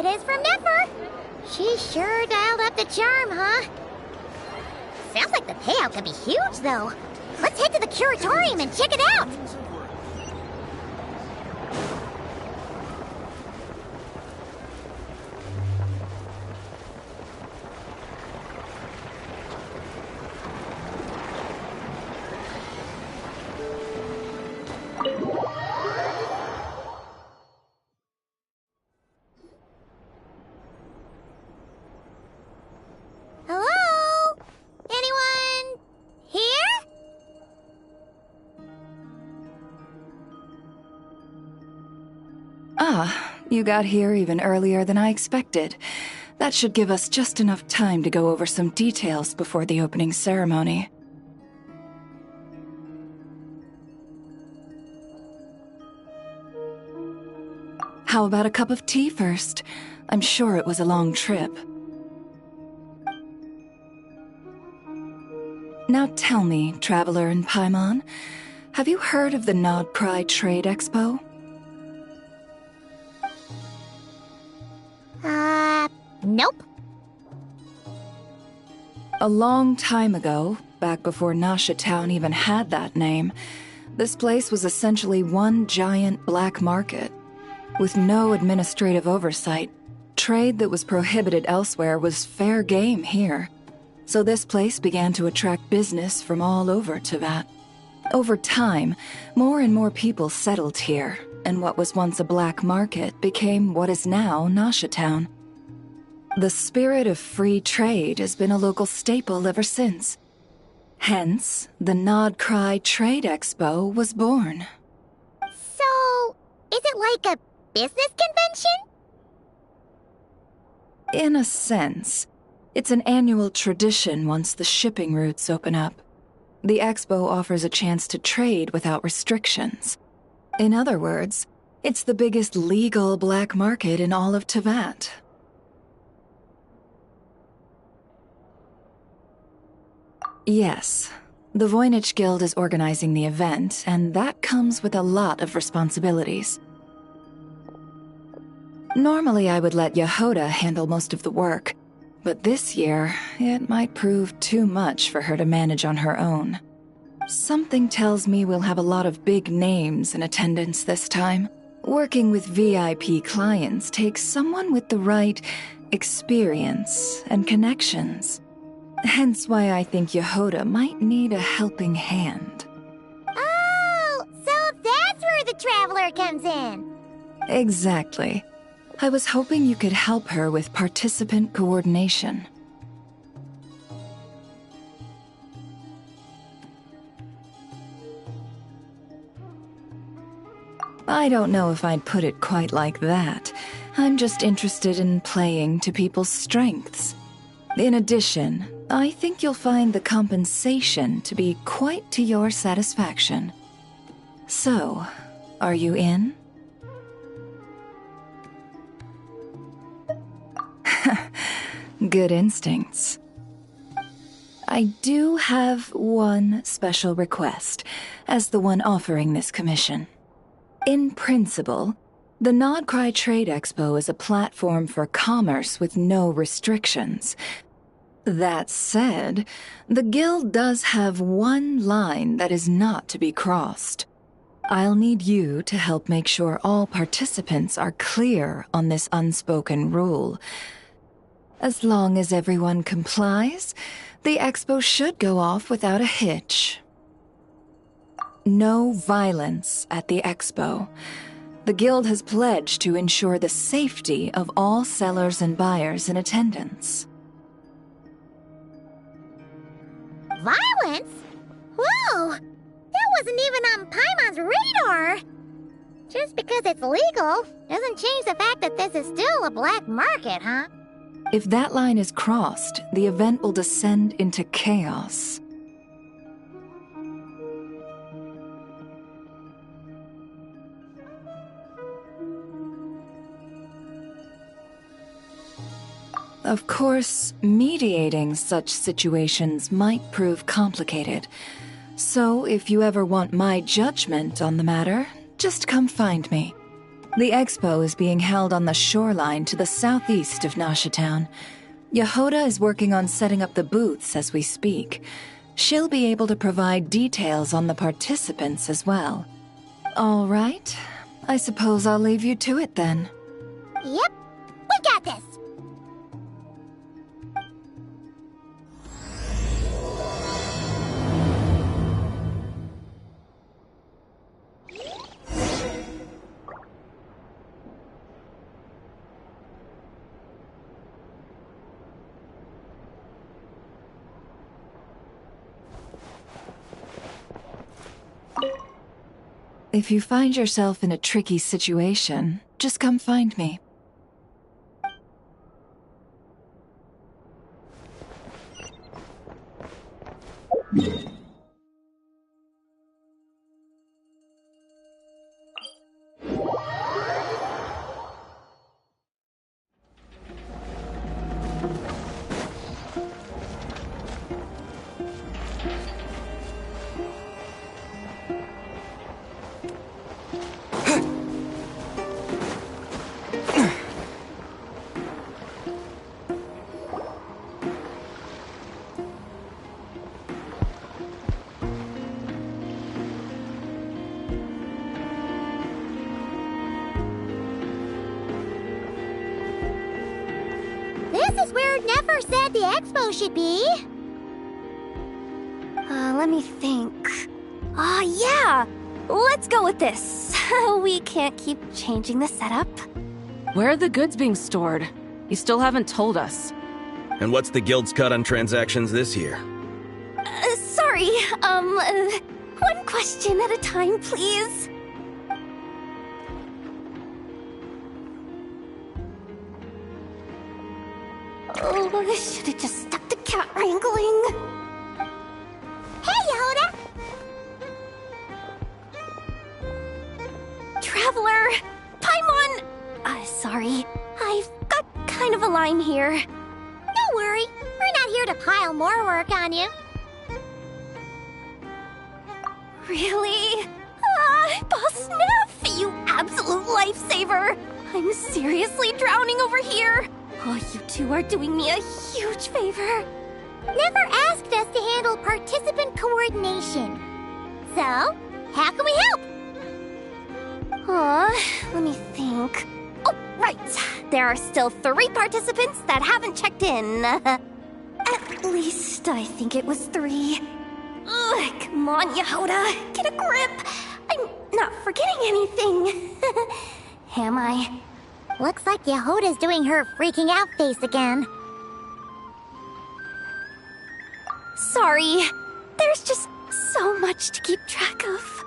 Greetings from Nefer. She sure dialed up the charm, huh? Sounds like the payout could be huge, though. Let's head to the curatorium and check it out. Hello? Anyone here? Ah, you got here even earlier than I expected. That should give us just enough time to go over some details before the opening ceremony. How about a cup of tea first? I'm sure it was a long trip. Now tell me, Traveler in Paimon, have you heard of the Nodcry Trade Expo? Nope. A long time ago, back before Nasha Town even had that name, this place was essentially one giant black market. With no administrative oversight, trade that was prohibited elsewhere was fair game here. So this place began to attract business from all over Teyvat. Over time, more and more people settled here, and what was once a black market became what is now Nasha Town. The spirit of free trade has been a local staple ever since. Hence, the Nodcry Trade Expo was born. So, is it like a business convention? In a sense, it's an annual tradition once the shipping routes open up. The expo offers a chance to trade without restrictions. In other words, it's the biggest legal black market in all of Teyvat. Yes, the Voynich Guild is organizing the event, and that comes with a lot of responsibilities. Normally I would let Yehoda handle most of the work, but this year it might prove too much for her to manage on her own. Something tells me we'll have a lot of big names in attendance this time. Working with VIP clients takes someone with the right experience and connections. Hence why I think Yehoda might need a helping hand. Oh, so that's where the Traveler comes in. Exactly. I was hoping you could help her with participant coordination. I don't know if I'd put it quite like that. I'm just interested in playing to people's strengths. In addition, I think you'll find the compensation to be quite to your satisfaction. So, are you in? Good instincts. I do have one special request, as the one offering this commission. In principle, the Nodcry Trade Expo is a platform for commerce with no restrictions. That said, the Guild does have one line that is not to be crossed. I'll need you to help make sure all participants are clear on this unspoken rule. As long as everyone complies, the expo should go off without a hitch. No violence at the expo. The Guild has pledged to ensure the safety of all sellers and buyers in attendance. Violence? Whoa! That wasn't even on Paimon's radar! Just because it's legal doesn't change the fact that this is still a black market, huh? If that line is crossed, the event will descend into chaos. Of course, mediating such situations might prove complicated. So if you ever want my judgment on the matter, just come find me. The expo is being held on the shoreline to the southeast of Nashatown. Yehoda is working on setting up the booths as we speak. She'll be able to provide details on the participants as well. All right. I suppose I'll leave you to it then. Yep, we got this! If you find yourself in a tricky situation, just come find me. This is where Nefer said the expo should be. Let me think. Yeah! Let's go with this. We can't keep changing the setup. Where are the goods being stored? You still haven't told us. And what's the guild's cut on transactions this year? Sorry, one question at a time, please. Oh, I should have just stuck to cat wrangling. Hey, Yehoda! Traveler! Paimon! Sorry. I've got kind of a line here. Don't worry, we're not here to pile more work on you. Really? Boss Neff, you absolute lifesaver! I'm seriously drowning over here. Oh, you two are doing me a huge favor. Never asked us to handle participant coordination. So, how can we help? Let me think. Oh, right. There are still 3 participants that haven't checked in. At least I think it was 3. Ugh, come on, Yehoda. Get a grip. I'm not forgetting anything. Am I? Looks like Yehoda's doing her freaking out face again. Sorry. There's just so much to keep track of.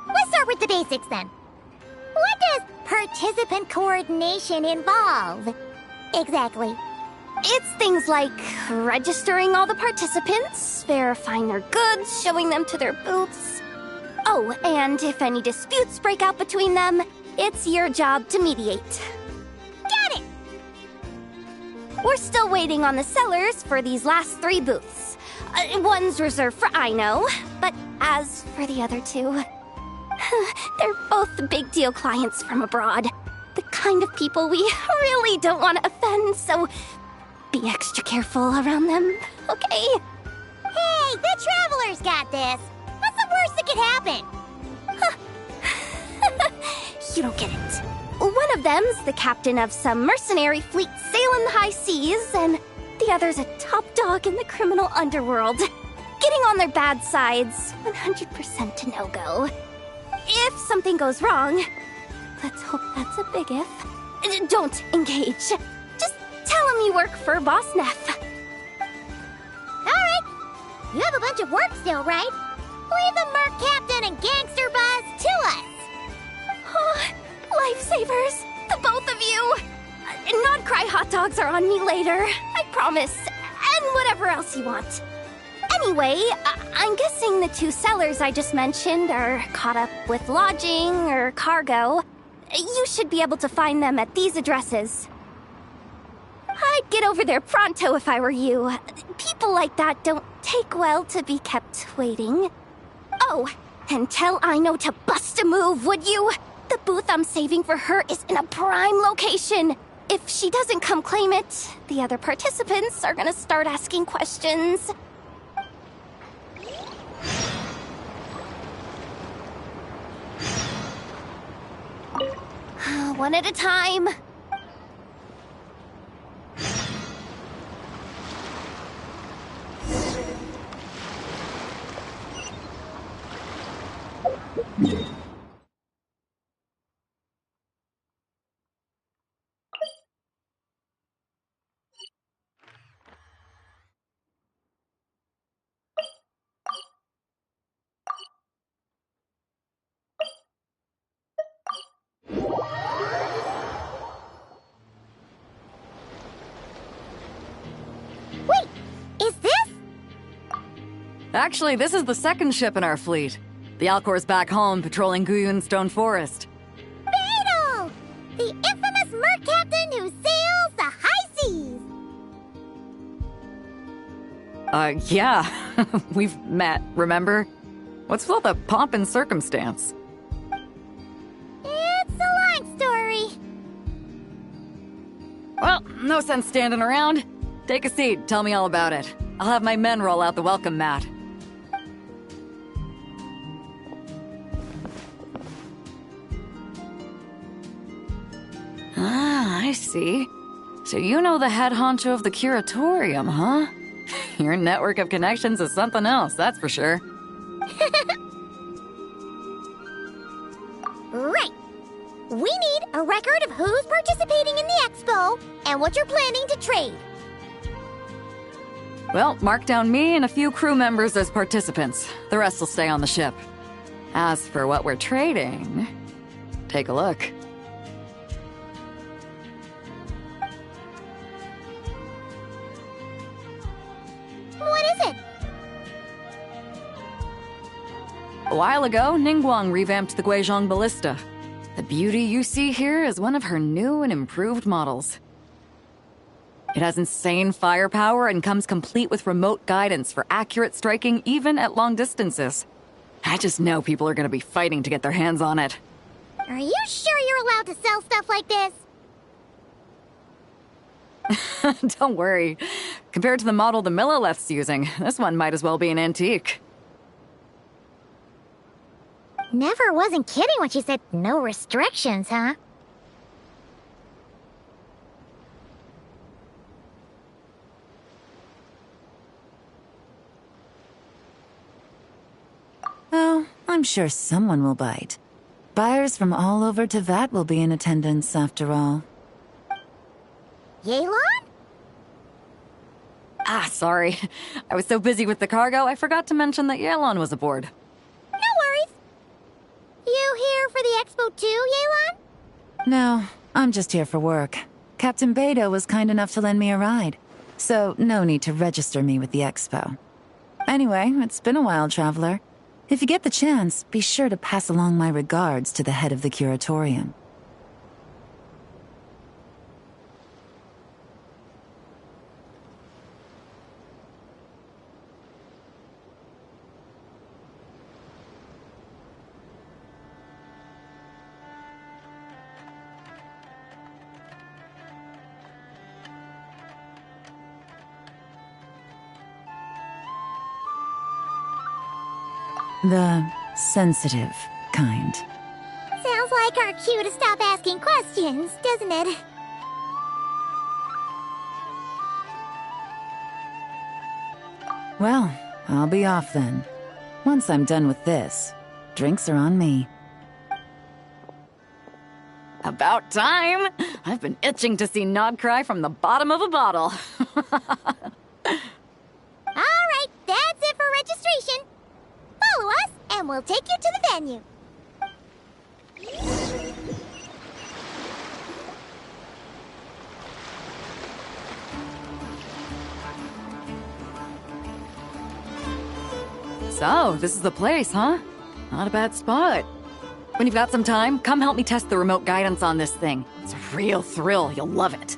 Let's start with the basics then. What does participant coordination involve? Exactly. It's things like registering all the participants, verifying their goods, showing them to their booths. Oh, and if any disputes break out between them, it's your job to mediate. Got it! We're still waiting on the sellers for these last 3 booths. One's reserved for Aino, but as for the other 2... they're both big deal clients from abroad. The kind of people we really don't want to offend, so be extra careful around them, okay? Hey, the Traveler's got this! What's the worst that could happen? You don't get it. One of them's the captain of some mercenary fleet sailing the high seas, and the other's a top dog in the criminal underworld. Getting on their bad side's 100% a no-go. If something goes wrong, let's hope that's a big if, don't engage. Just tell him you work for Boss Neff. Alright, you have a bunch of work still, right? Leave the Merc Captain and Gangster Buzz to us! Oh, lifesavers, the both of you! Not cry hot dogs are on me later, I promise. And whatever else you want. Anyway, I'm guessing the 2 sellers I just mentioned are caught up with lodging or cargo. You should be able to find them at these addresses. I'd get over there pronto if I were you. People like that don't take well to be kept waiting. Oh, And tell Aino to bust a move, would you? The booth I'm saving for her is in a prime location. If she doesn't come claim it, the other participants are gonna start asking questions. One at a time. Wait, is this? Actually, this is the second ship in our fleet. The Alcor's back home patrolling Guyun Stone Forest. Beidou! The infamous merc captain who sails the high seas! Yeah. We've met, remember? What's with all the pomp and circumstance? It's a long story. Well, no sense standing around. Take a seat, tell me all about it. I'll have my men roll out the welcome mat. Ah, I see. So you know the head honcho of the curatorium, huh? Your network of connections is something else, that's for sure. Right. We need a record of who's participating in the expo and what you're planning to trade. Well, mark down me and a few crew members as participants. The rest will stay on the ship. As for what we're trading, take a look. What is it? A while ago, Ningguang revamped the Guizhong Ballista. The beauty you see here is one of her new and improved models. It has insane firepower and comes complete with remote guidance for accurate striking even at long distances. I just know people are gonna be fighting to get their hands on it. Are you sure you're allowed to sell stuff like this? Don't worry. Compared to the model the Millileth's using, this one might as well be an antique. Never wasn't kidding when she said no restrictions, huh? Oh, I'm sure someone will bite. Buyers from all over Teyvat will be in attendance, after all. Yelan? Ah, sorry. I was so busy with the cargo, I forgot to mention that Yelan was aboard. No worries. You here for the expo too, Yelan? No, I'm just here for work. Captain Beidou was kind enough to lend me a ride, so no need to register me with the expo. Anyway, it's been a while, traveler. If you get the chance, be sure to pass along my regards to the head of the curatorium. The sensitive kind. Sounds like our cue to stop asking questions, doesn't it? Well, I'll be off then. Once I'm done with this, drinks are on me. About time! I've been itching to see Nod cry from the bottom of a bottle. Alright, that's it for registration. Follow us, and we'll take you to the venue. So, this is the place, huh? Not a bad spot. When you've got some time, come help me test the remote guidance on this thing. It's a real thrill, you'll love it.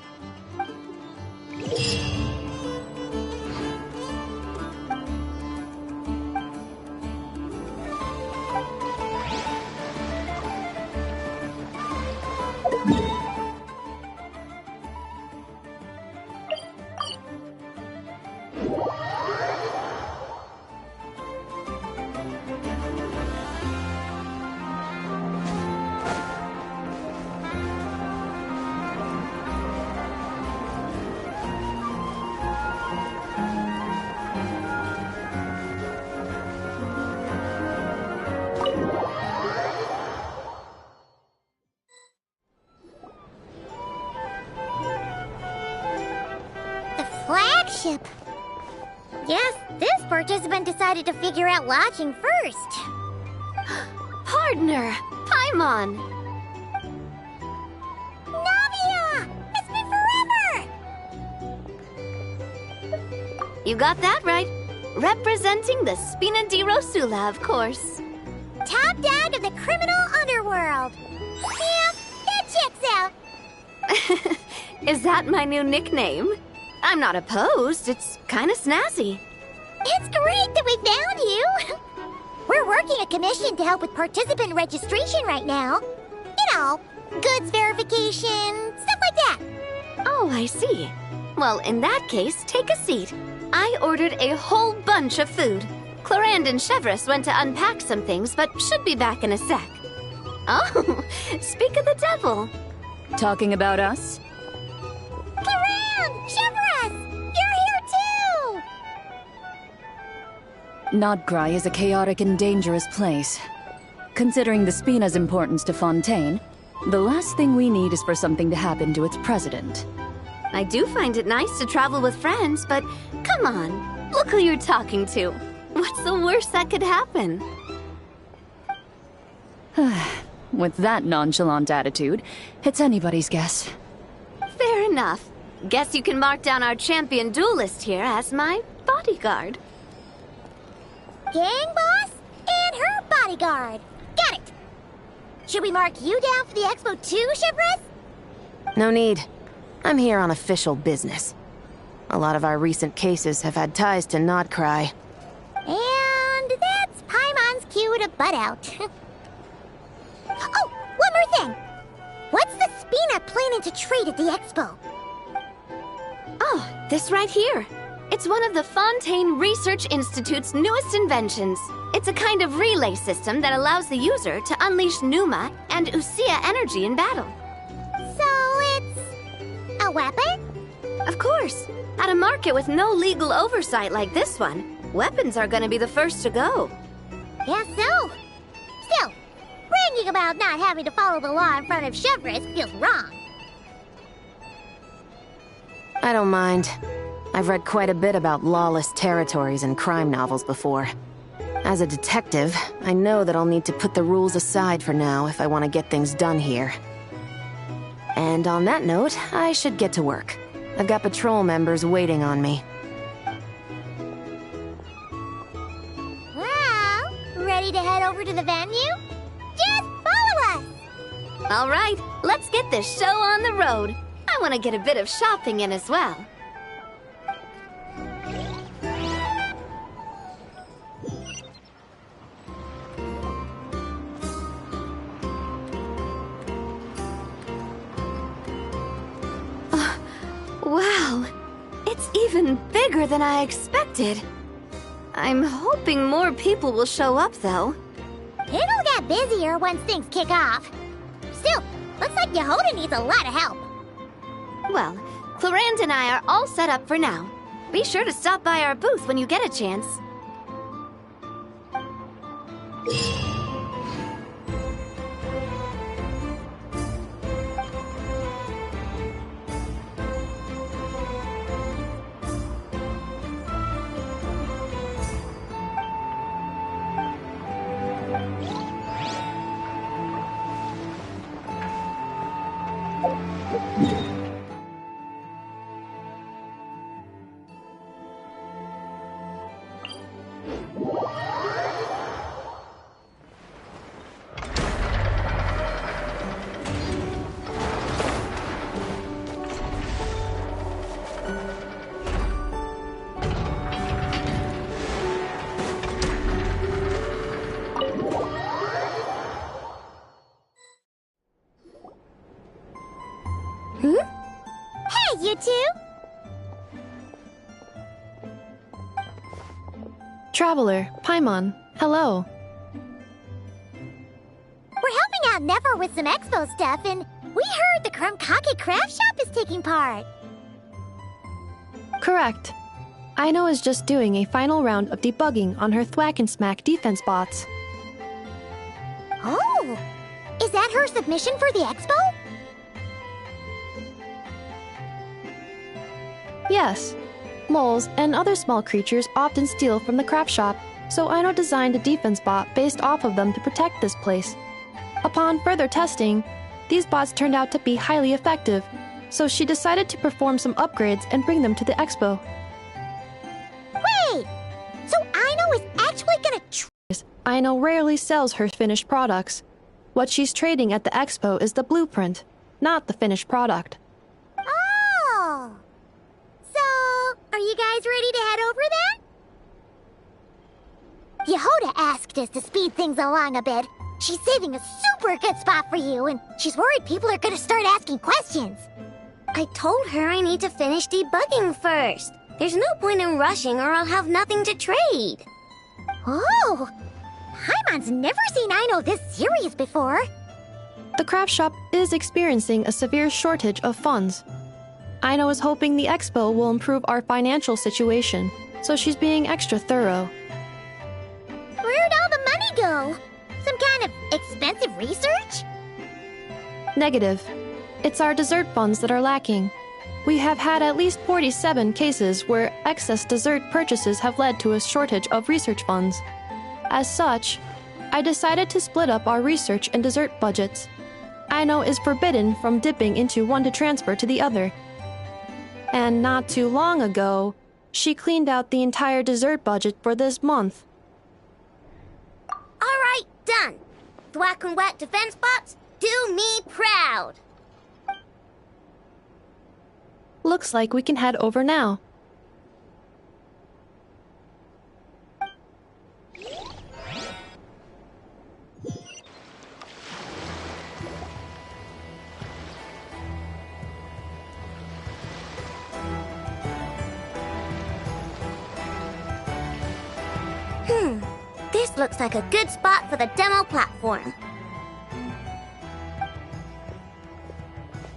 ship. Guess this participant decided to figure out lodging first. Partner, Paimon. Navia! It's been forever! You got that right. Representing the Spina di Rosula, of course. Top dog of the criminal underworld. Yeah, that checks out. Is that my new nickname? I'm not opposed. It's kind of snazzy. It's great that we found you. We're working a commission to help with participant registration right now. You know, goods verification, stuff like that. Oh, I see. Well, in that case, take a seat. I ordered a whole bunch of food. Clarand and Chevreuse went to unpack some things, but should be back in a sec. Oh, speak of the devil. Talking about us? Clarand! Chevreuse! You're here too! Nodcry is a chaotic and dangerous place. Considering the Spina's importance to Fontaine, the last thing we need is for something to happen to its president. I do find it nice to travel with friends, but come on, look who you're talking to. What's the worst that could happen? With that nonchalant attitude, it's anybody's guess. Fair enough. Guess you can mark down our champion duelist here as my bodyguard. Gang boss and her bodyguard. Got it! Should we mark you down for the expo too, Chevreuse? No need. I'm here on official business. A lot of our recent cases have had ties to Nodcry. And that's Paimon's cue to butt out. Oh, one more thing! What's the Spina planning to trade at the expo? Oh, this right here. It's one of the Fontaine Research Institute's newest inventions. It's a kind of relay system that allows the user to unleash Pneuma and Usia energy in battle. So it's a weapon? Of course. At a market with no legal oversight like this one, weapons are gonna be the first to go. Guess so. Still, bragging about not having to follow the law in front of Chevreuse feels wrong. I don't mind. I've read quite a bit about lawless territories and crime novels before. As a detective, I know that I'll need to put the rules aside for now if I want to get things done here. And on that note, I should get to work. I've got patrol members waiting on me. Well, ready to head over to the venue? Just follow us! All right, let's get this show on the road. I want to get a bit of shopping in as well. Wow, it's even bigger than I expected. I'm hoping more people will show up, though. It'll get busier once things kick off. Still, looks like Yehoda needs a lot of help. Well, Clarand and I are all set up for now. Be sure to stop by our booth when you get a chance. Hey, you two! Traveler, Paimon, hello. We're helping out Nefer with some expo stuff, and we heard the Krumkake craft shop is taking part. Correct. Aino is just doing a final round of debugging on her Thwack and Smack defense bots. Oh! Is that her submission for the expo? Yes. moles, and other small creatures often steal from the craft shop, so Aino designed a defense bot based off of them to protect this place. Upon further testing, these bots turned out to be highly effective, so she decided to perform some upgrades and bring them to the expo. Wait! So Aino is actually gonna Aino rarely sells her finished products. What she's trading at the expo is the blueprint, not the finished product. Oh! So, are you guys ready to head over then? Yehoda asked us to speed things along a bit. She's saving a super good spot for you, and she's worried people are gonna start asking questions. I told her I need to finish debugging first. There's no point in rushing or I'll have nothing to trade. Oh! Paimon's never seen Aino this serious before. The craft shop is experiencing a severe shortage of funds. Aino is hoping the expo will improve our financial situation, so she's being extra thorough. Where'd all the money go? Some kind of expensive research? Negative. It's our dessert funds that are lacking. We have had at least 47 cases where excess dessert purchases have led to a shortage of research funds. As such, I decided to split up our research and dessert budgets. Aino is forbidden from dipping into one to transfer to the other. And not too long ago, she cleaned out the entire dessert budget for this month. Alright, done. Thwack and whack defense bots, do me proud. Looks like we can head over now. This looks like a good spot for the demo platform.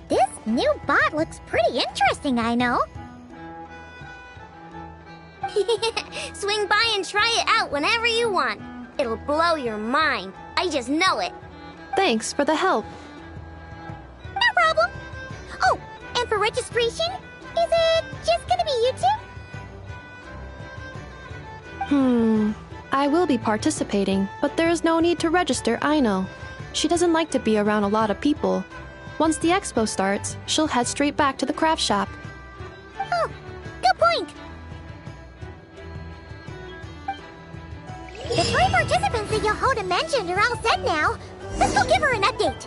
This new bot looks pretty interesting, Aino. Swing by and try it out whenever you want. It'll blow your mind. I just know it. Thanks for the help. No problem. Oh, and for registration, is it just gonna be you two? I will be participating, but there is no need to register Aino. She doesn't like to be around a lot of people. Once the expo starts, she'll head straight back to the craft shop. Oh, good point. The 3 participants that Yehoda mentioned are all set now. Let's go give her an update.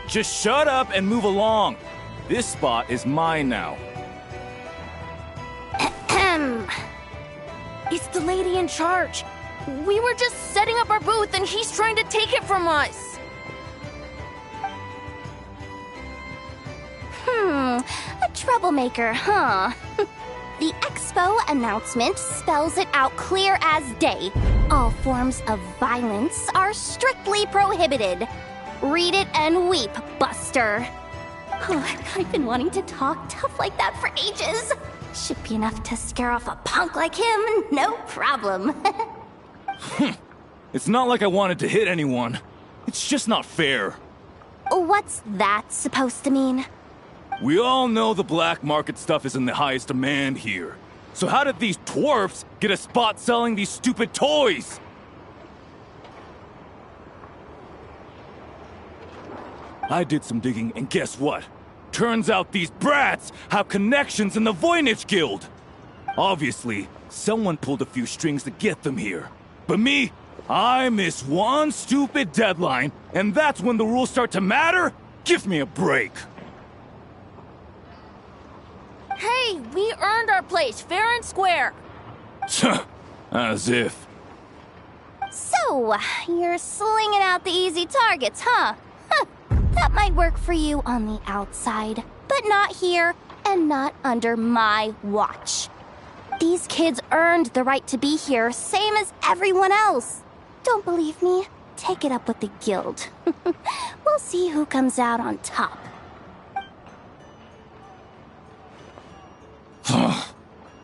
Just shut up and move along. This spot is mine now. It's the lady in charge. We were just setting up our booth and he's trying to take it from us. A troublemaker, huh? The expo announcement spells it out clear as day. All forms of violence are strictly prohibited. Read it and weep, Buster. I've been wanting to talk tough like that for ages. Should be enough to scare off a punk like him, no problem. It's not like I wanted to hit anyone. It's just not fair. What's that supposed to mean? We all know the black market stuff is in the highest demand here. So how did these twerps get a spot selling these stupid toys? I did some digging, and guess what? Turns out these brats have connections in the Voynich Guild. Obviously, someone pulled a few strings to get them here. But me, I miss one stupid deadline, and that's when the rules start to matter? Give me a break. Hey, we earned our place, fair and square. As if. So, you're slinging out the easy targets, huh? That might work for you on the outside, but not here and not under my watch. These kids earned the right to be here, same as everyone else. Don't believe me? Take it up with the guild. We'll see who comes out on top.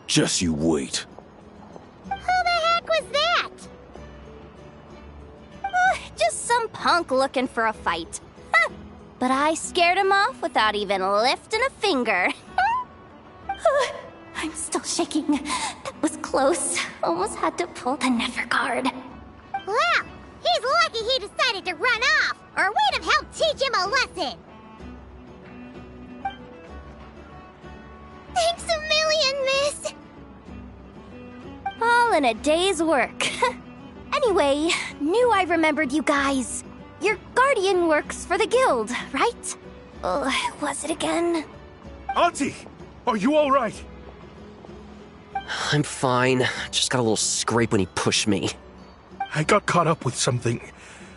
Just you wait. Who the heck was that? Just some punk looking for a fight. But I scared him off without even lifting a finger. I'm still shaking. That was close. Almost had to pull the Never guard. Well, he's lucky he decided to run off, or we'd have helped teach him a lesson. Thanks a million, miss. All in a day's work. Anyway, knew I remembered you guys. Your guardian works for the guild, right? Who was it again? Auntie! Are you alright? I'm fine. Just got a little scrape when he pushed me. I got caught up with something.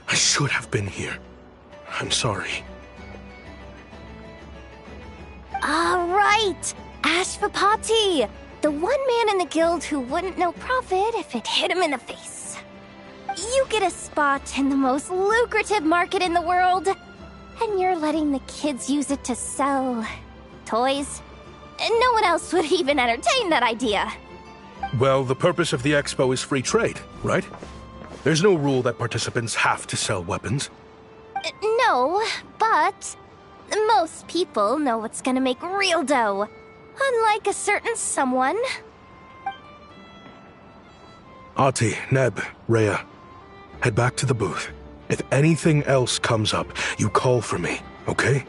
I should have been here. I'm sorry. Right! Ashvapati! The one man in the guild who wouldn't know profit if it hit him in the face. You get a spot in the most lucrative market in the world, and you're letting the kids use it to sell toys. No one else would even entertain that idea. Well, the purpose of the expo is free trade, right? There's no rule that participants have to sell weapons. No, but most people know what's gonna make real dough. Unlike a certain someone. Ati, Neb, Rhea, head back to the booth. If anything else comes up, you call for me, okay?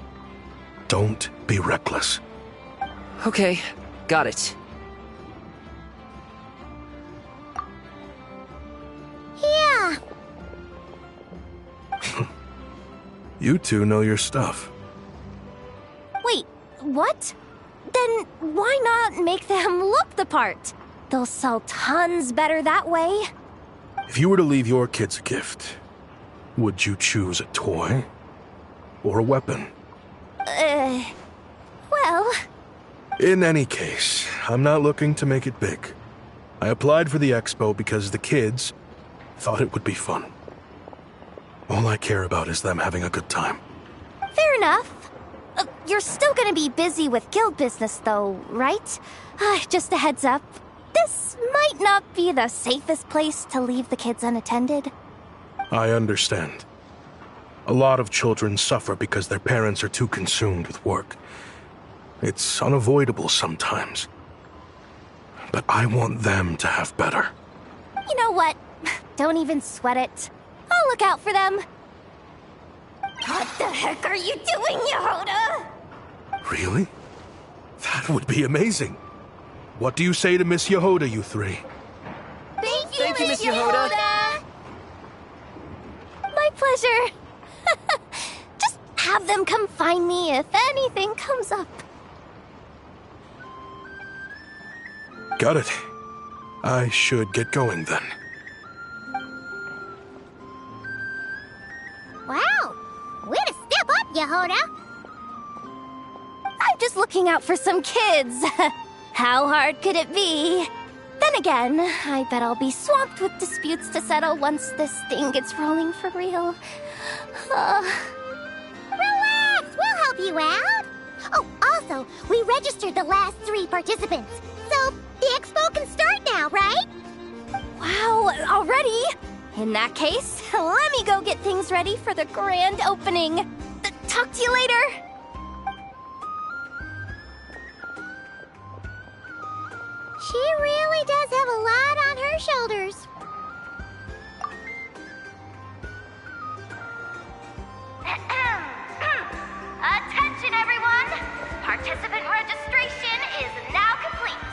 Don't be reckless. Okay, got it. Yeah. You two know your stuff. Wait, what? Then why not make them look the part? They'll sell tons better that way. If you were to leave your kids a gift, would you choose a toy or a weapon? Well... In any case, I'm not looking to make it big. I applied for the expo because the kids thought it would be fun. All I care about is them having a good time. Fair enough. You're still gonna be busy with guild business though, right? Just a heads up. This might not be the safest place to leave the kids unattended. I understand. A lot of children suffer because their parents are too consumed with work. It's unavoidable sometimes. But I want them to have better. You know what? Don't even sweat it. I'll look out for them. What the heck are you doing, Yehoda? Really? That would be amazing. What do you say to Miss Yehoda, you three? Thank you, Miss Yehoda. My pleasure. Just have them come find me if anything comes up. Got it. I should get going then. Wow. Way to step up, Yehoda. I'm just looking out for some kids. How hard could it be? Then again, I bet I'll be swamped with disputes to settle once this thing gets rolling for real. Relax, we'll help you out. Oh, also, we registered the last 3 participants. So, the expo can start now, right? Wow, already? In that case, let me go get things ready for the grand opening. Talk to you later. She really does have a lot on her shoulders. Attention, everyone! Participant registration is now complete.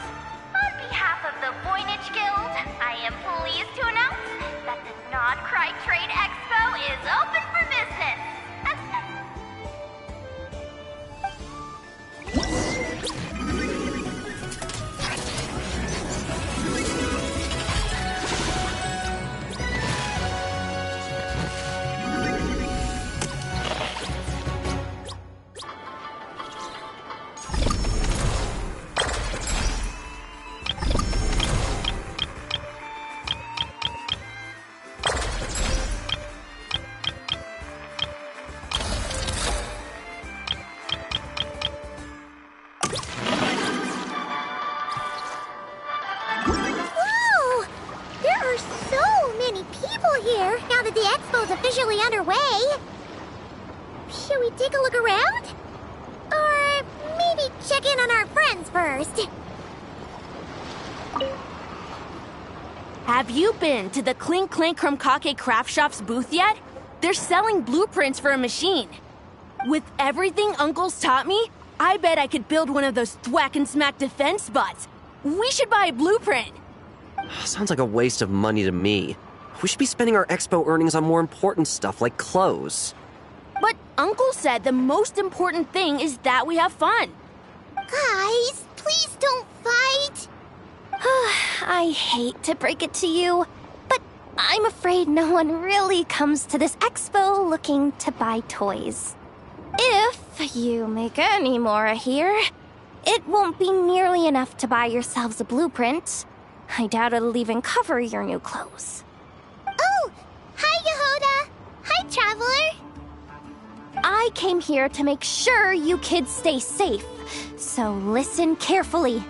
On behalf of the Voynich Guild, I am pleased to announce that the Non-Cry Trade Expo is open for business. Should we take a look around? Or maybe check in on our friends first? Have you been to the Clink Clank Krumkake Craft Shop's booth yet? They're selling blueprints for a machine. With everything Uncle's taught me, I bet I could build one of those thwack and smack defense bots. We should buy a blueprint. Sounds like a waste of money to me. We should be spending our expo earnings on more important stuff like clothes. But Uncle said the most important thing is that we have fun. Guys, please don't fight. I hate to break it to you, but I'm afraid no one really comes to this expo looking to buy toys. If you make any more here, it won't be nearly enough to buy yourselves a blueprint. I doubt it'll even cover your new clothes. Oh, hi, Yehoda. Hi, Traveler. I came here to make sure you kids stay safe, so listen carefully.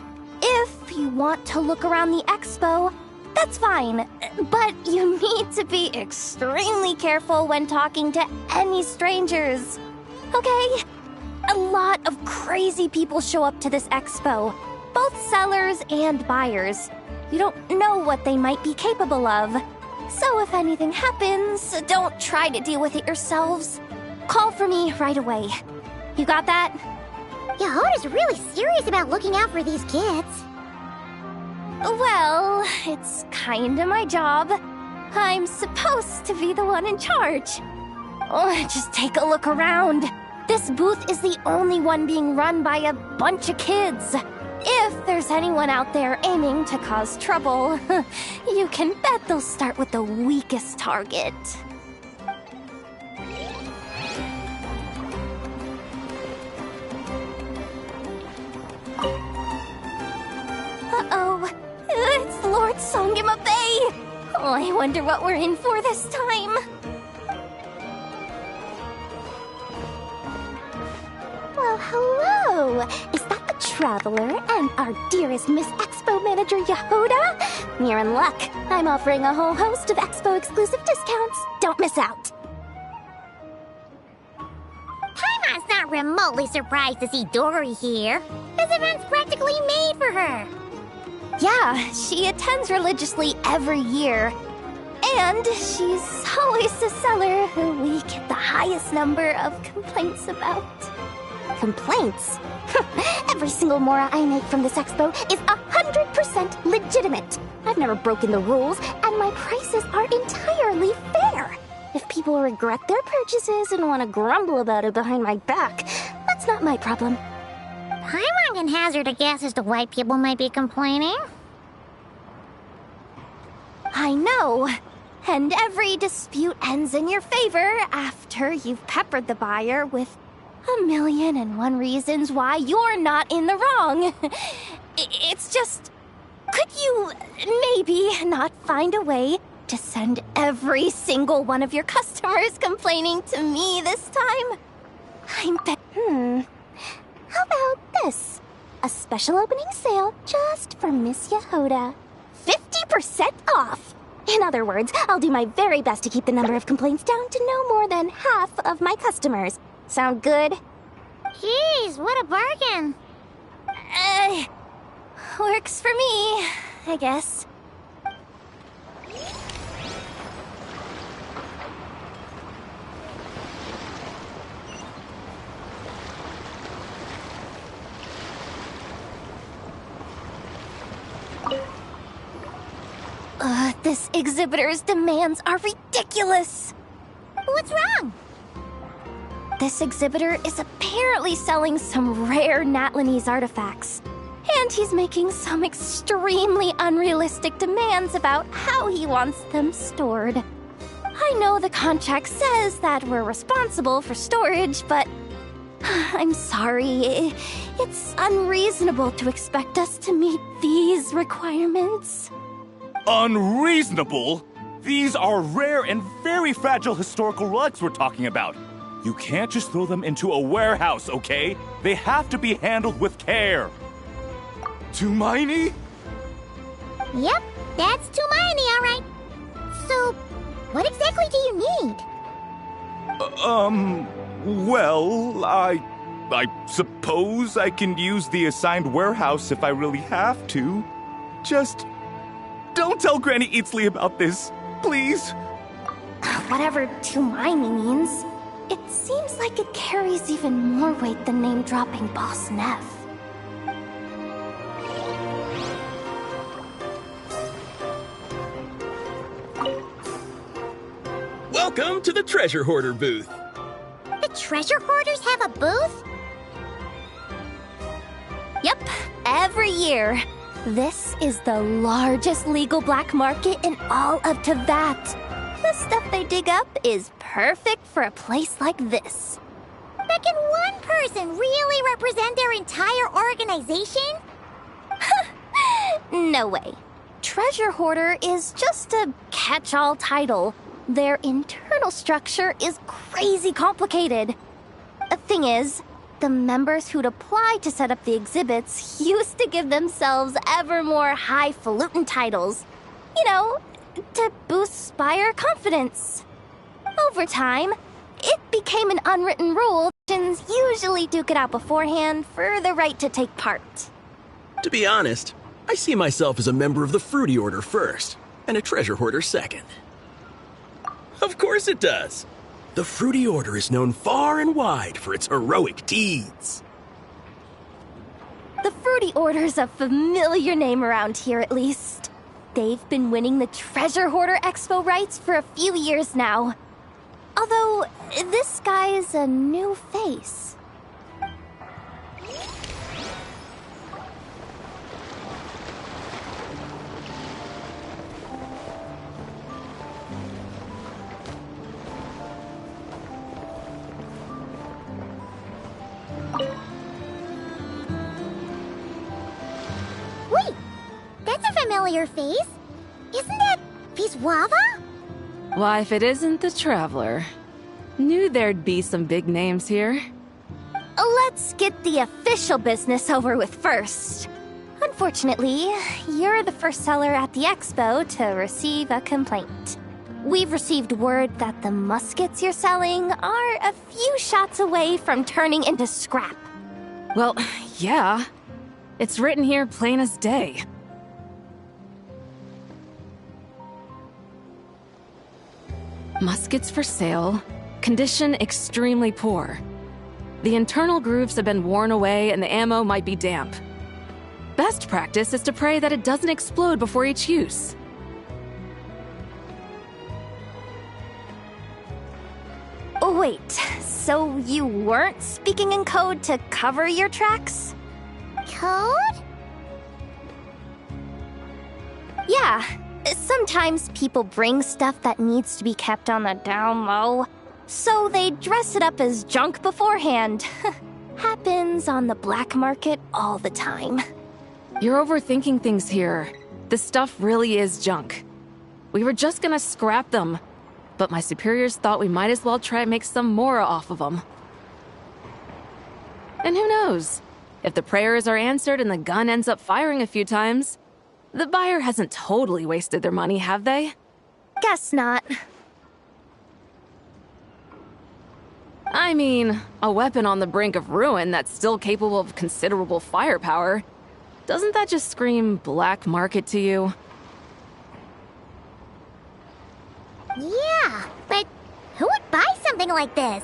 If you want to look around the expo, that's fine, but you need to be extremely careful when talking to any strangers, okay? A lot of crazy people show up to this expo, both sellers and buyers. You don't know what they might be capable of. So if anything happens, don't try to deal with it yourselves. Call for me right away. You got that? Yehoda's really serious about looking out for these kids. Well, it's kinda my job. I'm supposed to be the one in charge. Oh, just take a look around. This booth is the only one being run by a bunch of kids. If there's anyone out there aiming to cause trouble, you can bet they'll start with the weakest target. Uh-oh, it's Lord Songima Bay! Oh, I wonder what we're in for this time. Well, hello! Is that the Traveler and our dearest Miss Expo Manager Yehoda? You're in luck. I'm offering a whole host of Expo-exclusive discounts. Don't miss out. Paimon's not remotely surprised to see Dory here. This event's practically made for her. Yeah, she attends religiously every year. And she's always the seller who we get the highest number of complaints about. Complaints? Every single mora I make from this expo is 100% legitimate. I've never broken the rules, and my prices are entirely fair. If people regret their purchases and want to grumble about it behind my back, that's not my problem. Paimon can hazard a guess as to why people might be complaining. I know. And every dispute ends in your favor after you've peppered the buyer with 1,000,001 reasons why you're not in the wrong. It's just... Could you maybe not find a way to send every single one of your customers complaining to me this time? How about this? A special opening sale just for Miss Yehoda. 50% off! In other words, I'll do my very best to keep the number of complaints down to no more than half of my customers. Sound good? Jeez, what a bargain. Works for me, I guess. This exhibitor's demands are ridiculous. What's wrong? This exhibitor is apparently selling some rare Natlanese artifacts. And he's making some extremely unrealistic demands about how he wants them stored. I know the contract says that we're responsible for storage, but I'm sorry. It's unreasonable to expect us to meet these requirements. Unreasonable? These are rare and very fragile historical relics we're talking about. You can't just throw them into a warehouse, okay? They have to be handled with care. Tumaini? Yep, that's Tumaini, all right. So, what exactly do you need? Well, I suppose I can use the assigned warehouse if I really have to. Just don't tell Granny Eatsley about this, please. Whatever Tumaini means, it seems like it carries even more weight than name-dropping Boss Neff. Welcome to the Treasure Hoarder booth. The treasure hoarders have a booth? Yep, every year. This is the largest legal black market in all of Teyvat. The stuff they dig up is perfect for a place like this. But can one person really represent their entire organization? No way. Treasure Hoarder is just a catch-all title. Their internal structure is crazy complicated. The thing is, the members who'd apply to set up the exhibits used to give themselves ever more highfalutin titles. You know, to boost buyer confidence. Over time, it became an unwritten rule. That usually duke it out beforehand for the right to take part. To be honest, I see myself as a member of the Fruity Order first, and a Treasure Hoarder second. Of course it does. The Fruity Order is known far and wide for its heroic deeds. The Fruity Order's a familiar name around here, at least. They've been winning the Treasure Hoarder Expo rights for a few years now. Although, this guy's a new face. Wait, that's a familiar face. Isn't that Viswava? Why, if it isn't the Traveler. Knew there'd be some big names here. Let's get the official business over with first. Unfortunately, you're the first seller at the expo to receive a complaint. We've received word that the muskets you're selling are a few shots away from turning into scrap. Well, yeah. It's written here plain as day. Muskets for sale. Condition extremely poor. The internal grooves have been worn away and the ammo might be damp. Best practice is to pray that it doesn't explode before each use. Oh, wait, so you weren't speaking in code to cover your tracks? Code? Yeah, sometimes people bring stuff that needs to be kept on the down low, so they dress it up as junk beforehand. Happens on the black market all the time. You're overthinking things here. This stuff really is junk. We were just gonna scrap them, but my superiors thought we might as well try and make some more off of them. And who knows? If the prayers are answered and the gun ends up firing a few times, the buyer hasn't totally wasted their money, have they? Guess not. I mean, a weapon on the brink of ruin that's still capable of considerable firepower. Doesn't that just scream black market to you? Yeah, but who would buy something like this?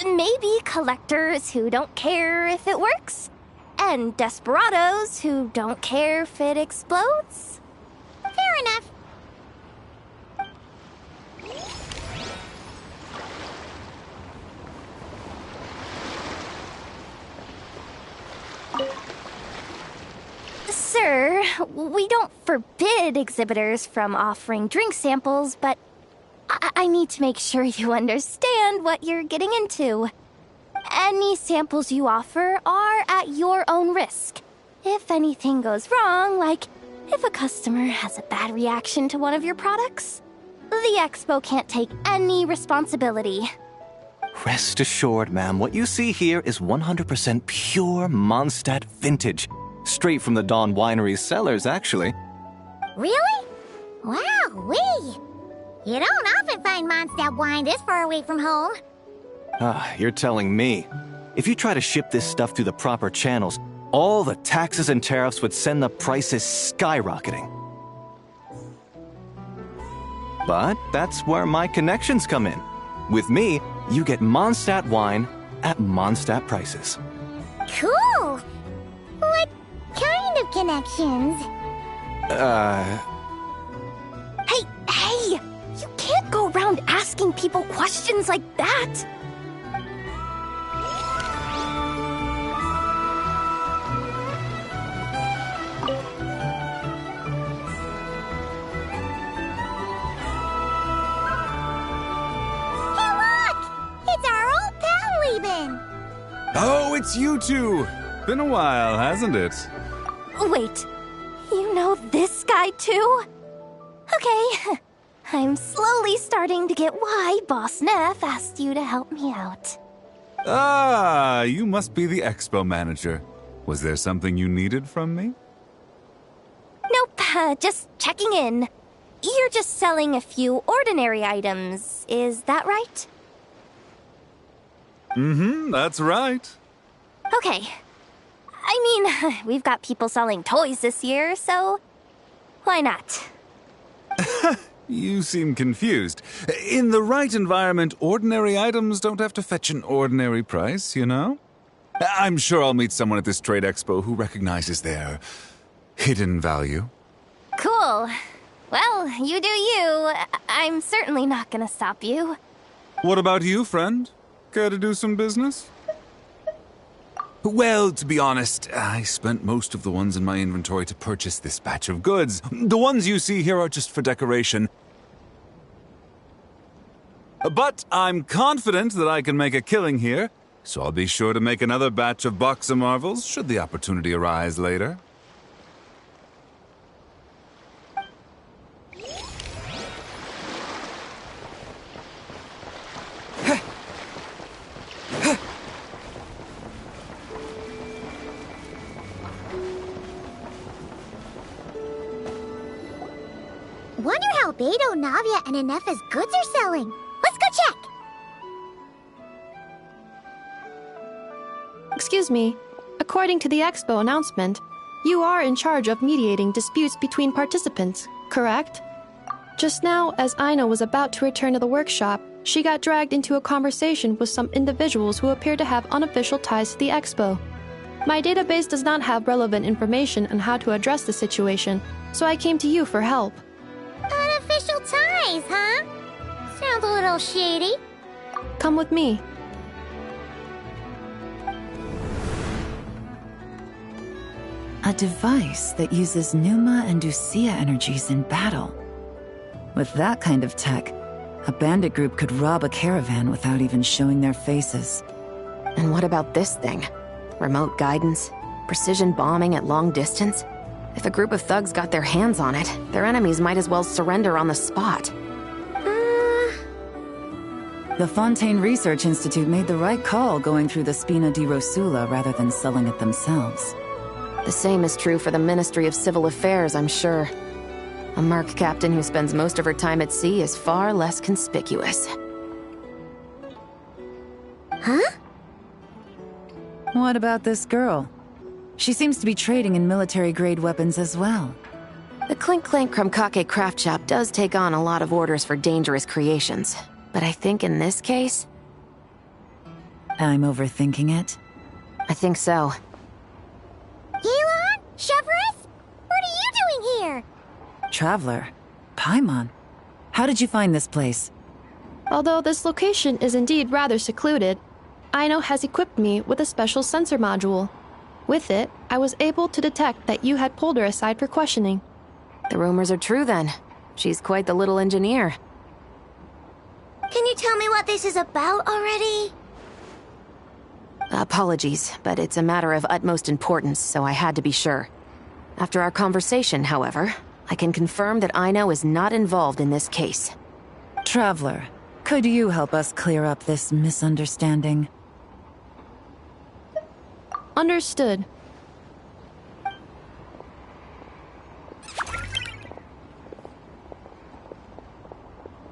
Maybe collectors who don't care if it works, and desperados who don't care if it explodes. Fair enough. Sir, we don't forbid exhibitors from offering drink samples, but I need to make sure you understand what you're getting into. Any samples you offer are at your own risk. If anything goes wrong, like if a customer has a bad reaction to one of your products, the expo can't take any responsibility. Rest assured, ma'am, what you see here is 100% pure Mondstadt vintage. Straight from the Dawn Winery's cellars, actually. Really? Wow-wee! You don't often find Mondstadt wine this far away from home. You're telling me. If you try to ship this stuff through the proper channels, all the taxes and tariffs would send the prices skyrocketing. But that's where my connections come in. With me, you get Mondstadt wine at Mondstadt prices. Cool! What kind of connections? Hey! You can't go around asking people questions like that! Oh, it's you two! Been a while, hasn't it? Wait, you know this guy too? Okay, I'm slowly starting to get why Boss Neff asked you to help me out. Ah, you must be the expo manager. Was there something you needed from me? Nope, just checking in. You're just selling a few ordinary items, is that right? Mm-hmm, that's right. Okay. I mean, we've got people selling toys this year, so why not? You seem confused. In the right environment, ordinary items don't have to fetch an ordinary price, you know? I'm sure I'll meet someone at this trade expo who recognizes their hidden value. Cool. Well, you do you. I'm certainly not gonna stop you. What about you, friend? Care to do some business? Well, to be honest, I spent most of the ones in my inventory to purchase this batch of goods. The ones you see here are just for decoration. But I'm confident that I can make a killing here, so I'll be sure to make another batch of Box of Marvels should the opportunity arise later. Wonder how Beto, Navia, and Inefa's goods are selling. Let's go check! Excuse me. According to the expo announcement, you are in charge of mediating disputes between participants, correct? Just now, as Aino was about to return to the workshop, she got dragged into a conversation with some individuals who appear to have unofficial ties to the expo. My database does not have relevant information on how to address the situation, so I came to you for help. Unofficial ties, huh? Sounds a little shady. Come with me. A device that uses Pneuma and Ducia energies in battle. With that kind of tech, a bandit group could rob a caravan without even showing their faces. And what about this thing? Remote guidance? Precision bombing at long distance? If a group of thugs got their hands on it, their enemies might as well surrender on the spot. The Fontaine Research Institute made the right call going through the Spina di Rosula rather than selling it themselves. The same is true for the Ministry of Civil Affairs, I'm sure. A merc captain who spends most of her time at sea is far less conspicuous. Huh? What about this girl? She seems to be trading in military-grade weapons as well. The Clink Clank Krumkake craft shop does take on a lot of orders for dangerous creations. But I think in this case... I'm overthinking it? I think so. Elon? Chevrolet? What are you doing here? Traveler? Paimon? How did you find this place? Although this location is indeed rather secluded, Aino has equipped me with a special sensor module. With it, I was able to detect that you had pulled her aside for questioning. The rumors are true then. She's quite the little engineer. Can you tell me what this is about already? Apologies, but it's a matter of utmost importance, so I had to be sure. After our conversation, however, I can confirm that Aino is not involved in this case. Traveler, could you help us clear up this misunderstanding? Understood.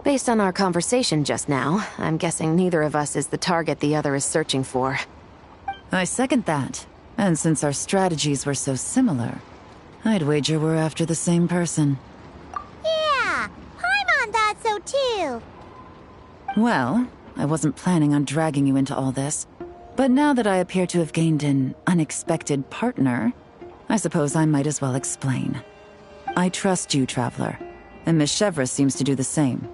Based on our conversation just now, I'm guessing neither of us is the target the other is searching for. I second that. And since our strategies were so similar, I'd wager we're after the same person. Yeah, Paimon thought so too. Well, I wasn't planning on dragging you into all this, but now that I appear to have gained an unexpected partner, I suppose I might as well explain. I trust you, Traveler, and Miss Chevra seems to do the same.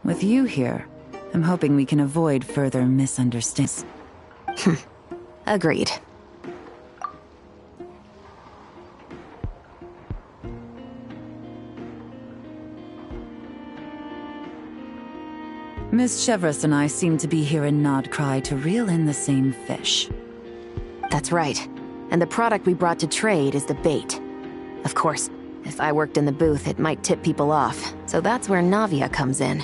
With you here, I'm hoping we can avoid further misunderstandings. Agreed. Miss Chevras and I seem to be here in Nodcry to reel in the same fish. That's right. And the product we brought to trade is the bait. Of course, if I worked in the booth, it might tip people off, so that's where Navia comes in.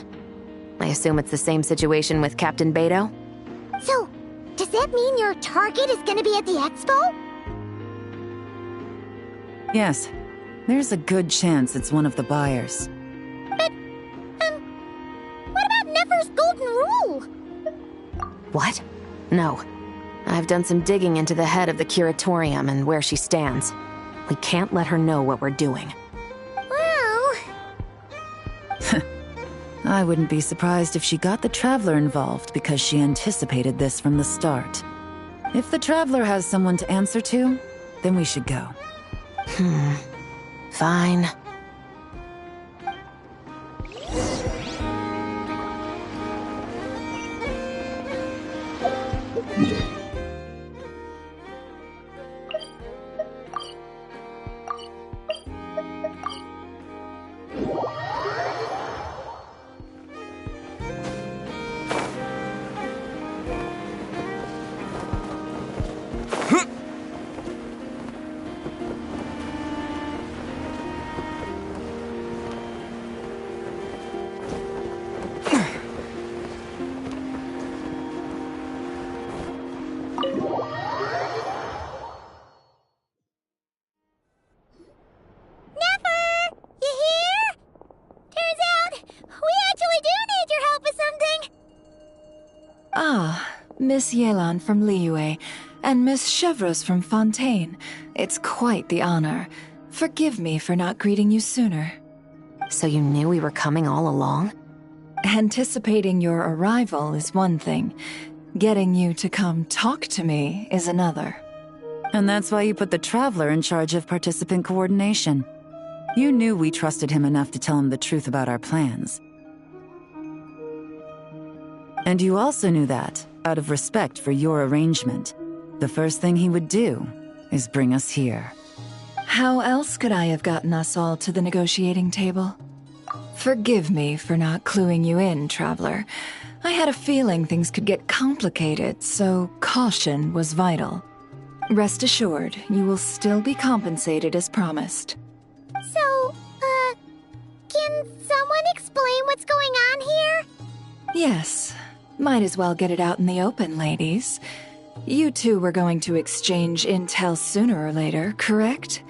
I assume it's the same situation with Captain Beto? So, does that mean your target is gonna be at the expo? Yes, there's a good chance it's one of the buyers. But, what about Nefer's golden rule? What? No. I've done some digging into the head of the curatorium and where she stands. We can't let her know what we're doing. Well... I wouldn't be surprised if she got the Traveler involved because she anticipated this from the start. If the Traveler has someone to answer to, then we should go. Fine. Miss Yelan from Liyue, and Miss Chevreuse from Fontaine. It's quite the honor. Forgive me for not greeting you sooner. So you knew we were coming all along? Anticipating your arrival is one thing. Getting you to come talk to me is another. And that's why you put the Traveler in charge of participant coordination. You knew we trusted him enough to tell him the truth about our plans. And you also knew that, out of respect for your arrangement, the first thing he would do is bring us here. How else could I have gotten us all to the negotiating table? Forgive me for not cluing you in, Traveler. I had a feeling things could get complicated, so caution was vital. Rest assured, you will still be compensated as promised. So, can someone explain what's going on here? Yes. Might as well get it out in the open, ladies. You two were going to exchange intel sooner or later, correct?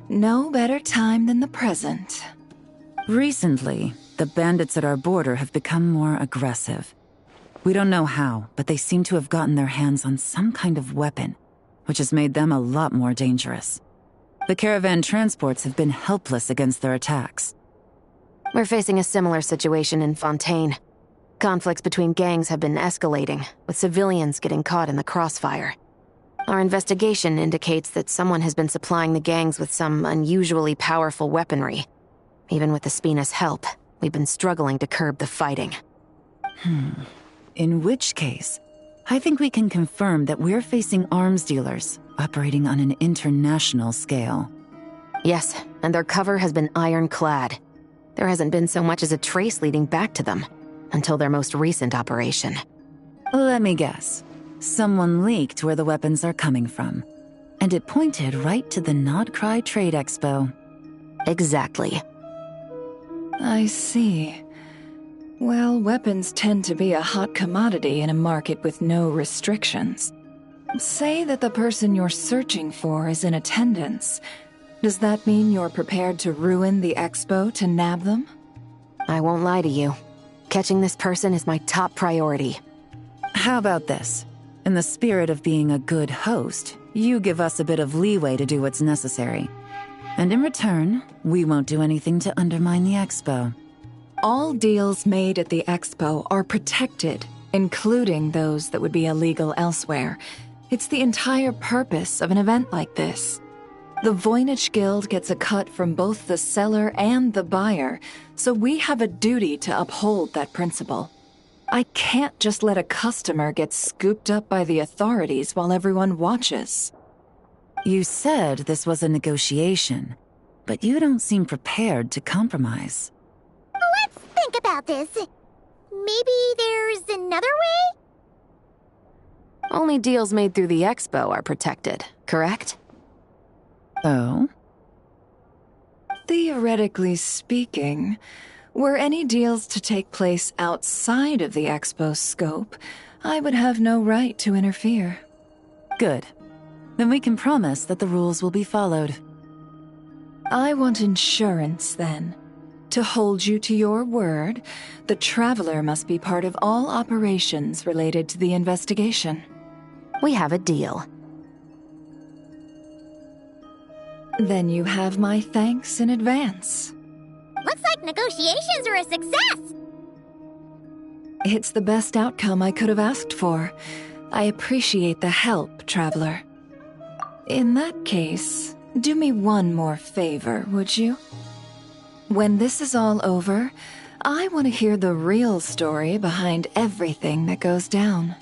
No better time than the present. Recently, the bandits at our border have become more aggressive. We don't know how, but they seem to have gotten their hands on some kind of weapon, which has made them a lot more dangerous. The caravan transports have been helpless against their attacks. We're facing a similar situation in Fontaine. Conflicts between gangs have been escalating, with civilians getting caught in the crossfire. Our investigation indicates that someone has been supplying the gangs with some unusually powerful weaponry. Even with the Spina's help, we've been struggling to curb the fighting. In which case, I think we can confirm that we're facing arms dealers operating on an international scale. Yes, and their cover has been ironclad. There hasn't been so much as a trace leading back to them. Until their most recent operation. Let me guess. Someone leaked where the weapons are coming from. And it pointed right to the Nodcry Trade Expo. Exactly. I see. Well, weapons tend to be a hot commodity in a market with no restrictions. Say that the person you're searching for is in attendance. Does that mean you're prepared to ruin the expo to nab them? I won't lie to you. Catching this person is my top priority. How about this? In the spirit of being a good host, you give us a bit of leeway to do what's necessary. And in return, we won't do anything to undermine the expo. All deals made at the expo are protected, including those that would be illegal elsewhere. It's the entire purpose of an event like this. The Voynich Guild gets a cut from both the seller and the buyer, so we have a duty to uphold that principle. I can't just let a customer get scooped up by the authorities while everyone watches. You said this was a negotiation, but you don't seem prepared to compromise. Let's think about this. Maybe there's another way? Only deals made through the expo are protected, correct? Oh? Theoretically speaking, were any deals to take place outside of the expo's scope, I would have no right to interfere. Good. Then we can promise that the rules will be followed. I want insurance, then. To hold you to your word, the Traveler must be part of all operations related to the investigation. We have a deal. Then you have my thanks in advance. Looks like negotiations are a success! It's the best outcome I could have asked for. I appreciate the help, Traveler. In that case, do me one more favor, would you? When this is all over, I want to hear the real story behind everything that goes down.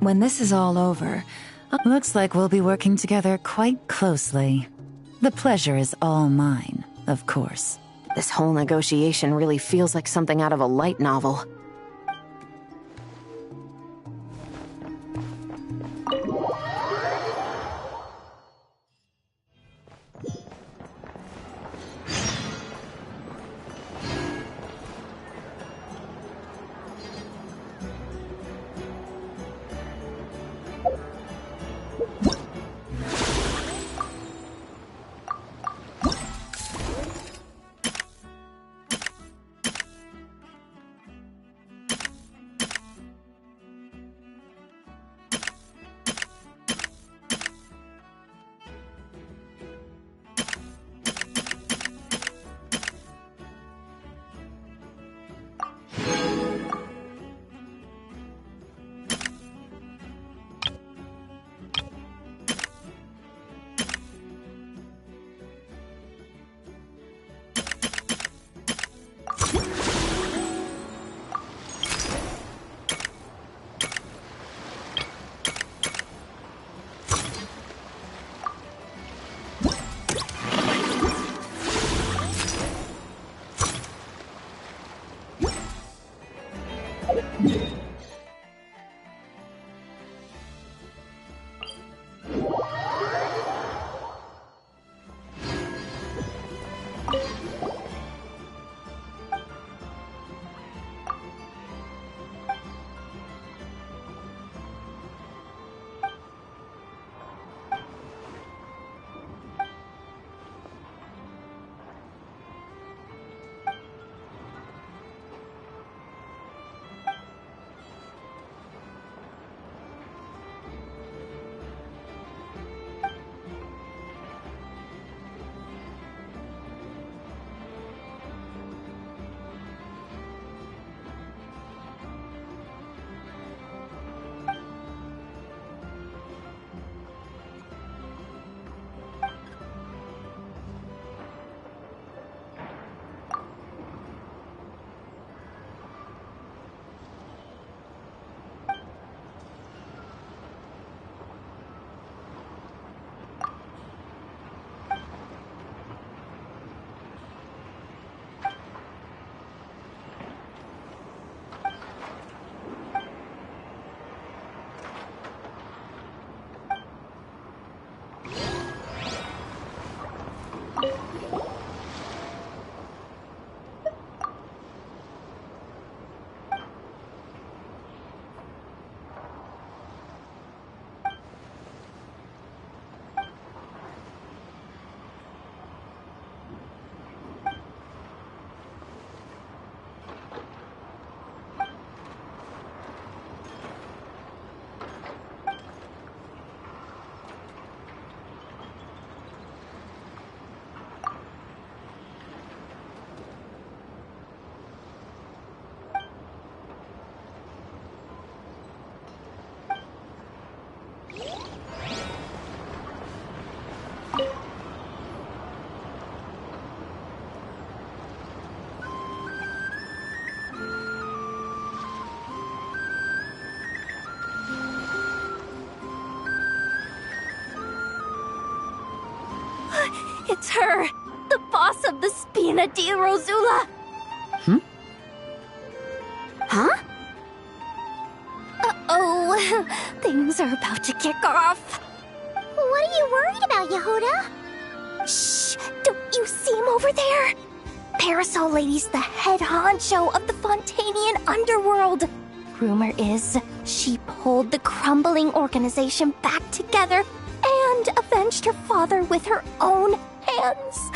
When this is all over, looks like we'll be working together quite closely. The pleasure is all mine, of course. This whole negotiation really feels like something out of a light novel. It's her, the boss of the Spina di Rosula. Huh? Uh-oh, things are about to kick off. What are you worried about, Yehuda? Shh! Don't you see him over there? Parasol Lady's the head honcho of the Fontanian underworld. Rumor is she pulled the crumbling organization back together and avenged her father with her own hands.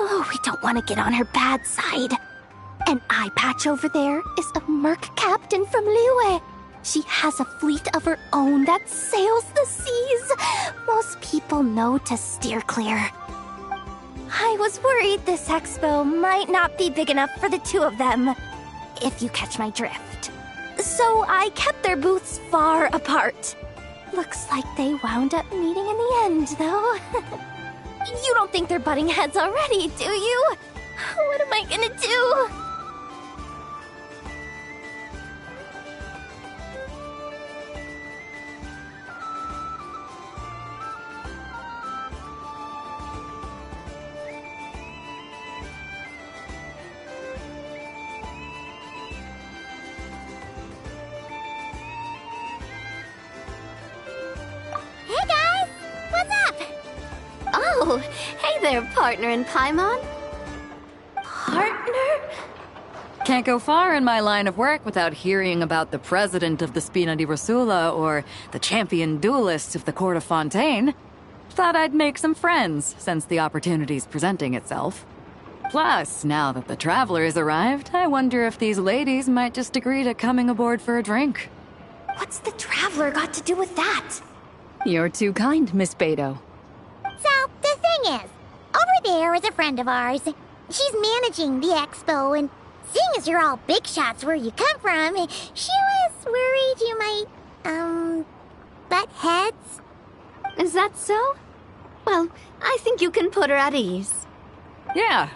Oh, we don't want to get on her bad side. An eye patch over there is a merc captain from Liyue. She has a fleet of her own that sails the seas. Most people know to steer clear. I was worried this expo might not be big enough for the two of them, if you catch my drift. So I kept their booths far apart. Looks like they wound up meeting in the end, though. You don't think they're butting heads already, do you? What am I gonna do? Hey guys! What's up? Oh, hey there, partner in Paimon. Partner? Can't go far in my line of work without hearing about the president of the Spina di Rosula or the champion duelist of the court of Fontaine. Thought I'd make some friends since the opportunity's presenting itself. Plus, now that the traveler has arrived, I wonder if these ladies might just agree to coming aboard for a drink. What's the traveler got to do with that? You're too kind, Miss Beto. So, the thing is, over there is a friend of ours. She's managing the expo, and seeing as you're all big shots where you come from, she was worried you might, butt heads. Is that so? Well, I think you can put her at ease. Yeah,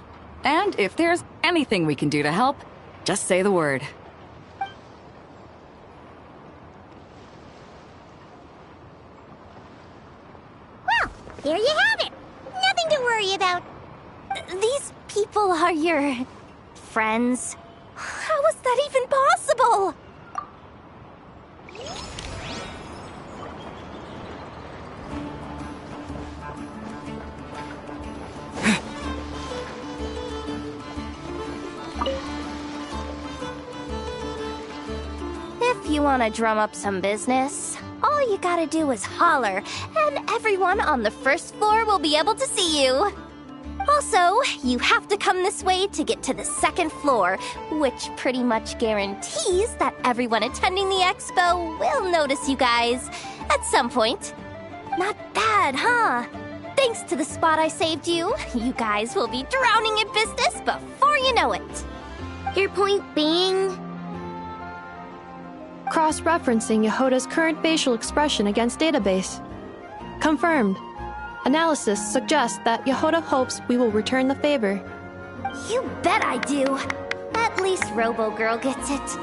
and if there's anything we can do to help, just say the word. Well, there you have it. Nothing to worry about. These people are your friends? How is that even possible? If you want to drum up some business, all you gotta do is holler, and everyone on the first floor will be able to see you. Also, you have to come this way to get to the second floor, which pretty much guarantees that everyone attending the expo will notice you guys at some point. Not bad, huh? Thanks to the spot I saved you, you guys will be drowning in business before you know it. Your point being? Cross-referencing Yehuda's current facial expression against database. Confirmed. Analysis suggests that Yehuda hopes we will return the favor. You bet I do. At least Robo-Girl gets it.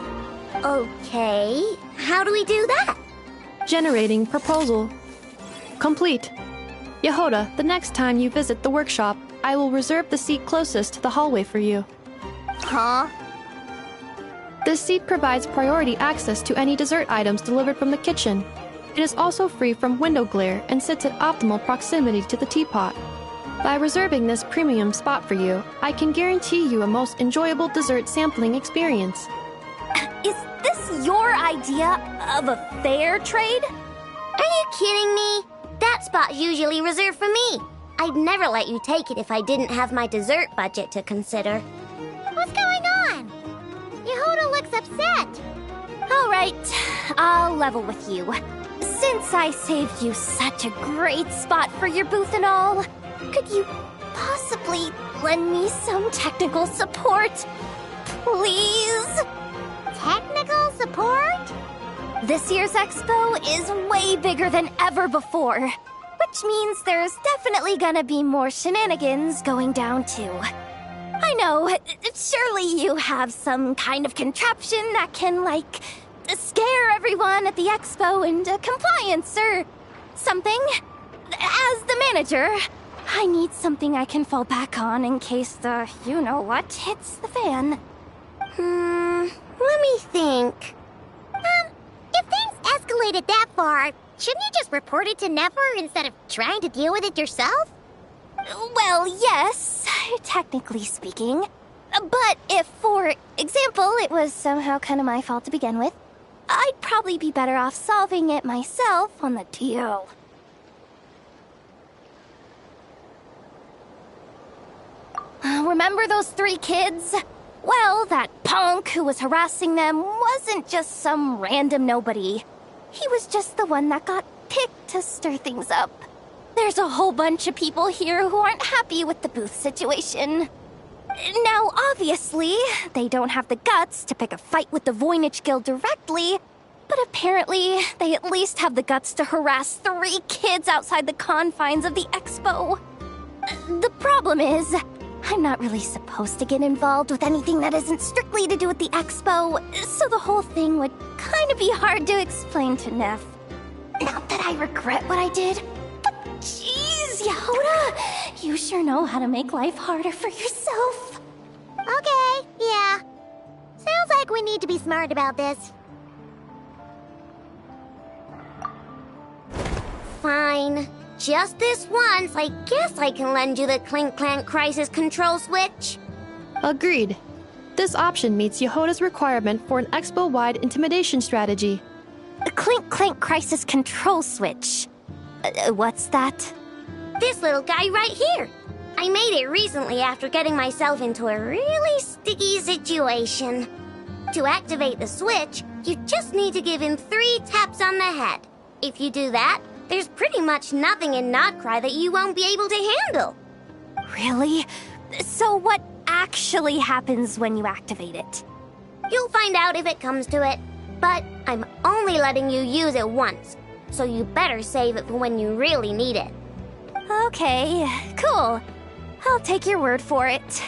Okay, how do we do that? Generating proposal. Complete. Yehuda, the next time you visit the workshop, I will reserve the seat closest to the hallway for you. Huh? This seat provides priority access to any dessert items delivered from the kitchen. It is also free from window glare and sits at optimal proximity to the teapot. By reserving this premium spot for you, I can guarantee you a most enjoyable dessert sampling experience. Is this your idea of a fair trade? Are you kidding me? That spot's usually reserved for me. I'd never let you take it if I didn't have my dessert budget to consider. What's going on? Yehuda looks upset. All right, I'll level with you. Since I saved you such a great spot for your booth and all, could you possibly lend me some technical support? Please? Technical support? This year's expo is way bigger than ever before, which means there's definitely gonna be more shenanigans going down too. I know, surely you have some kind of contraption that can, like, scare everyone at the expo into compliance or something. As the manager, I need something I can fall back on in case the you-know-what hits the fan. Let me think. If things escalated that far, shouldn't you just report it to Nefer instead of trying to deal with it yourself? Well, yes, technically speaking. But if, for example, it was somehow kind of my fault to begin with, I'd probably be better off solving it myself on the DL. Remember those 3 kids? Well, that punk who was harassing them wasn't just some random nobody. He was just the one that got picked to stir things up. There's a whole bunch of people here who aren't happy with the booth situation. Now, obviously, they don't have the guts to pick a fight with the Voynich Guild directly, but apparently, they at least have the guts to harass 3 kids outside the confines of the expo. The problem is, I'm not really supposed to get involved with anything that isn't strictly to do with the expo, so the whole thing would kind of be hard to explain to Neff. Not that I regret what I did, but jeez, Yehoda, you sure know how to make life harder for yourself. Okay, yeah. Sounds like we need to be smart about this. Fine. Just this once, I guess I can lend you the Clink Clank Crisis Control Switch. Agreed. This option meets Yehoda's requirement for an expo-wide intimidation strategy. A Clink Clank Crisis Control Switch. What's that? This little guy right here. I made it recently after getting myself into a really sticky situation. To activate the switch, you just need to give him 3 taps on the head. If you do that, there's pretty much nothing in Nodcry that you won't be able to handle. Really? So what actually happens when you activate it? You'll find out if it comes to it, but I'm only letting you use it once, so you better save it for when you really need it. Okay, cool. I'll take your word for it.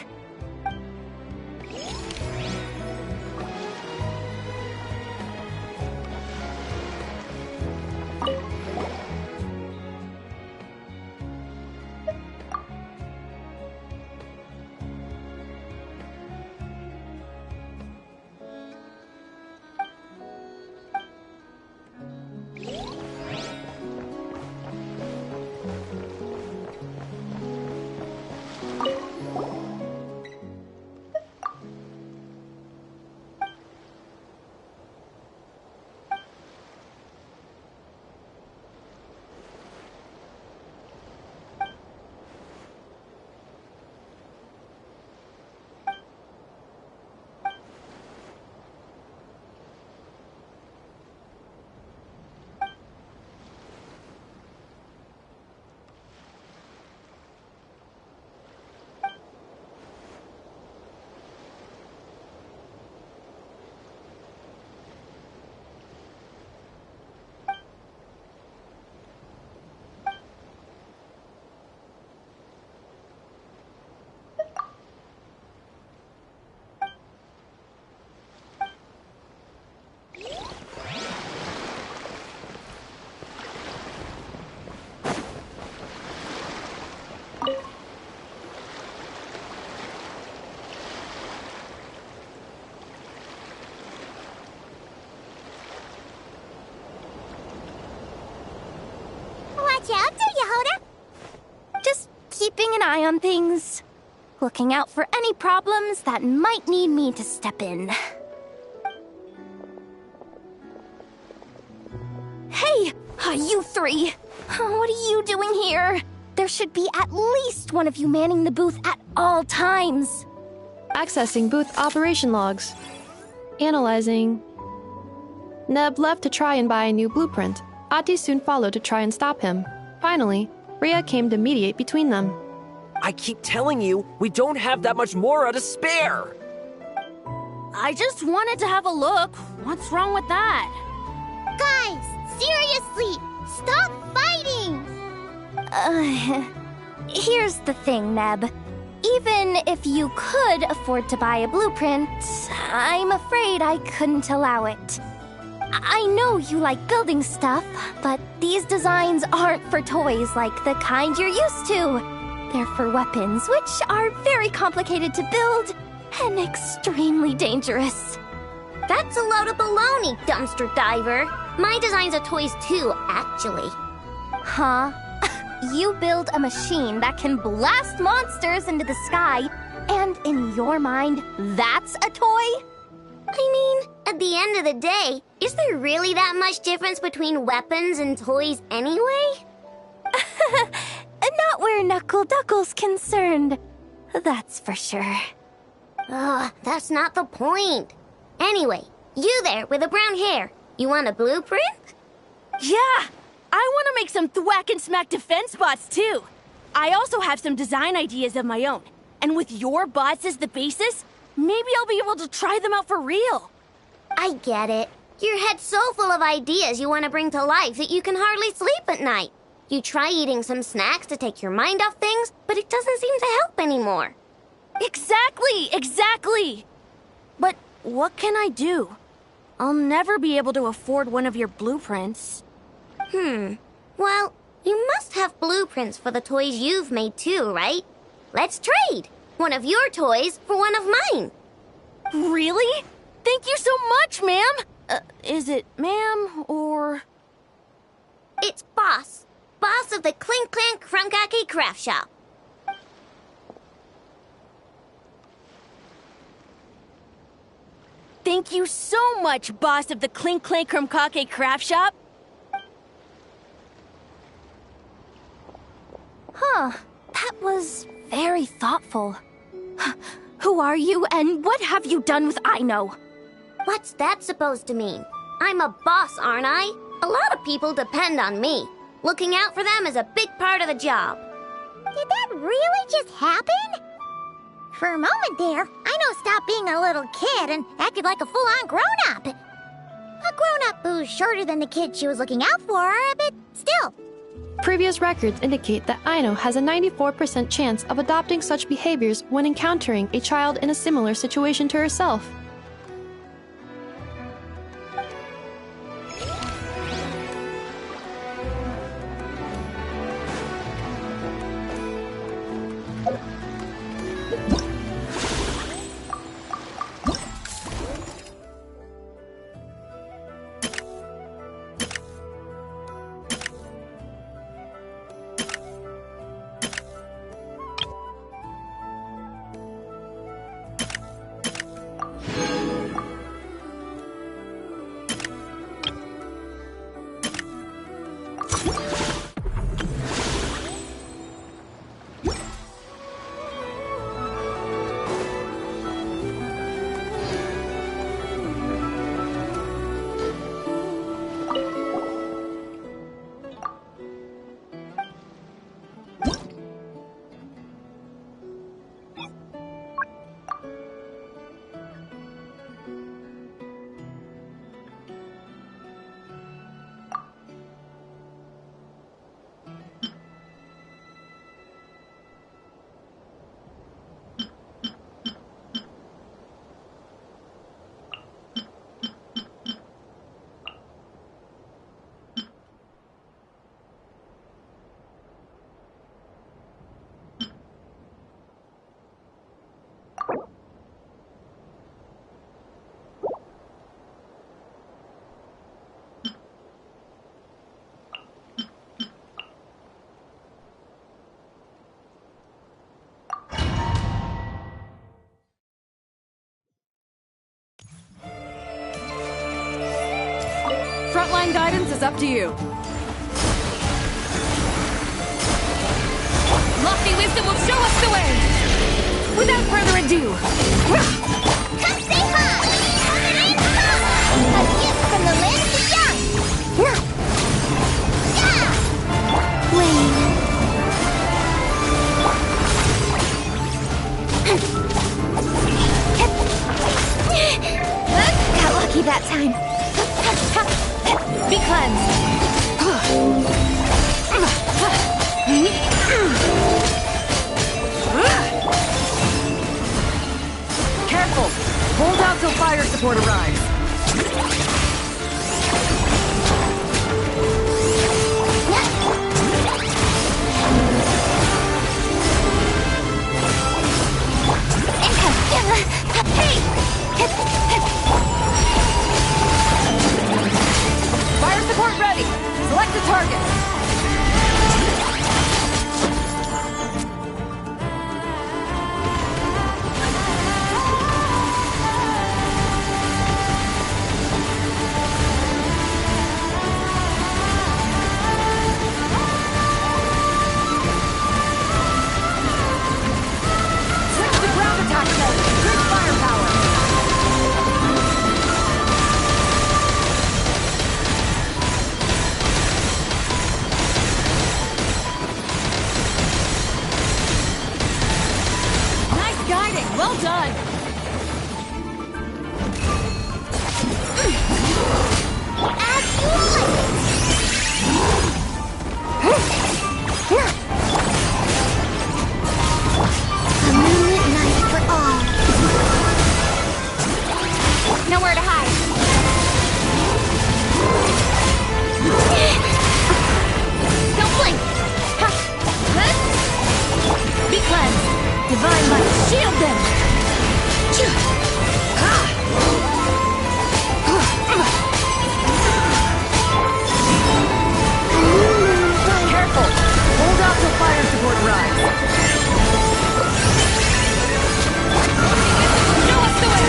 Watch out, Yehoda! Just keeping an eye on things. Looking out for any problems that might need me to step in. Hey! You 3! What are you doing here? There should be at least one of you manning the booth at all times. Accessing booth operation logs. Analyzing. Neb left to try and buy a new blueprint. Ati soon followed to try and stop him. Finally, Rhea came to mediate between them. I keep telling you, we don't have that much Mora to spare! I just wanted to have a look. What's wrong with that? Guys, seriously, stop fighting! Here's the thing, Neb. Even if you could afford to buy a blueprint, I'm afraid I couldn't allow it. I know you like building stuff, but these designs aren't for toys like the kind you're used to. They're for weapons, which are very complicated to build and extremely dangerous. That's a load of baloney, dumpster diver. My designs are toys too, actually. Huh? You build a machine that can blast monsters into the sky, and in your mind, that's a toy? I mean, at the end of the day, is there really that much difference between weapons and toys anyway? Not where Knuckle Duckle's concerned. That's for sure. Ugh, that's not the point. Anyway, you there with the brown hair, you want a blueprint? Yeah! I want to make some thwack and smack defense bots too. I also have some design ideas of my own. And with your bots as the basis, maybe I'll be able to try them out for real. I get it. Your head's so full of ideas you want to bring to life that you can hardly sleep at night. You try eating some snacks to take your mind off things, but it doesn't seem to help anymore. Exactly! But what can I do? I'll never be able to afford one of your blueprints. Well, you must have blueprints for the toys you've made too, right? Let's trade! One of your toys for one of mine. Really? Thank you so much, ma'am! Is it ma'am, or...? It's Boss. Boss of the Clink Clank Krumkake Craft Shop. Thank you so much, boss of the Clink Clank Krumkake Craft Shop. Huh. That was very thoughtful. Who are you, and what have you done with Aino? What's that supposed to mean? I'm a boss, aren't I? A lot of people depend on me. Looking out for them is a big part of the job. Did that really just happen? For a moment there, Aino stopped being a little kid and acted like a full-on grown-up. A grown-up who's shorter than the kid she was looking out for, but still. Previous records indicate that Aino has a 94% chance of adopting such behaviors when encountering a child in a similar situation to herself. Frontline guidance is up to you. Lofty wisdom will show us the way! Without further ado... Come say hi! A gift from the land of the young! Yeah! Lame. Got lucky that time. Be cleansed. Careful! Hold out till fire support arrives. Well done! As you like. A moonlit night for all. Nowhere to hide. Don't blink! Ha! Huh? Be cleansed! Divine light, shield them! Careful! Hold out till fire support arrives. Show us the way!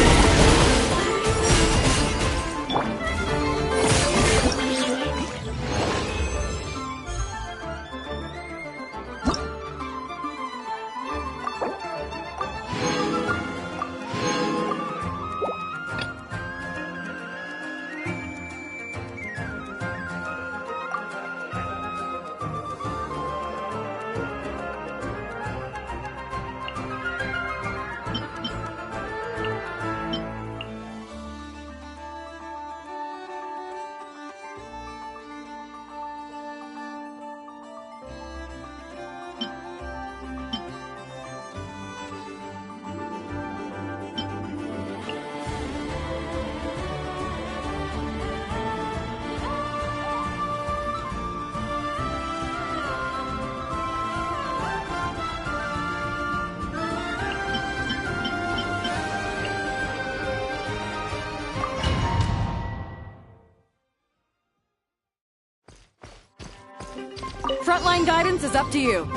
Frontline guidance is up to you.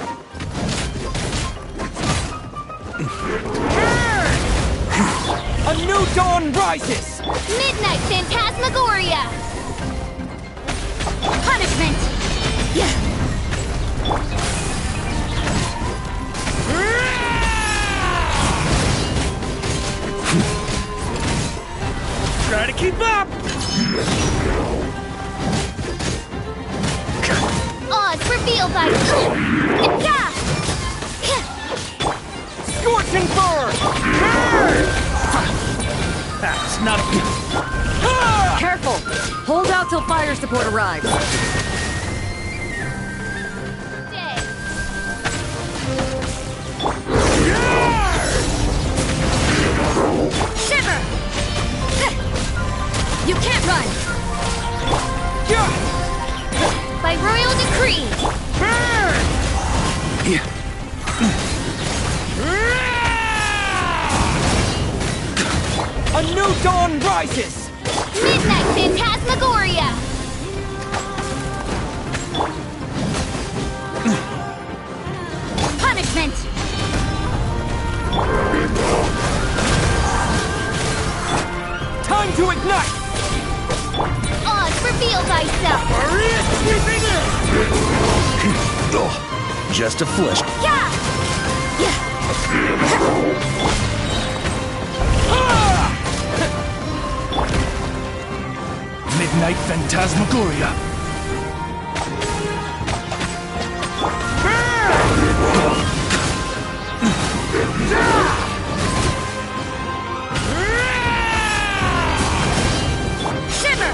A new dawn rises! Midnight Phantasmagoria! Punishment! Yeah. Try to keep up! Odds revealed by... Scorching burn! That's not... Careful! Hold out till fire support arrives. Shiver! You can't run! By royal decree! A new dawn rises! Midnight Phantasmagoria! Punishment! Time to ignite! Odds reveal thyself! Maria sweeping in! Just a flesh. Yeah! Midnight Phantasmagoria. Shiver!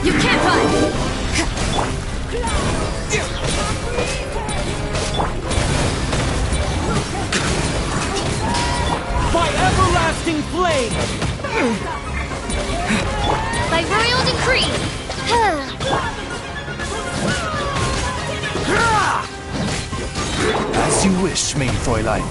You can't run! By everlasting flame! By royal decree! As you wish, mein Fräulein.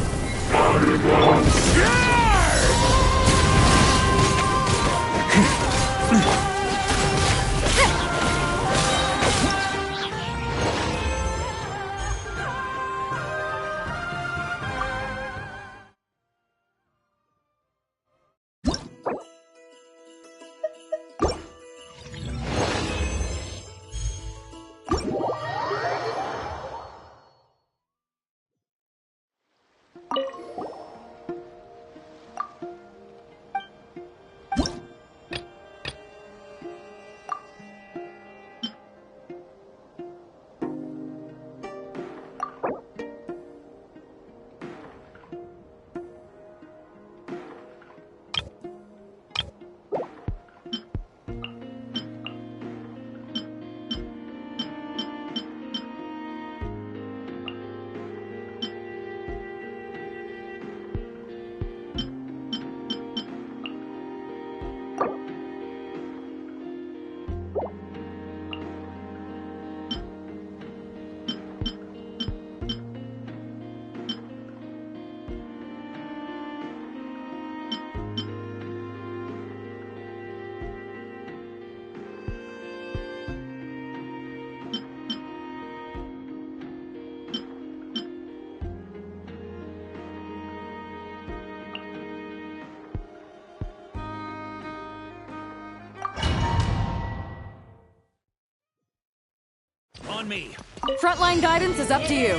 me! Frontline guidance is up to you.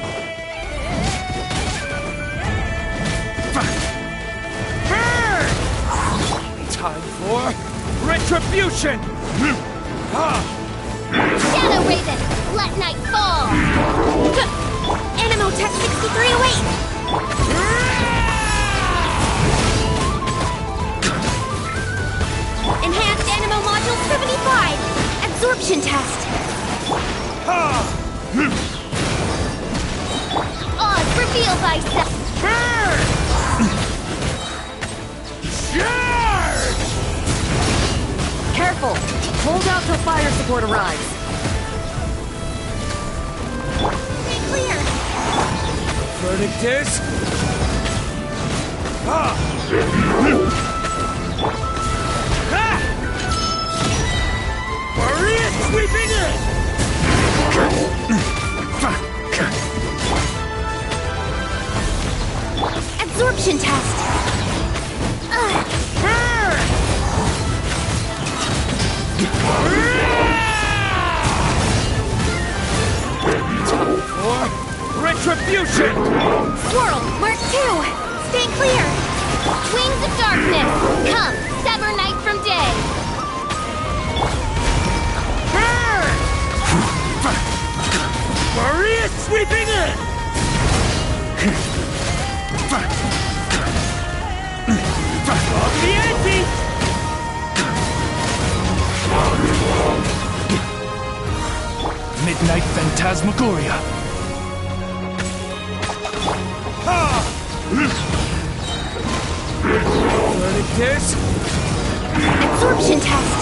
Time for retribution! Shadow Raven, let night fall! Animo Tech 63 away! Enhanced Animo Module 75! Absorption test! Oz, reveal thyself! Careful! Hold out till fire support arrives. Stay clear! Verdict is... Maria sweeping in! Absorption test! Time for retribution! Swirl, Mark 2! Stay clear! Wings of darkness! Come, sever night from day! Maria sweeping in! Off the ante! Midnight Phantasmagoria! Verdict is... Absorption test!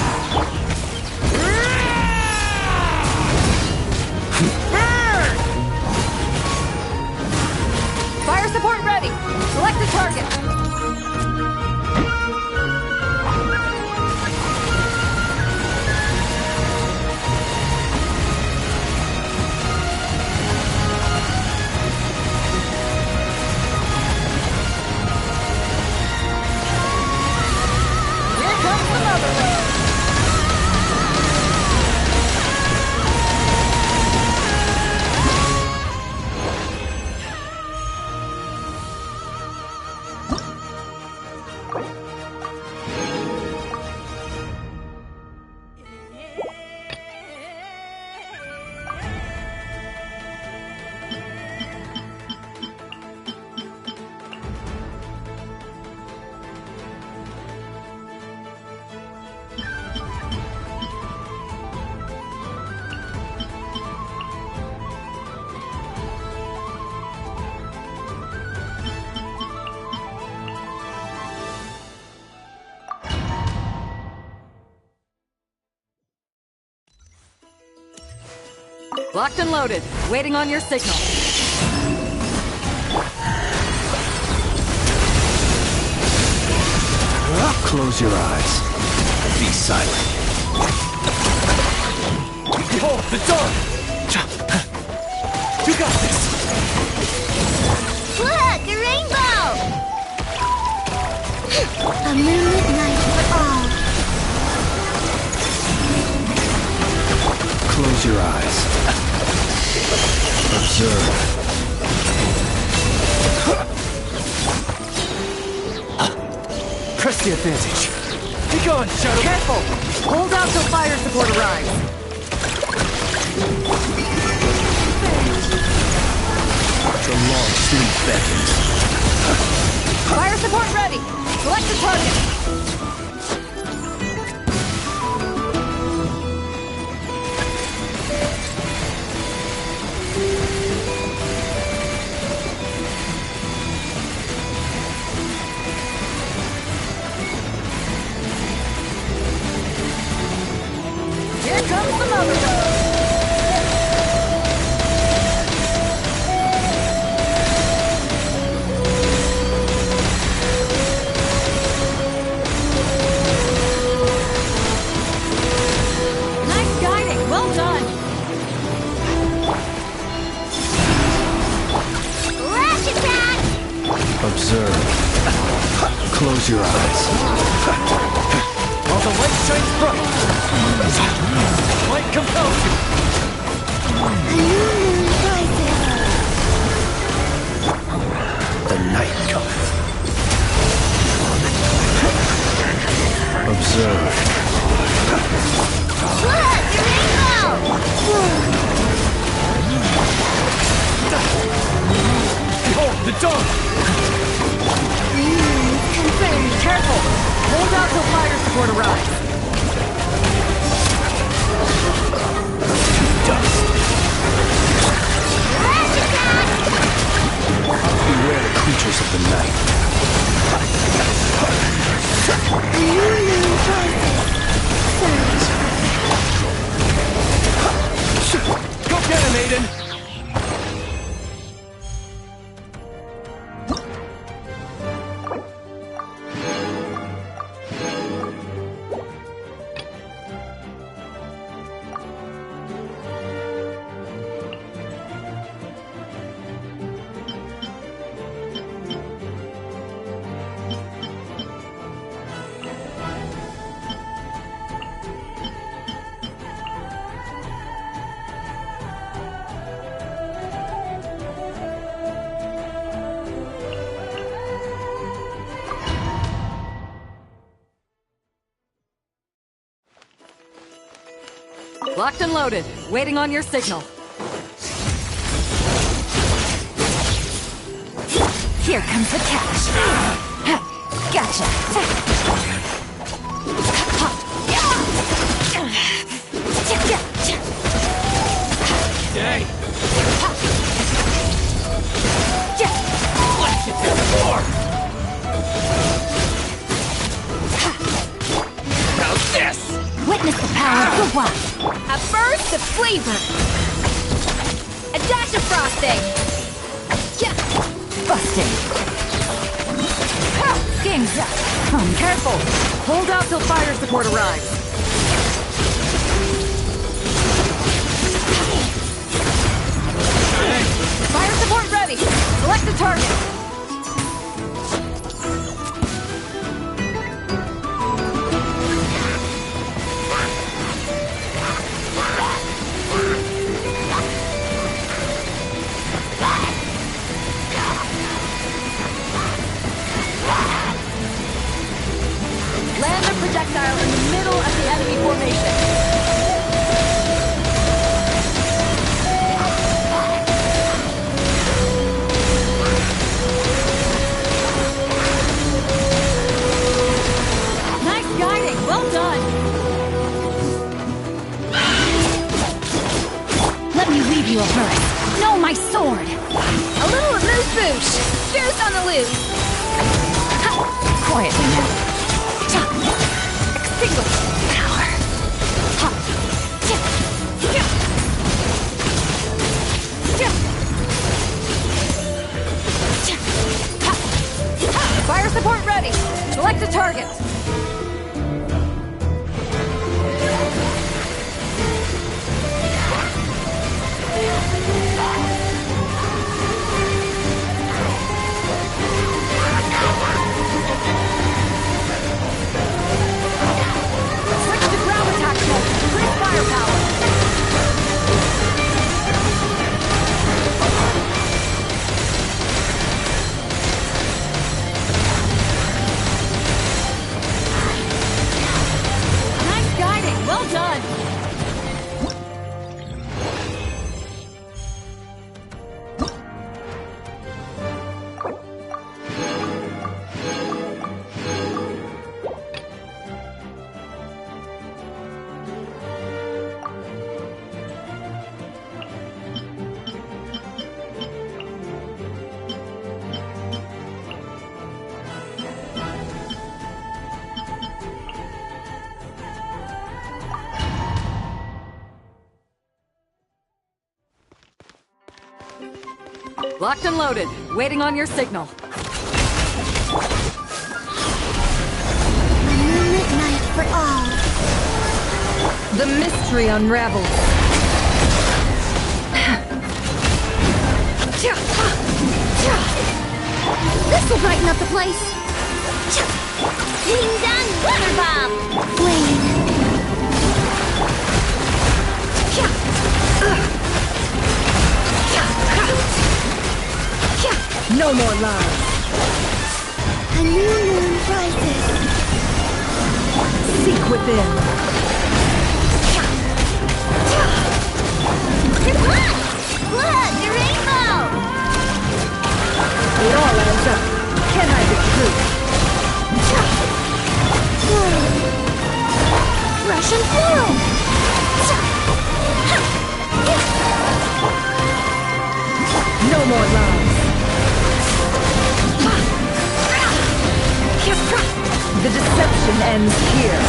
Fire support ready! Select the target! Here comes the mother wave! Locked and loaded, waiting on your signal. Close your eyes. Be silent. Behold, the dawn! You got this! Look, a rainbow! A moonlit night for all. Close your eyes. Observe. Press the advantage. Be gone, Shadow! Careful! Hold out till fire support arrives. The long sleep beckons. Fire support ready! Select the target! Here comes the mother wave! Nice guiding, well done! Lash attack! Observe. Close your eyes. While the light shines bright, light compels you. The night cometh. Observe. Look! Your rainbow! Behold, the dawn! Confirmed. Careful! Hold out till fire support arrives. Dust. Beware the creatures of the night. Go get him, Aiden! Locked and loaded, waiting on your signal. Here comes the catch. Gotcha. Hey! Let's get to the floor! How's this? Witness the power of the one. A burst of flavor. A dash of frosting. Busting. Game's up. Careful! Hold out till fire support arrives. Fire support ready! Select the target! Land a projectile in the middle of the enemy formation. Well done! Let me leave you a verse. Know my sword. A little amuse-bouche. Fierce on the loose. Quietly now. Extinguish power. Fire support ready! Select a target! Switch to ground attack mode. Increase firepower. Nice guiding. Well done. Locked and loaded, waiting on your signal. Moonlit night for all. The mystery unravels. This will brighten up the place. Ding dong, water bomb! Blade. No more lies. A new moon rises. Seek within. Look, the rainbow! It all adds up. Can't hide the truth. Russian flow. No more lies. The deception ends here.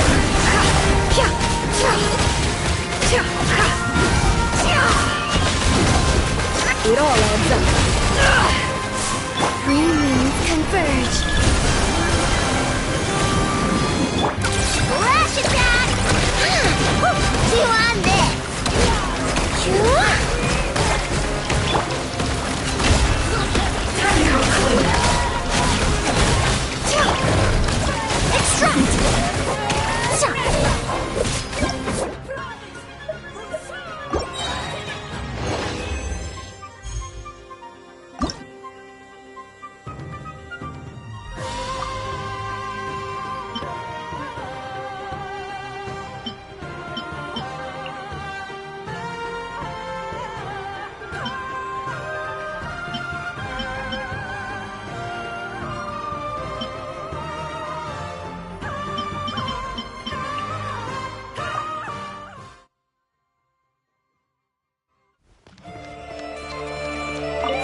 It all adds up. Three moons converge. Flash attack! Chew on this! Extract!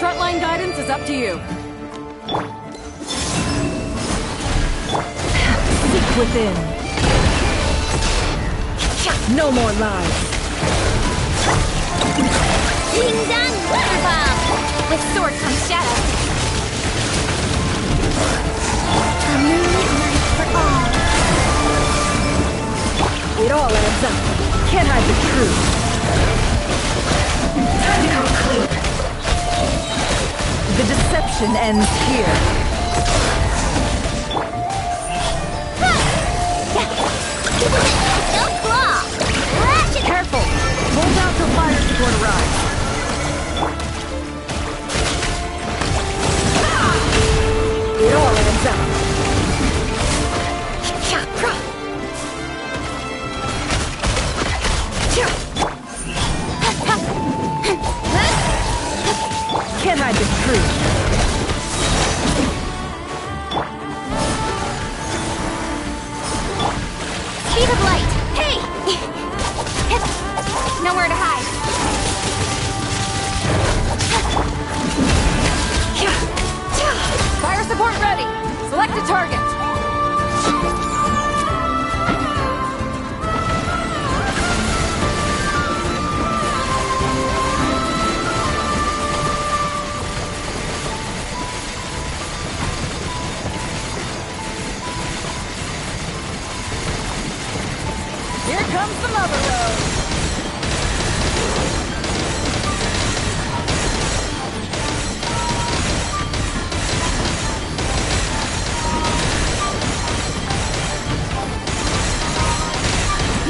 Frontline guidance is up to you. Seek within. No more lies. Ding dong water bomb! With sword comes shadow. A moonlit night for all. It all adds up. Can't hide the truth. Time to come clean. The deception ends here. No claw! Flash it! Careful! Hold out till fire support arrives. It all adds up. Can't hide the truth. Speed of light. Hey! Nowhere to hide. Fire support ready. Select a target. Here comes the mother road.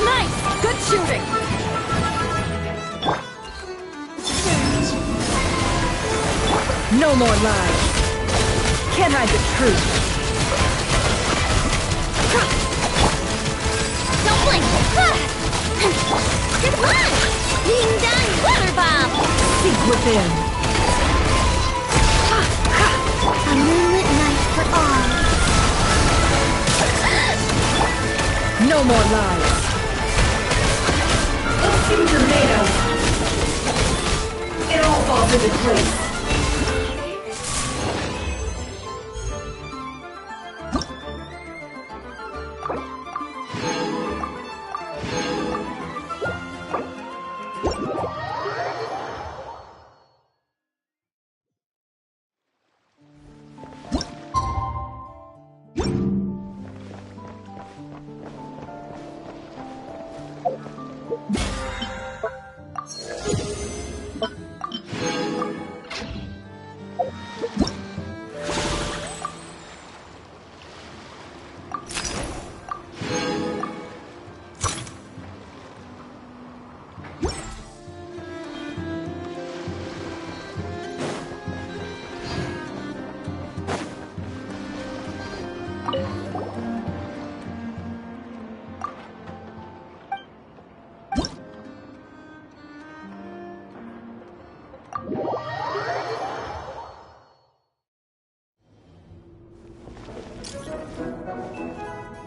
Nice! Good shooting! No more lies. Can't hide the truth. Don't blink! Good one! Ding dong water bomb! Seek within. A moonlit night for all. No more lies. Those things are made of. It all falls into place.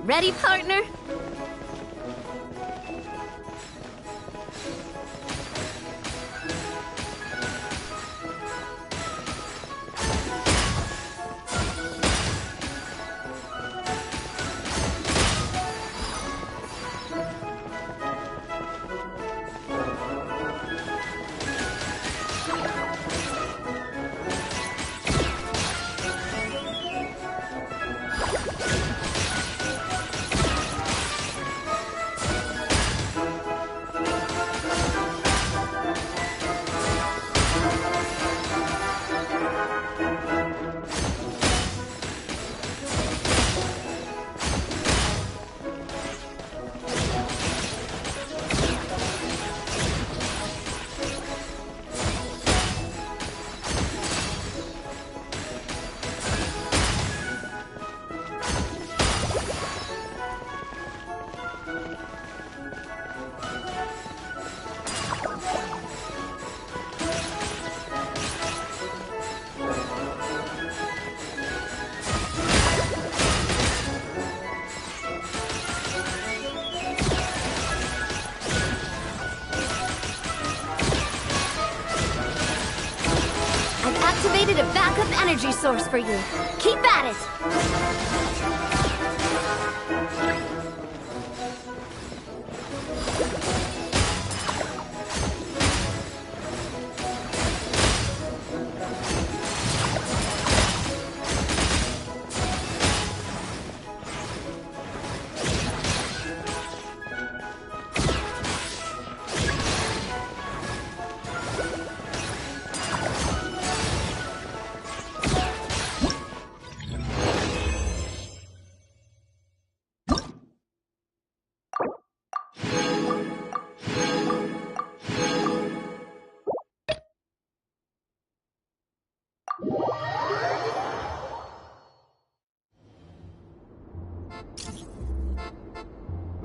Ready, partner? Activated a backup energy source for you. Keep at it!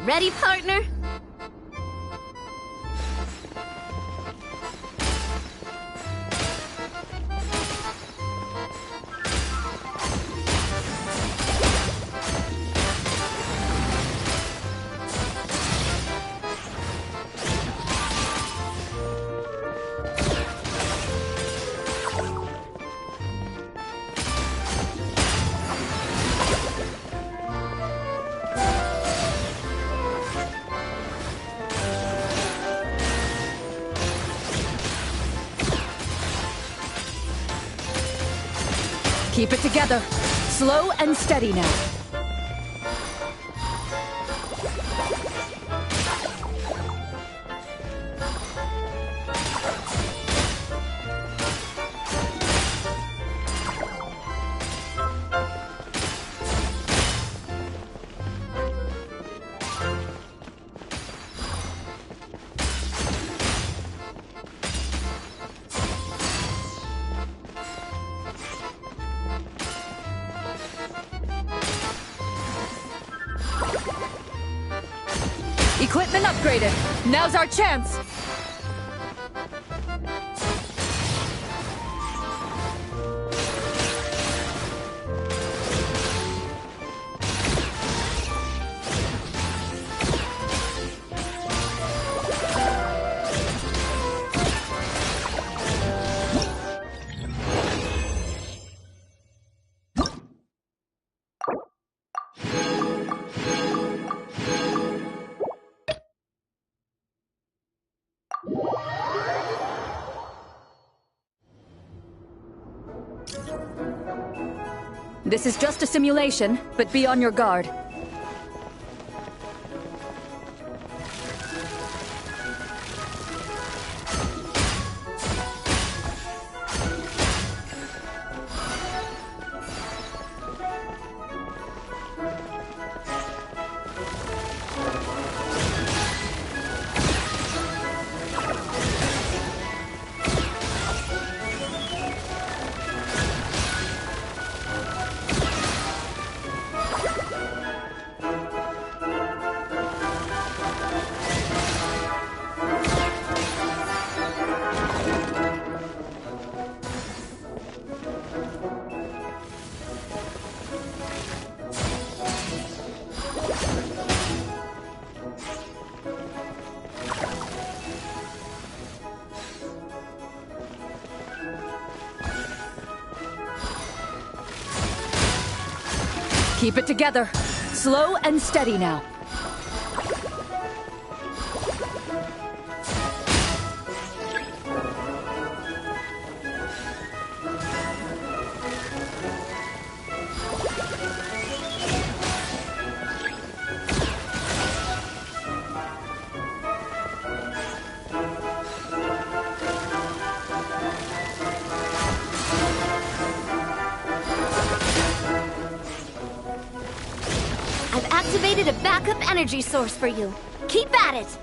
Ready, partner? Keep it together. Slow and steady now. Equipment upgraded. Now's our chance. This is just a simulation, but be on your guard. Keep it together. Slow and steady now. I've activated a backup energy source for you. Keep at it!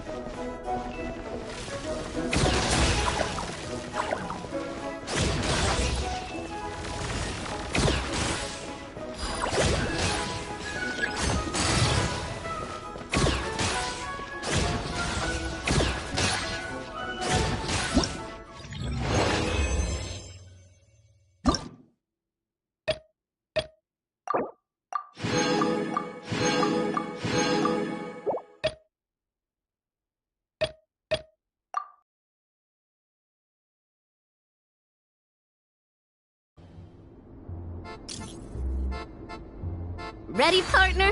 Ready, partner?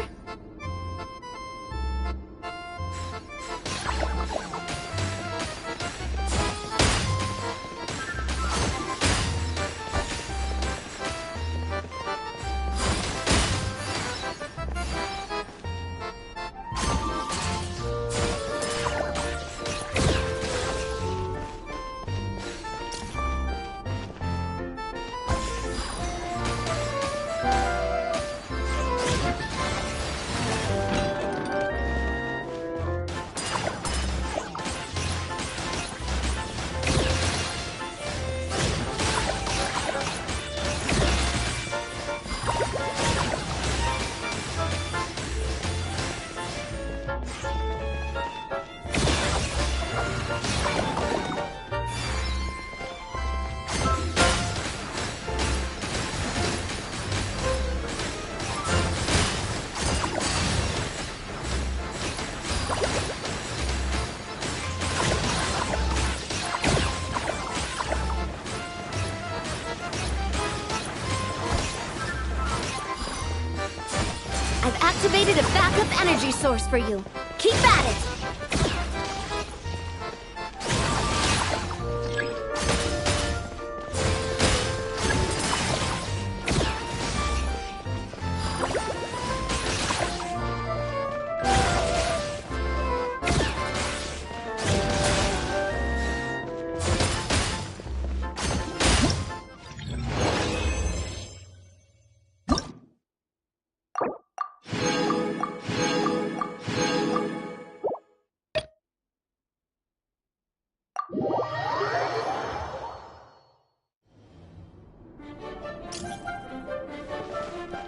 I've activated a backup energy source for you. Keep at it!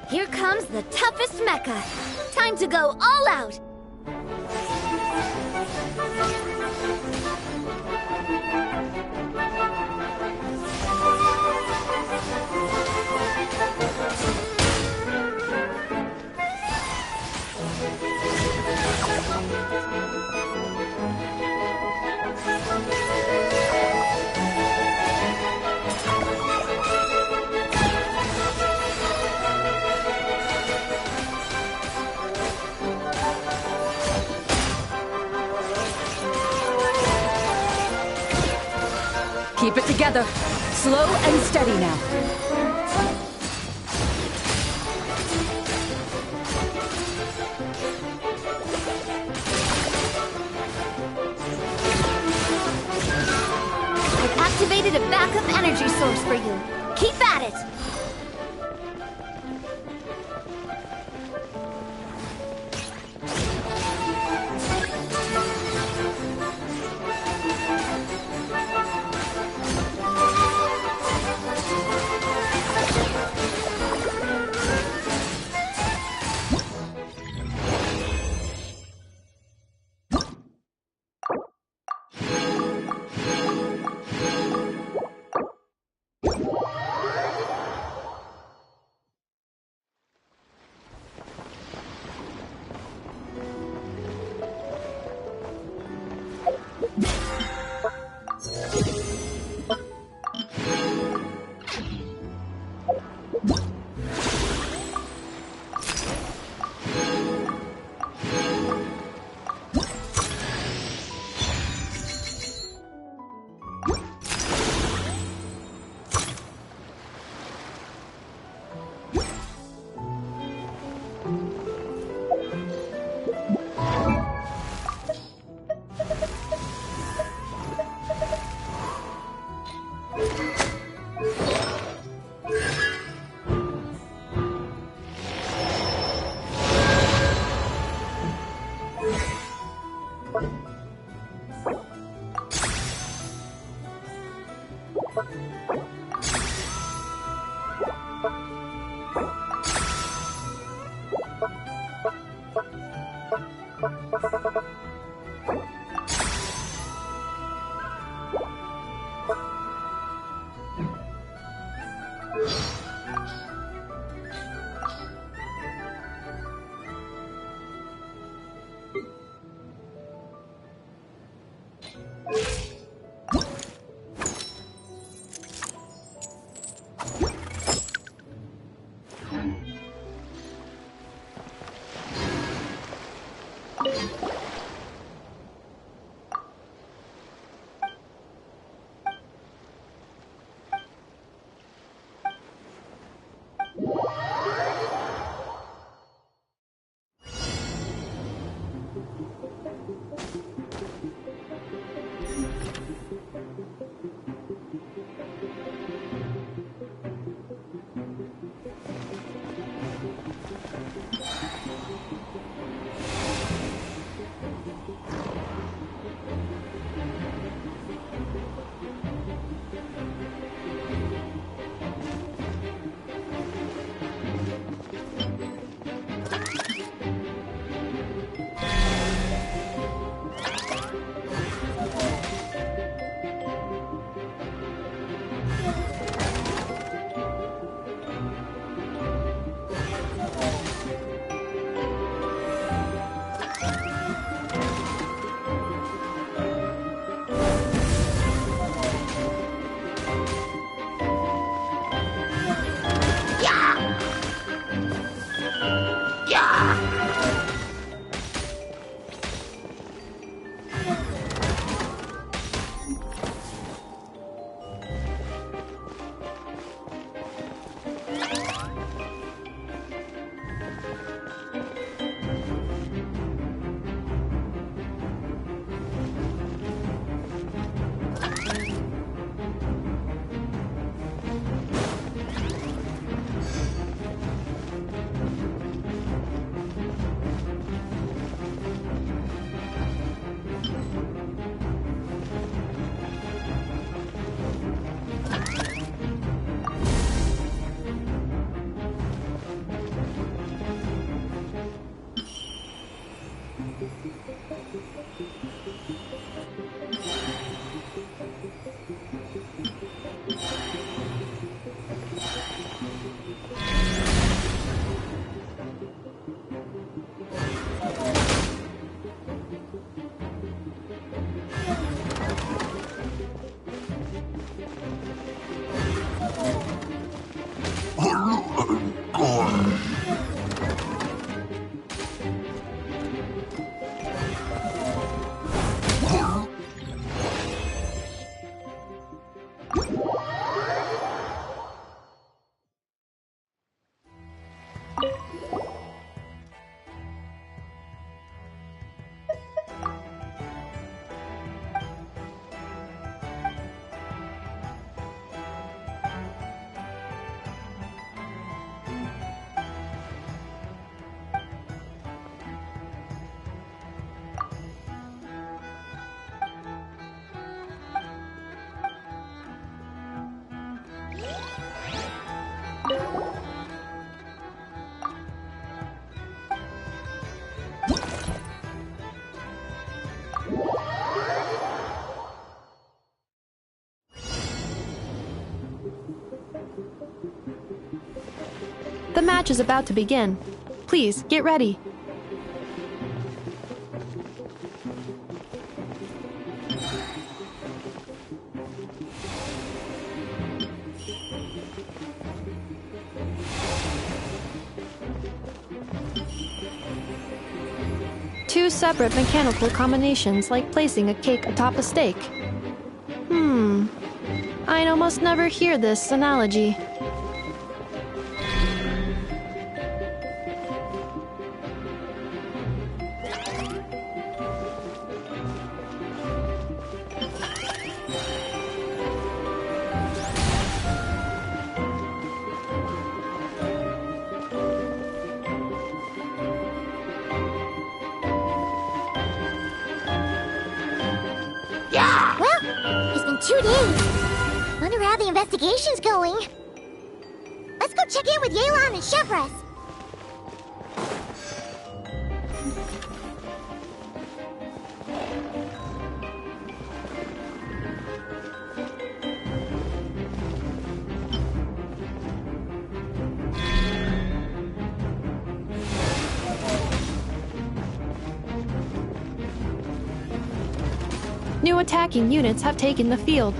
Here comes the toughest mecha. Time to go all out. Keep it together. Slow and steady now. I've activated a backup energy source for you. Keep at it! The match is about to begin. Please, get ready. Two separate mechanical combinations like placing a cake atop a steak. I'd almost never hear this analogy. Well, it's been 2 days. Wonder how the investigation's going. Let's go go check in with Yelan and Chevres. New attacking units have taken the field.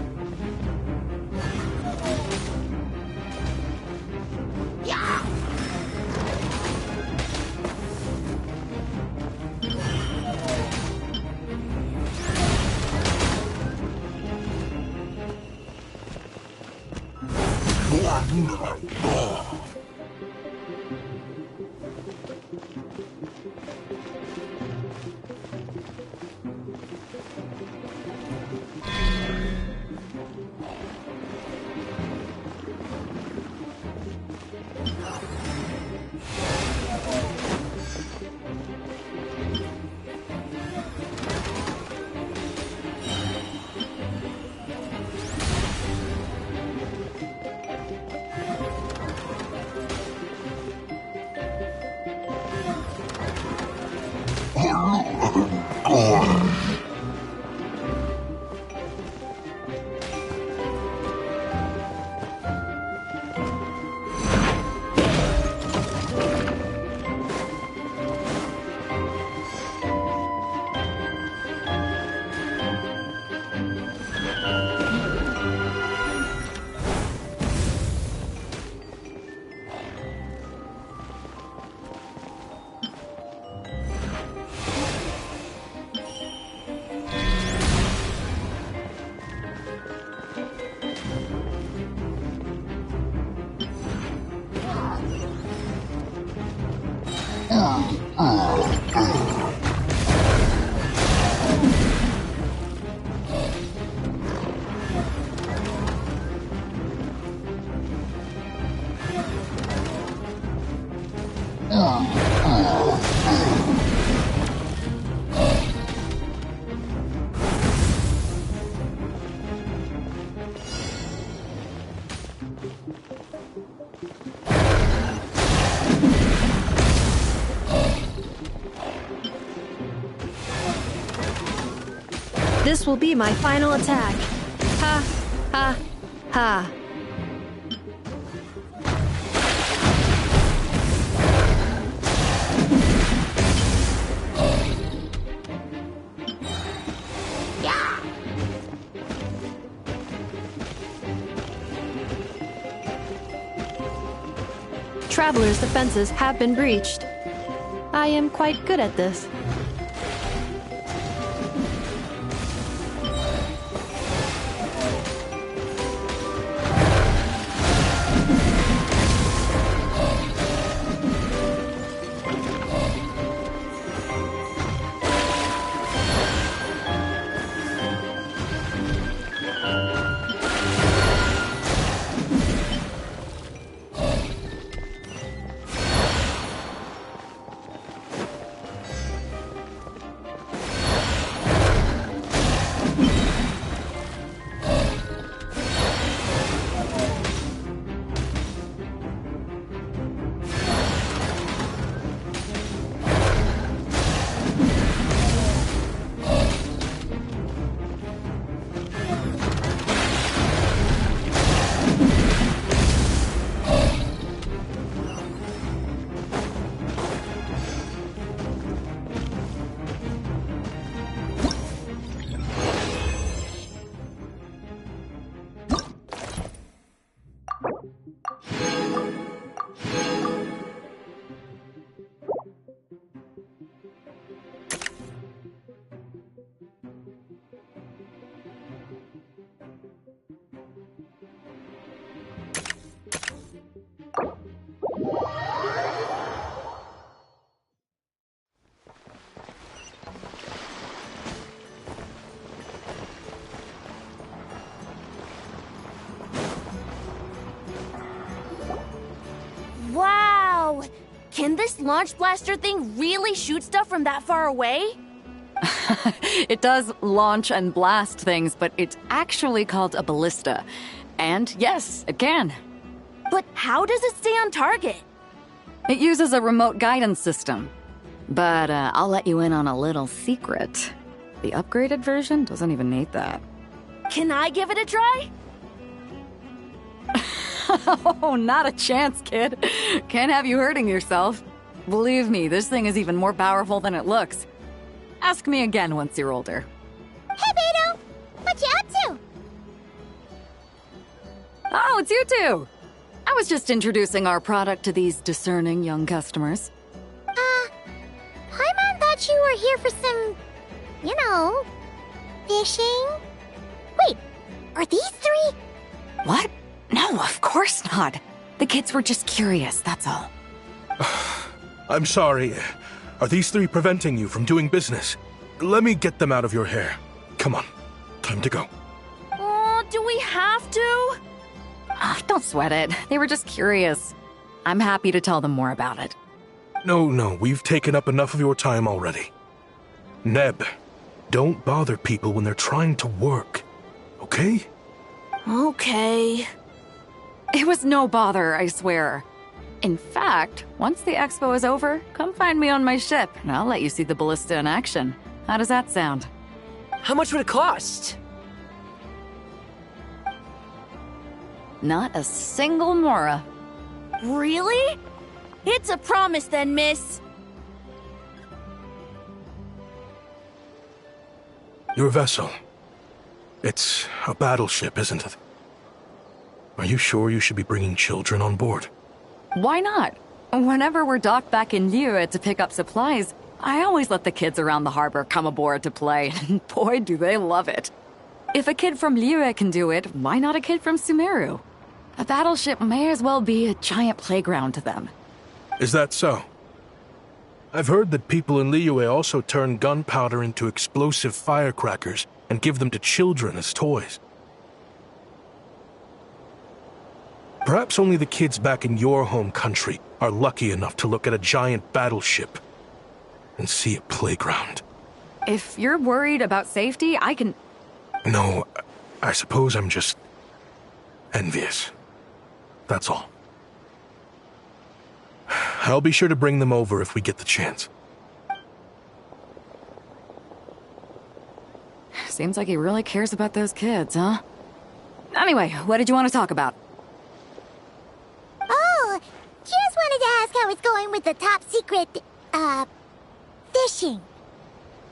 This will be my final attack. Ha, ha, ha. Travelers' defenses have been breached. I am quite good at this. Wow! Can this launch blaster thing really shoot stuff from that far away? It does launch and blast things, but it's actually called a ballista. And yes, it can. But how does it stay on target? It uses a remote guidance system. But I'll let you in on a little secret. The upgraded version doesn't even need that. Can I give it a try? Oh, not a chance, kid. Can't have you hurting yourself. Believe me, this thing is even more powerful than it looks. Ask me again once you're older. Hey, Beto! What you up to? Oh, it's you two! I was just introducing our product to these discerning young customers. Paimon thought you were here for some, fishing? Wait, are these three? What? No, of course not. The kids were just curious, that's all. I'm sorry. Are these three preventing you from doing business? Let me get them out of your hair. Come on, time to go. Oh, do we have to? Don't sweat it. They were just curious. I'm happy to tell them more about it. No, we've taken up enough of your time already. Neb, don't bother people when they're trying to work, okay? Okay. It was no bother, I swear. In fact, once the expo is over, come find me on my ship, and I'll let you see the ballista in action. How does that sound? How much would it cost? Not a single mora. Really? It's a promise then, miss. Your vessel. It's a battleship, isn't it? Are you sure you should be bringing children on board? Why not? Whenever we're docked back in Liyue to pick up supplies, I always let the kids around the harbor come aboard to play, and boy, do they love it. If a kid from Liyue can do it, why not a kid from Sumeru? A battleship may as well be a giant playground to them. Is that so? I've heard that people in Liyue also turn gunpowder into explosive firecrackers and give them to children as toys. Perhaps only the kids back in your home country are lucky enough to look at a giant battleship and see a playground. If you're worried about safety, I can... No, I suppose I'm just envious. That's all. I'll be sure to bring them over if we get the chance. Seems like he really cares about those kids, huh? Anyway, what did you want to talk about? Oh, just wanted to ask how it's going with the top secret, fishing.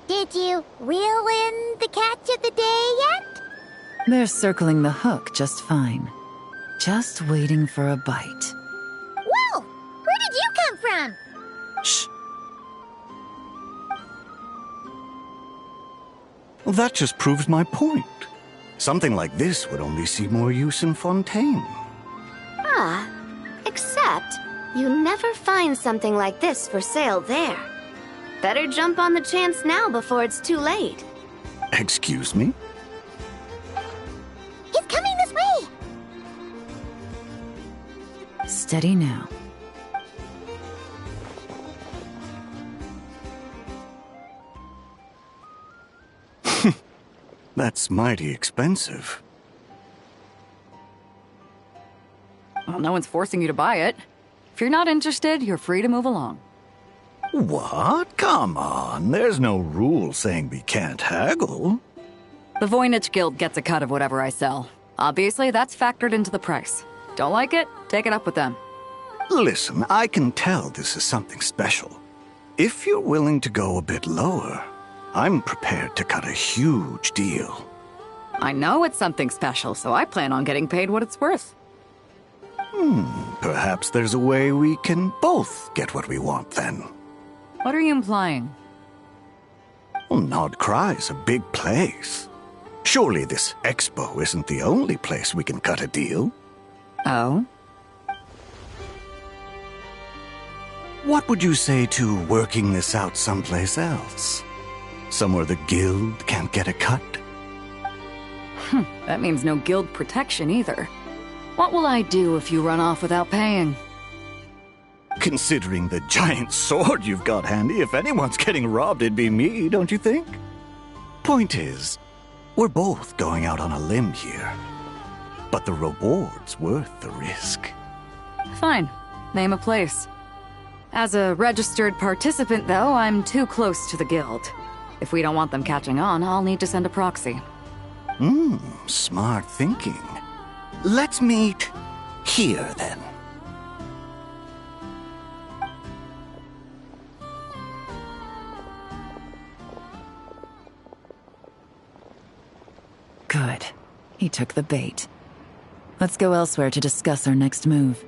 Did you reel in the catch of the day yet? They're circling the hook just fine. Just waiting for a bite. Whoa! Where did you come from? Shh. Well, that just proves my point. Something like this would only see more use in Fontaine. Except you never find something like this for sale there. Better jump on the chance now before it's too late. Excuse me? He's coming this way! Steady now. That's mighty expensive. Well, no one's forcing you to buy it. If you're not interested, you're free to move along. What? Come on, there's no rule saying we can't haggle. The Voynich Guild gets a cut of whatever I sell. Obviously, that's factored into the price. Don't like it? Take it up with them. Listen, I can tell this is something special. If you're willing to go a bit lower, I'm prepared to cut a huge deal. I know it's something special, so I plan on getting paid what it's worth. Perhaps there's a way we can both get what we want then. What are you implying? Well, Nod Cry's a big place. Surely this expo isn't the only place we can cut a deal. Oh? What would you say to working this out someplace else? Somewhere the guild can't get a cut? That means no guild protection either. What will I do if you run off without paying? Considering the giant sword you've got handy, if anyone's getting robbed, it'd be me, don't you think? Point is, we're both going out on a limb here. But the reward's worth the risk. Fine. Name a place. As a registered participant, though, I'm too close to the guild. If we don't want them catching on, I'll need to send a proxy. Smart thinking. Let's meet here, then. Good. He took the bait. Let's go elsewhere to discuss our next move.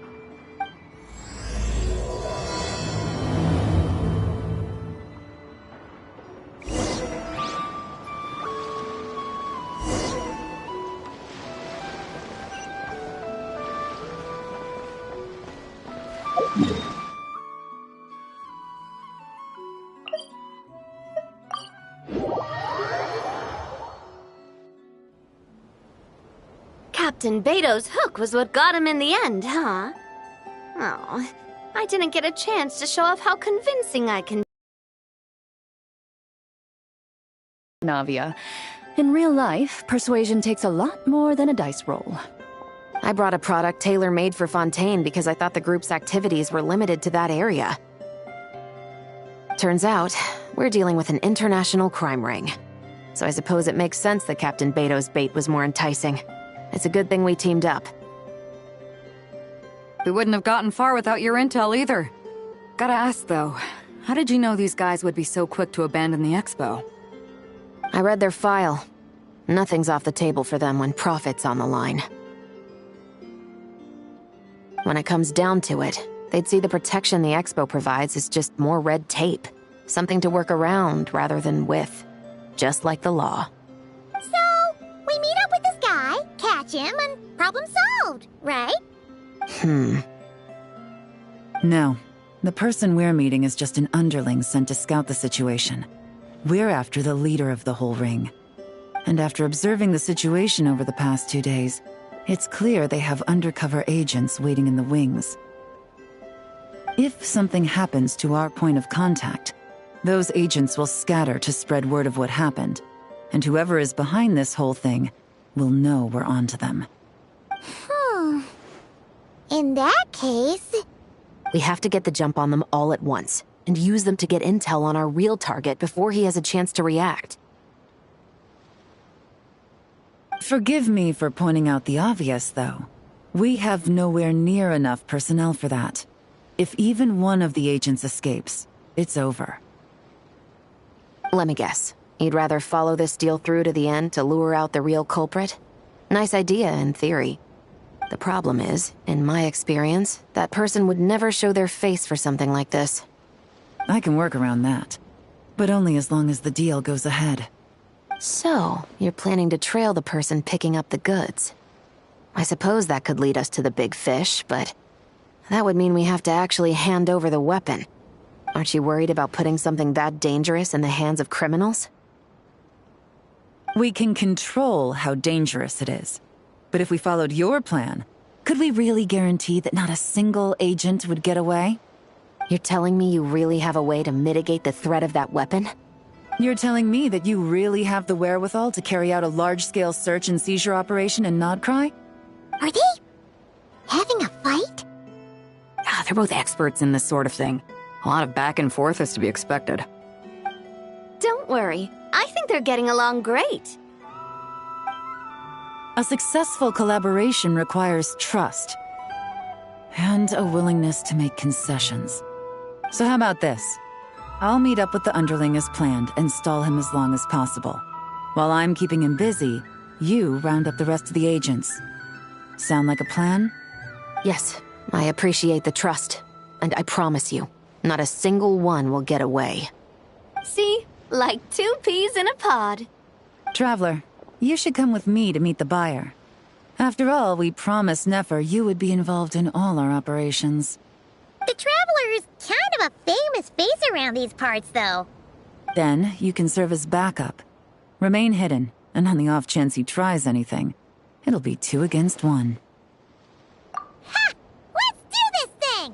Captain Beto's hook was what got him in the end, huh? Oh, I didn't get a chance to show off how convincing I can. Navia. In real life, persuasion takes a lot more than a dice roll. I brought a product tailor-made for Fontaine because I thought the group's activities were limited to that area. Turns out, we're dealing with an international crime ring. So I suppose it makes sense that Captain Beto's bait was more enticing. It's a good thing we teamed up. We wouldn't have gotten far without your intel either. Gotta ask, though, how did you know these guys would be so quick to abandon the expo? I read their file. Nothing's off the table for them when profit's on the line. When it comes down to it, they'd see the protection the expo provides as just more red tape. Something to work around rather than with. Just like the law. So, we meet up with this guy, catch him, and problem solved, right? No. The person we're meeting is just an underling sent to scout the situation. We're after the leader of the whole ring. And after observing the situation over the past 2 days, it's clear they have undercover agents waiting in the wings. If something happens to our point of contact, those agents will scatter to spread word of what happened, and whoever is behind this whole thing will know we're onto them. In that case... We have to get the jump on them all at once, and use them to get intel on our real target before he has a chance to react. Forgive me for pointing out the obvious, though. We have nowhere near enough personnel for that. If even one of the agents escapes, it's over. Let me guess. You'd rather follow this deal through to the end to lure out the real culprit? Nice idea, in theory. The problem is, in my experience, that person would never show their face for something like this. I can work around that. But only as long as the deal goes ahead. So, you're planning to trail the person picking up the goods. I suppose that could lead us to the big fish, but that would mean we have to actually hand over the weapon. Aren't you worried about putting something that dangerous in the hands of criminals? We can control how dangerous it is. But if we followed your plan, could we really guarantee that not a single agent would get away? You're telling me you really have a way to mitigate the threat of that weapon? You're telling me that you really have the wherewithal to carry out a large-scale search and seizure operation in Nodcry? Are they having a fight? They're both experts in this sort of thing. A lot of back and forth is to be expected. Don't worry. I think they're getting along great. A successful collaboration requires trust. And a willingness to make concessions. So how about this? I'll meet up with the underling as planned and stall him as long as possible. While I'm keeping him busy, you round up the rest of the agents. Sound like a plan? Yes, I appreciate the trust. And I promise you, not a single one will get away. See? Like 2 peas in a pod. Traveler, you should come with me to meet the buyer. After all, we promised Nefer you would be involved in all our operations. The Traveler is kind of a famous face around these parts, though. Then, you can serve as backup. Remain hidden, and on the off chance he tries anything, it'll be 2 against 1. Ha! Let's do this thing!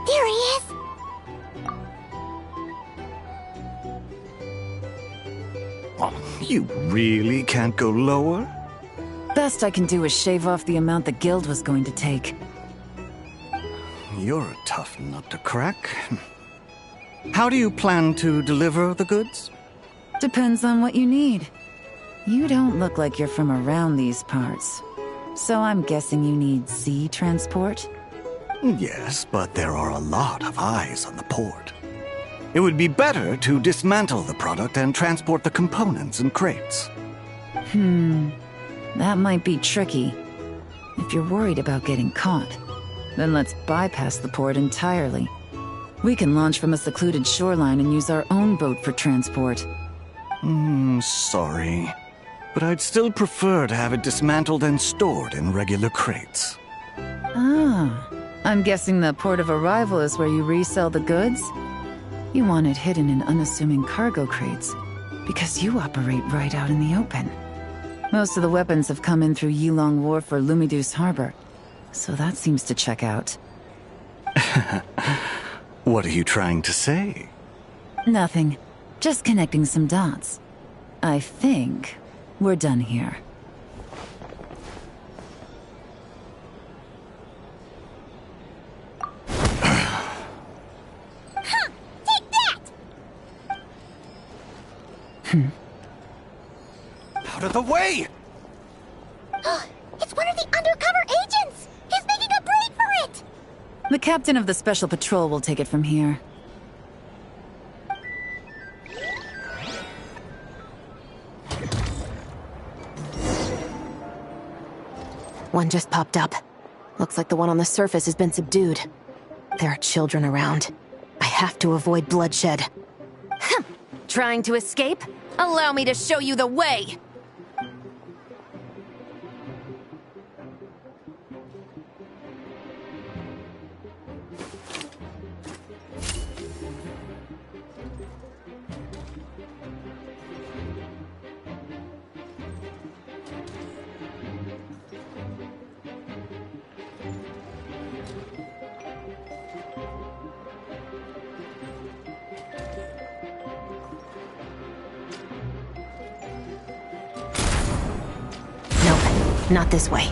There he is! Oh, you really can't go lower? Best I can do is shave off the amount the guild was going to take. You're a tough nut to crack. How do you plan to deliver the goods? Depends on what you need. You don't look like you're from around these parts. So I'm guessing you need sea transport? Yes, but there are a lot of eyes on the port. It would be better to dismantle the product and transport the components in crates. That might be tricky. If you're worried about getting caught, then let's bypass the port entirely. We can launch from a secluded shoreline and use our own boat for transport. Sorry. But I'd still prefer to have it dismantled and stored in regular crates. Ah, I'm guessing the port of arrival is where you resell the goods? You want it hidden in unassuming cargo crates, because you operate right out in the open. Most of the weapons have come in through Yilong Wharf or Lumiduce Harbor, so that seems to check out. What are you trying to say? Nothing. Just connecting some dots. I think we're done here. Take that! Out of the way! It's one of the undercover agents! He's making a break for it! The captain of the Special Patrol will take it from here. One just popped up. Looks like the one on the surface has been subdued. There are children around. I have to avoid bloodshed. Trying to escape? Allow me to show you the way! Not this way.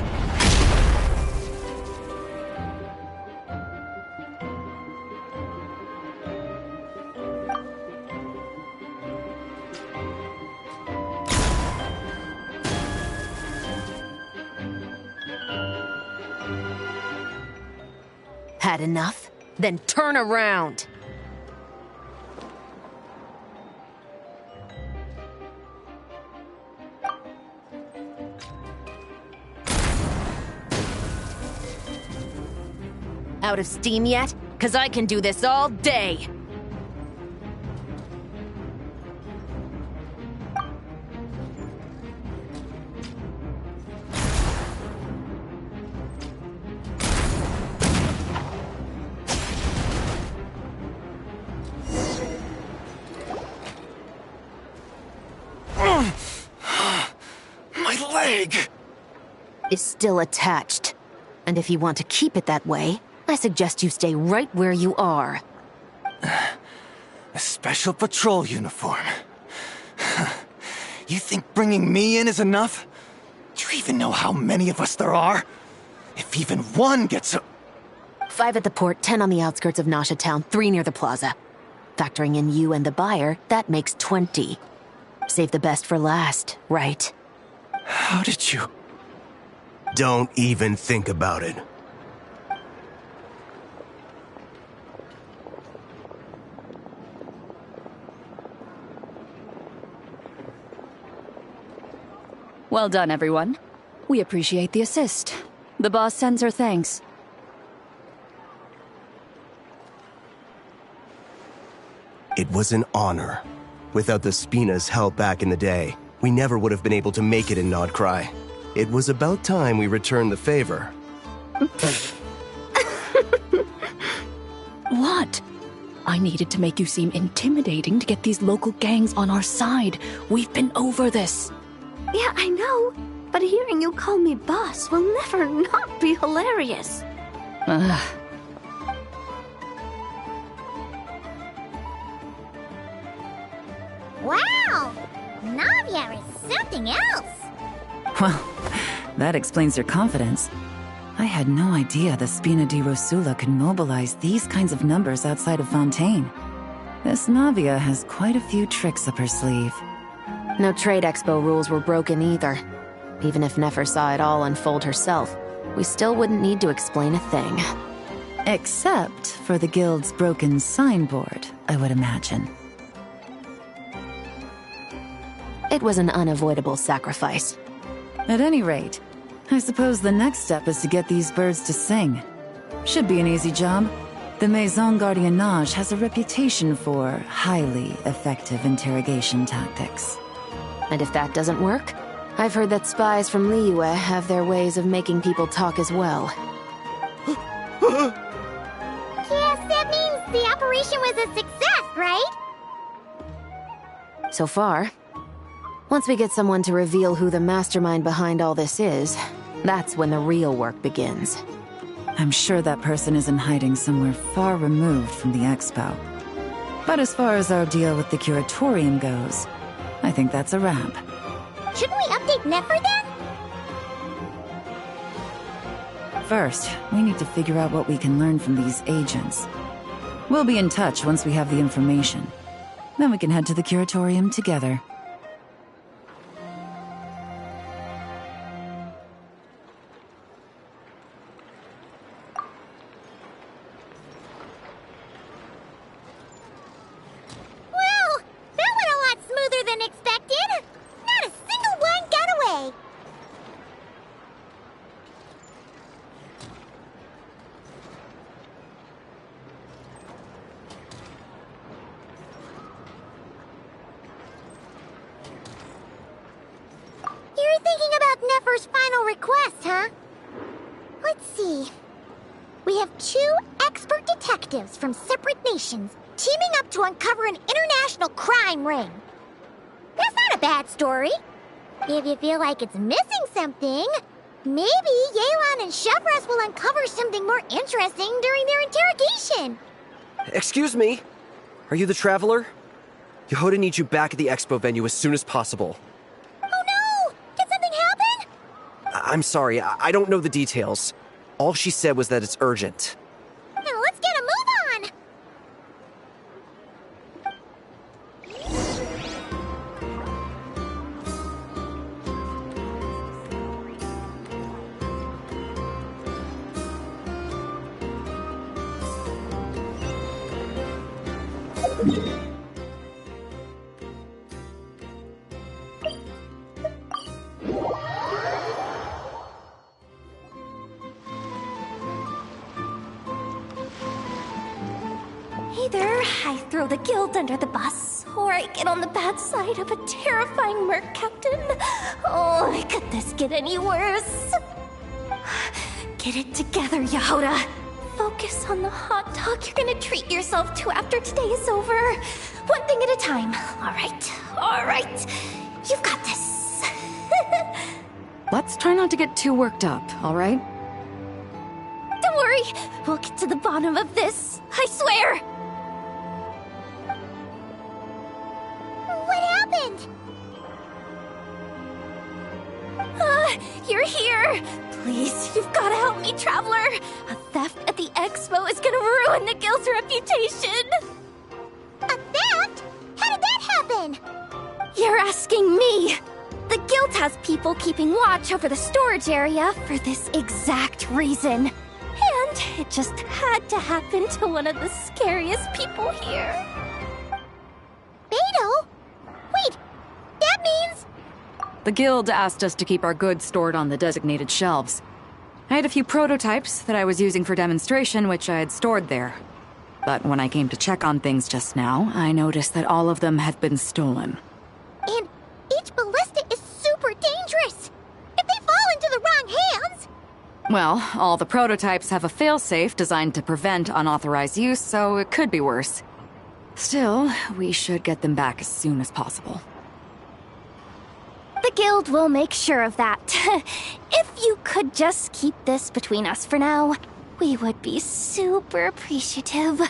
Had enough? Then turn around! Out of steam yet? 'Cause I can do this all day! My leg! Is still attached. And if you want to keep it that way, I suggest you stay right where you are. A special patrol uniform. You think bringing me in is enough? Do you even know how many of us there are? If even one gets a... 5 at the port, 10 on the outskirts of Nasha Town, 3 near the plaza. Factoring in you and the buyer, that makes 20. Save the best for last, right? How did you... Don't even think about it. Well done, everyone. We appreciate the assist. The boss sends her thanks. It was an honor. Without the Spina's help back in the day, we never would have been able to make it in Nodcry. It was about time we returned the favor. What? I needed to make you seem intimidating to get these local gangs on our side. We've been over this. Yeah, I know. But hearing you call me boss will never not be hilarious. Wow! Navia is something else! Well, that explains your confidence. I had no idea the Spina di Rosula could mobilize these kinds of numbers outside of Fontaine. This Navia has quite a few tricks up her sleeve. No trade expo rules were broken either. Even if Nefer saw it all unfold herself, we still wouldn't need to explain a thing. Except for the guild's broken signboard, I would imagine. It was an unavoidable sacrifice. At any rate, I suppose the next step is to get these birds to sing. Should be an easy job. The Maison Gardiennage has a reputation for highly effective interrogation tactics. And if that doesn't work, I've heard that spies from Liyue have their ways of making people talk as well. Yes, that means the operation was a success, right? So far. Once we get someone to reveal who the mastermind behind all this is, that's when the real work begins. I'm sure that person is in hiding somewhere far removed from the expo. But as far as our deal with the curatorium goes, I think that's a wrap. Shouldn't we update Nefer then? First, we need to figure out what we can learn from these agents. We'll be in touch once we have the information. Then we can head to the curatorium together. From separate nations, teaming up to uncover an international crime ring. That's not a bad story. If you feel like it's missing something, maybe Yelan and Shavras will uncover something more interesting during their interrogation. Excuse me? Are you the Traveler? Yehoda needs you back at the expo venue as soon as possible. Oh no! Did something happen? I'm sorry, I don't know the details. All she said was that it's urgent. Now let's get a move on! Either I throw the guild under the bus, or I get on the bad side of a terrifying merc captain. Oh, could this get any worse? Get it together, Yehoda. Focus on the hot dog you're gonna treat yourself to after today is over. One thing at a time. All right. You've got this. Let's try not to get too worked up, all right? Don't worry. We'll get to the bottom of this. I swear. What happened? You're here. Please, you've got to help me, Traveler. A theft at the expo is gonna ruin the guild's reputation. A theft? How did that happen? You're asking me. The guild has people keeping watch over the storage area for this exact reason. And it just had to happen to one of the scariest people here. Beto? Wait, that means... The guild asked us to keep our goods stored on the designated shelves. I had a few prototypes that I was using for demonstration, which I had stored there. But when I came to check on things just now, I noticed that all of them had been stolen. And each ballista is super dangerous! If they fall into the wrong hands... Well, all the prototypes have a failsafe designed to prevent unauthorized use, so it could be worse. Still, we should get them back as soon as possible. The guild will make sure of that. If you could just keep this between us for now, we would be super appreciative.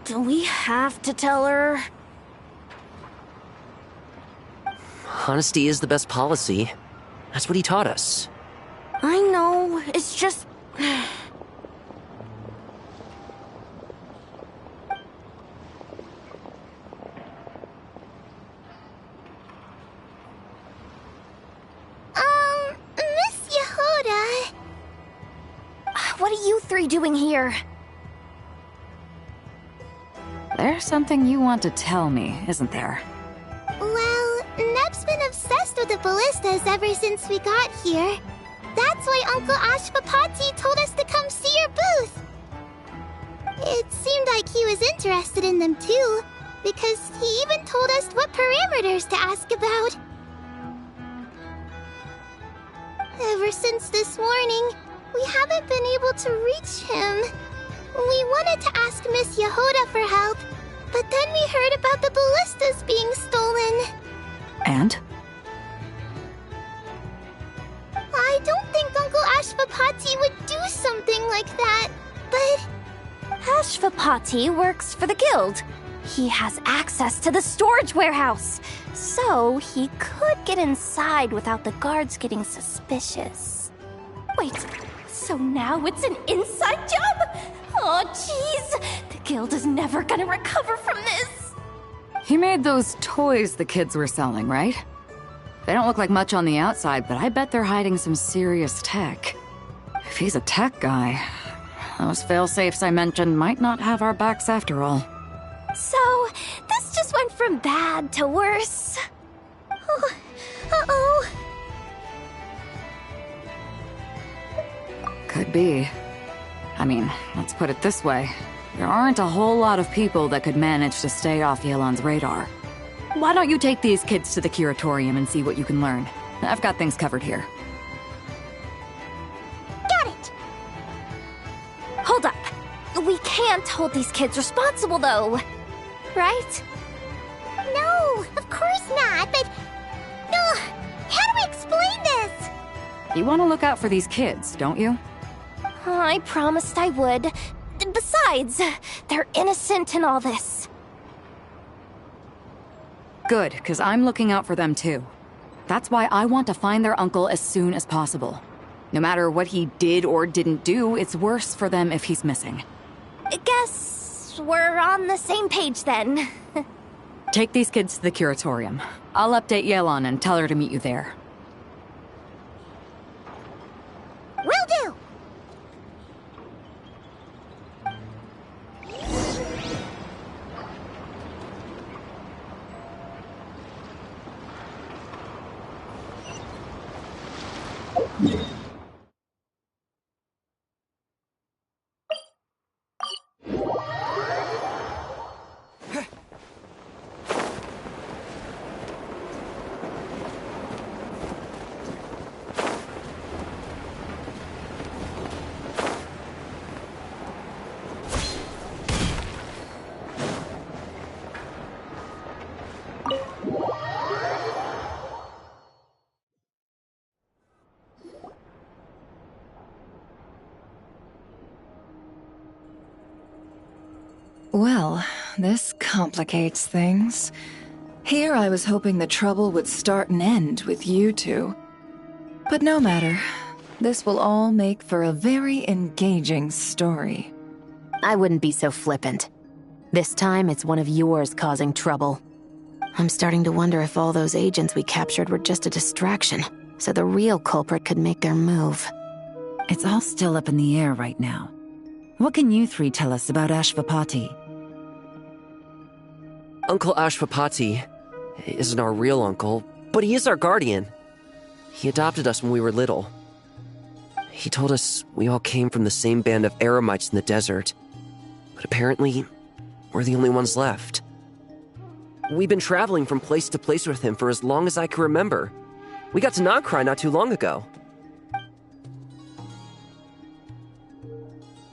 Do we have to tell her? Honesty is the best policy. That's what he taught us. I know, it's just... Miss Yehuda... What are you three doing here? There's something you want to tell me, isn't there? Well, Neb's been obsessed with the ballistas ever since we got here. That's why Uncle Ashfapati told us to come see your booth. It seemed like he was interested in them too, because he even told us what parameters to ask about. Ever since this morning, we haven't been able to reach him. We wanted to ask Miss Yehuda for help, but then we heard about the ballistas being stolen. And? I don't think Uncle Ashfapati would do something like that, but... Ashfapati works for the guild. He has access to the storage warehouse, so he could get inside without the guards getting suspicious. Wait, so now it's an inside job? Oh, jeez! The guild is never gonna recover from this! He made those toys the kids were selling, right? They don't look like much on the outside, but I bet they're hiding some serious tech. If he's a tech guy, those failsafes I mentioned might not have our backs after all. So, this just went from bad to worse. Oh, uh-oh. Could be. I mean, let's put it this way. There aren't a whole lot of people that could manage to stay off Yelan's radar. Why don't you take these kids to the curatorium and see what you can learn? I've got things covered here. Got it! Hold up. We can't hold these kids responsible, though. Right? No, of course not, but... how do we explain this? You want to look out for these kids, don't you? I promised I would. Besides, they're innocent in all this. Good, because I'm looking out for them too. That's why I want to find their uncle as soon as possible. No matter what he did or didn't do, it's worse for them if he's missing. Guess we're on the same page then. Take these kids to the curatorium. I'll update Yelan and tell her to meet you there. Will do! Well, this complicates things. Here I was hoping the trouble would start and end with you two. But no matter. This will all make for a very engaging story. I wouldn't be so flippant. This time, it's one of yours causing trouble. I'm starting to wonder if all those agents we captured were just a distraction, so the real culprit could make their move. It's all still up in the air right now. What can you three tell us about Ashvapati? Uncle Ashvapati isn't our real uncle, but he is our guardian. He adopted us when we were little. He told us we all came from the same band of eremites in the desert, but apparently, we're the only ones left. We've been traveling from place to place with him for as long as I can remember. We got to Nagcry not too long ago.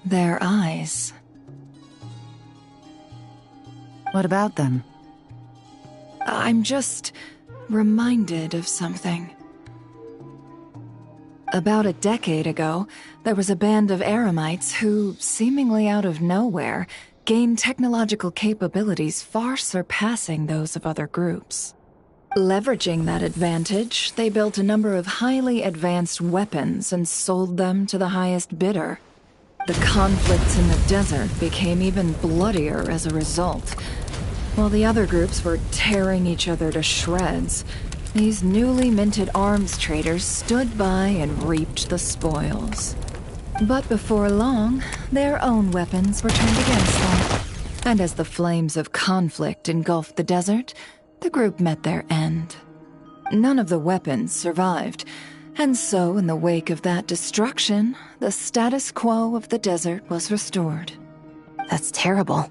Their eyes. What about them? I'm just reminded of something. About a decade ago, there was a band of eremites who, seemingly out of nowhere, gained technological capabilities far surpassing those of other groups. Leveraging that advantage, they built a number of highly advanced weapons and sold them to the highest bidder. The conflicts in the desert became even bloodier as a result. While the other groups were tearing each other to shreds, these newly minted arms traders stood by and reaped the spoils. But before long, their own weapons were turned against them. And as the flames of conflict engulfed the desert, the group met their end. None of the weapons survived, and so in the wake of that destruction, the status quo of the desert was restored. That's terrible.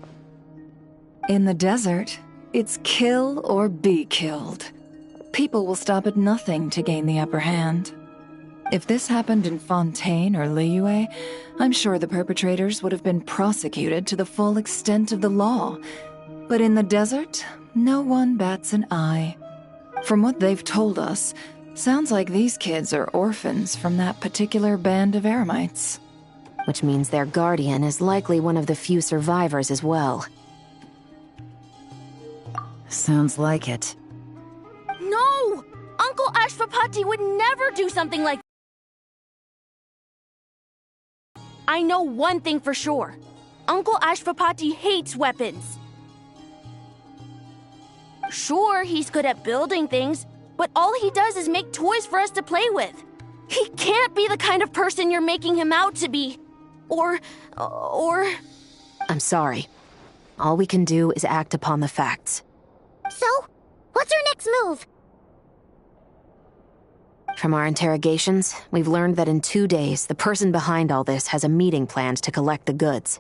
In the desert, it's kill or be killed. People will stop at nothing to gain the upper hand. If this happened in Fontaine or Liyue, I'm sure the perpetrators would have been prosecuted to the full extent of the law. But in the desert, no one bats an eye. From what they've told us, sounds like these kids are orphans from that particular band of eremites. Which means their guardian is likely one of the few survivors as well. Sounds like it. No! Uncle Ashvapati would never do something like that. I know one thing for sure. Uncle Ashvapati hates weapons. Sure, he's good at building things, but all he does is make toys for us to play with. He can't be the kind of person you're making him out to be. Or... I'm sorry. All we can do is act upon the facts. So, what's our next move? From our interrogations, we've learned that in 2 days, the person behind all this has a meeting planned to collect the goods.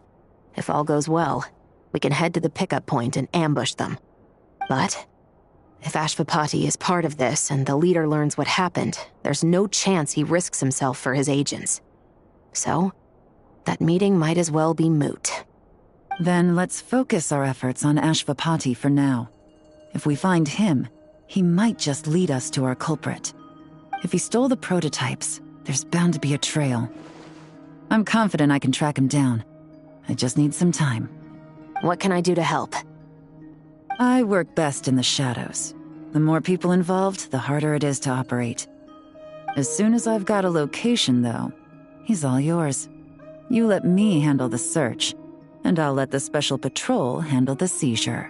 If all goes well, we can head to the pickup point and ambush them. But if Ashvapati is part of this and the leader learns what happened, there's no chance he risks himself for his agents. So, that meeting might as well be moot. Then let's focus our efforts on Ashvapati for now. If we find him, he might just lead us to our culprit. If he stole the prototypes, there's bound to be a trail. I'm confident I can track him down. I just need some time. What can I do to help? I work best in the shadows. The more people involved, the harder it is to operate. As soon as I've got a location, though, he's all yours. You let me handle the search, and I'll let the special patrol handle the seizure.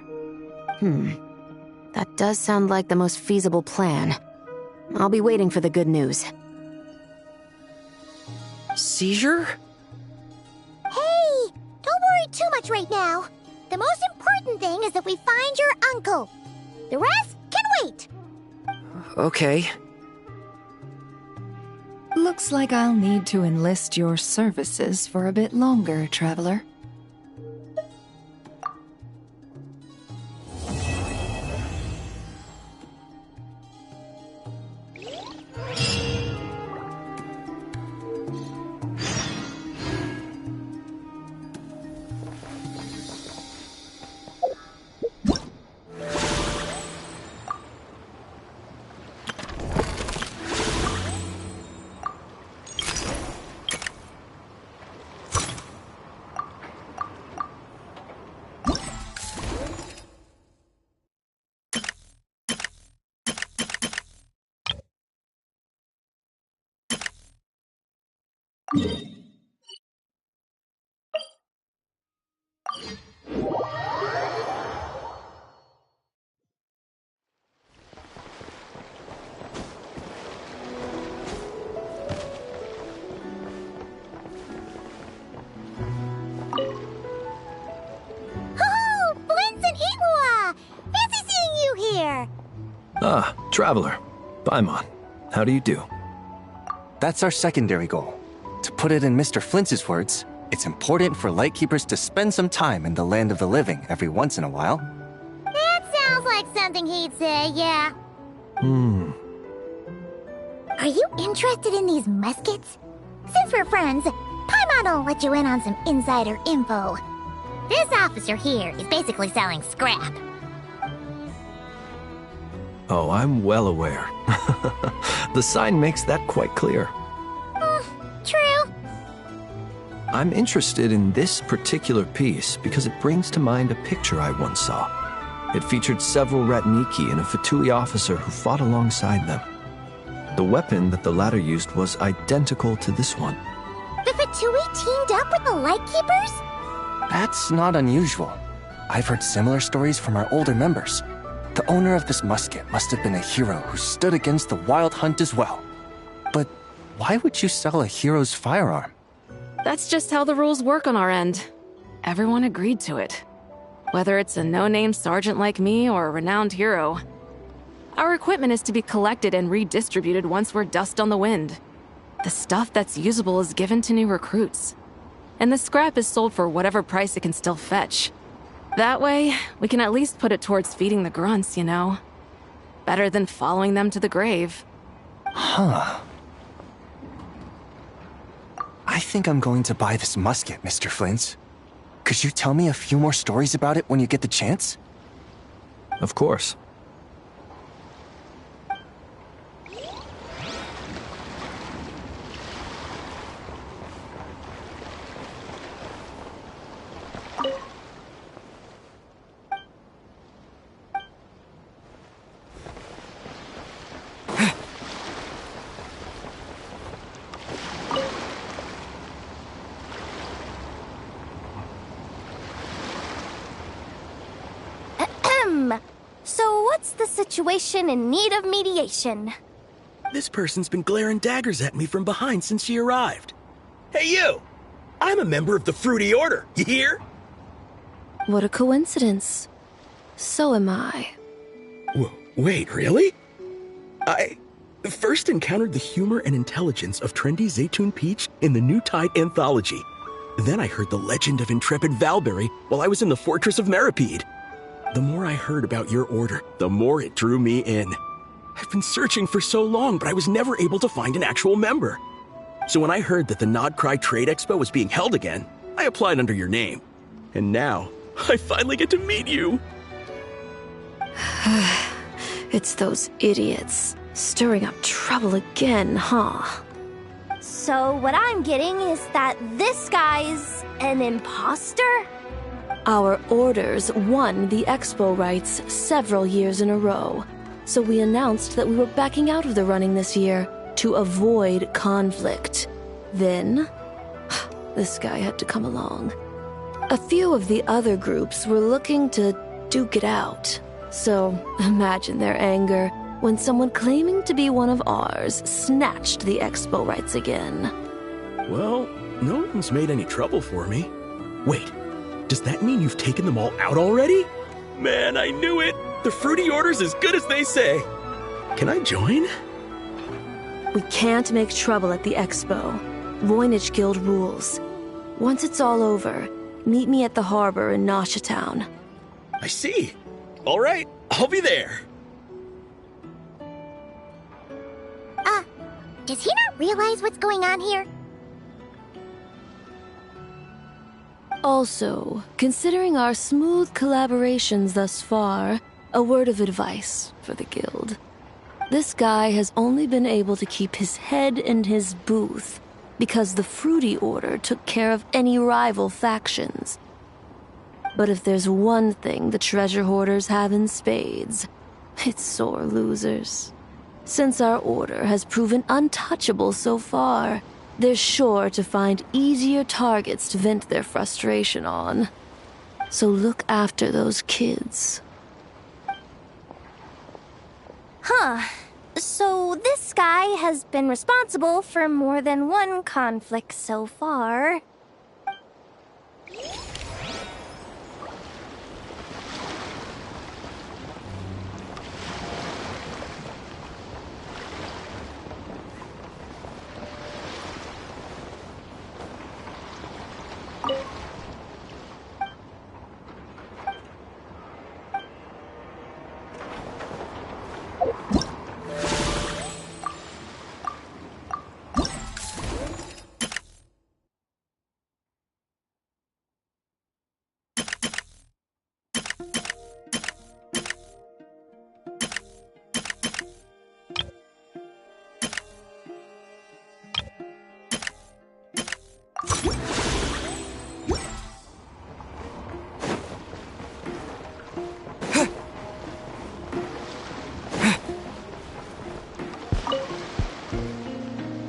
That does sound like the most feasible plan. I'll be waiting for the good news. Seizure? Hey! Don't worry too much right now. The most important thing is that we find your uncle. The rest can wait. Okay. Looks like I'll need to enlist your services for a bit longer, Traveler. Ah, Traveler. Paimon. How do you do? That's our secondary goal. To put it in Mr. Flintz's words, it's important for Lightkeepers to spend some time in the land of the living every once in a while. That sounds like something he'd say, yeah. Are you interested in these muskets? Since we're friends, Paimon will let you in on some insider info. This officer here is basically selling scrap. Oh, I'm well aware. The sign makes that quite clear. True. I'm interested in this particular piece because it brings to mind a picture I once saw. It featured several Ratniki and a Fatui officer who fought alongside them. The weapon that the latter used was identical to this one. The Fatui teamed up with the Lightkeepers? That's not unusual. I've heard similar stories from our older members. The owner of this musket must have been a hero who stood against the Wild Hunt as well. But why would you sell a hero's firearm? That's just how the rules work on our end. Everyone agreed to it. Whether it's a no-name sergeant like me or a renowned hero. Our equipment is to be collected and redistributed once we're dust on the wind. The stuff that's usable is given to new recruits. And the scrap is sold for whatever price it can still fetch. That way, we can at least put it towards feeding the grunts, you know? Better than following them to the grave. Huh. I think I'm going to buy this musket, Mr. Flintz. Could you tell me a few more stories about it when you get the chance? Of course. So what's the situation in need of mediation? This person's been glaring daggers at me from behind since she arrived. Hey, you! I'm a member of the Fruity Order, you hear? What a coincidence. So am I. Wait, really? I first encountered the humor and intelligence of trendy Zaytun Peach in the New Tide anthology. Then I heard the legend of intrepid Valberry while I was in the Fortress of Meripede. The more I heard about your order, the more it drew me in. I've been searching for so long, but I was never able to find an actual member. So when I heard that the Nodcry Trade Expo was being held again, I applied under your name. And now, I finally get to meet you. It's those idiots. Stirring up trouble again, huh? So what I'm getting is that this guy's an imposter? Our orders won the expo rights several years in a row, so we announced that we were backing out of the running this year to avoid conflict. Then, this guy had to come along. A few of the other groups were looking to duke it out, so imagine their anger when someone claiming to be one of ours snatched the expo rights again. Well, no one's made any trouble for me. Wait. Does that mean you've taken them all out already? Man, I knew it! The Fruity Order's as good as they say. Can I join? We can't make trouble at the expo. Voynich Guild rules. Once it's all over, meet me at the harbor in Nasha Town. I see. All right, I'll be there. Does he not realize what's going on here? Also, considering our smooth collaborations thus far, a word of advice for the guild. This guy has only been able to keep his head in his booth because the Fruity Order took care of any rival factions. But if there's one thing the treasure hoarders have in spades, it's sore losers. Since our order has proven untouchable so far, they're sure to find easier targets to vent their frustration on. So look after those kids. Huh. So this guy has been responsible for more than one conflict so far.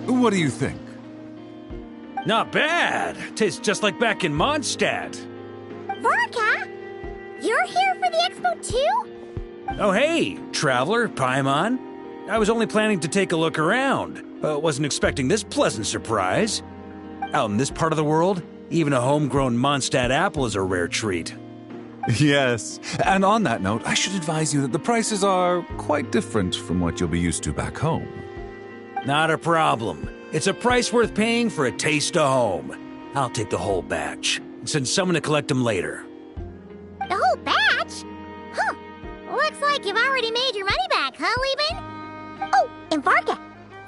What do you think? Not bad. Tastes just like back in Mondstadt. Vorka? You're here for the expo too? Oh hey, traveler, Paimon. I was only planning to take a look around. Wasn't expecting this pleasant surprise. Out in this part of the world, even a homegrown Mondstadt apple is a rare treat. Yes, and on that note, I should advise you that the prices are quite different from what you'll be used to back home. Not a problem. It's a price worth paying for a taste of home. I'll take the whole batch and send someone to collect them later. The whole batch? Huh. Looks like you've already made your money back, huh, Lieben? Oh, and Varka,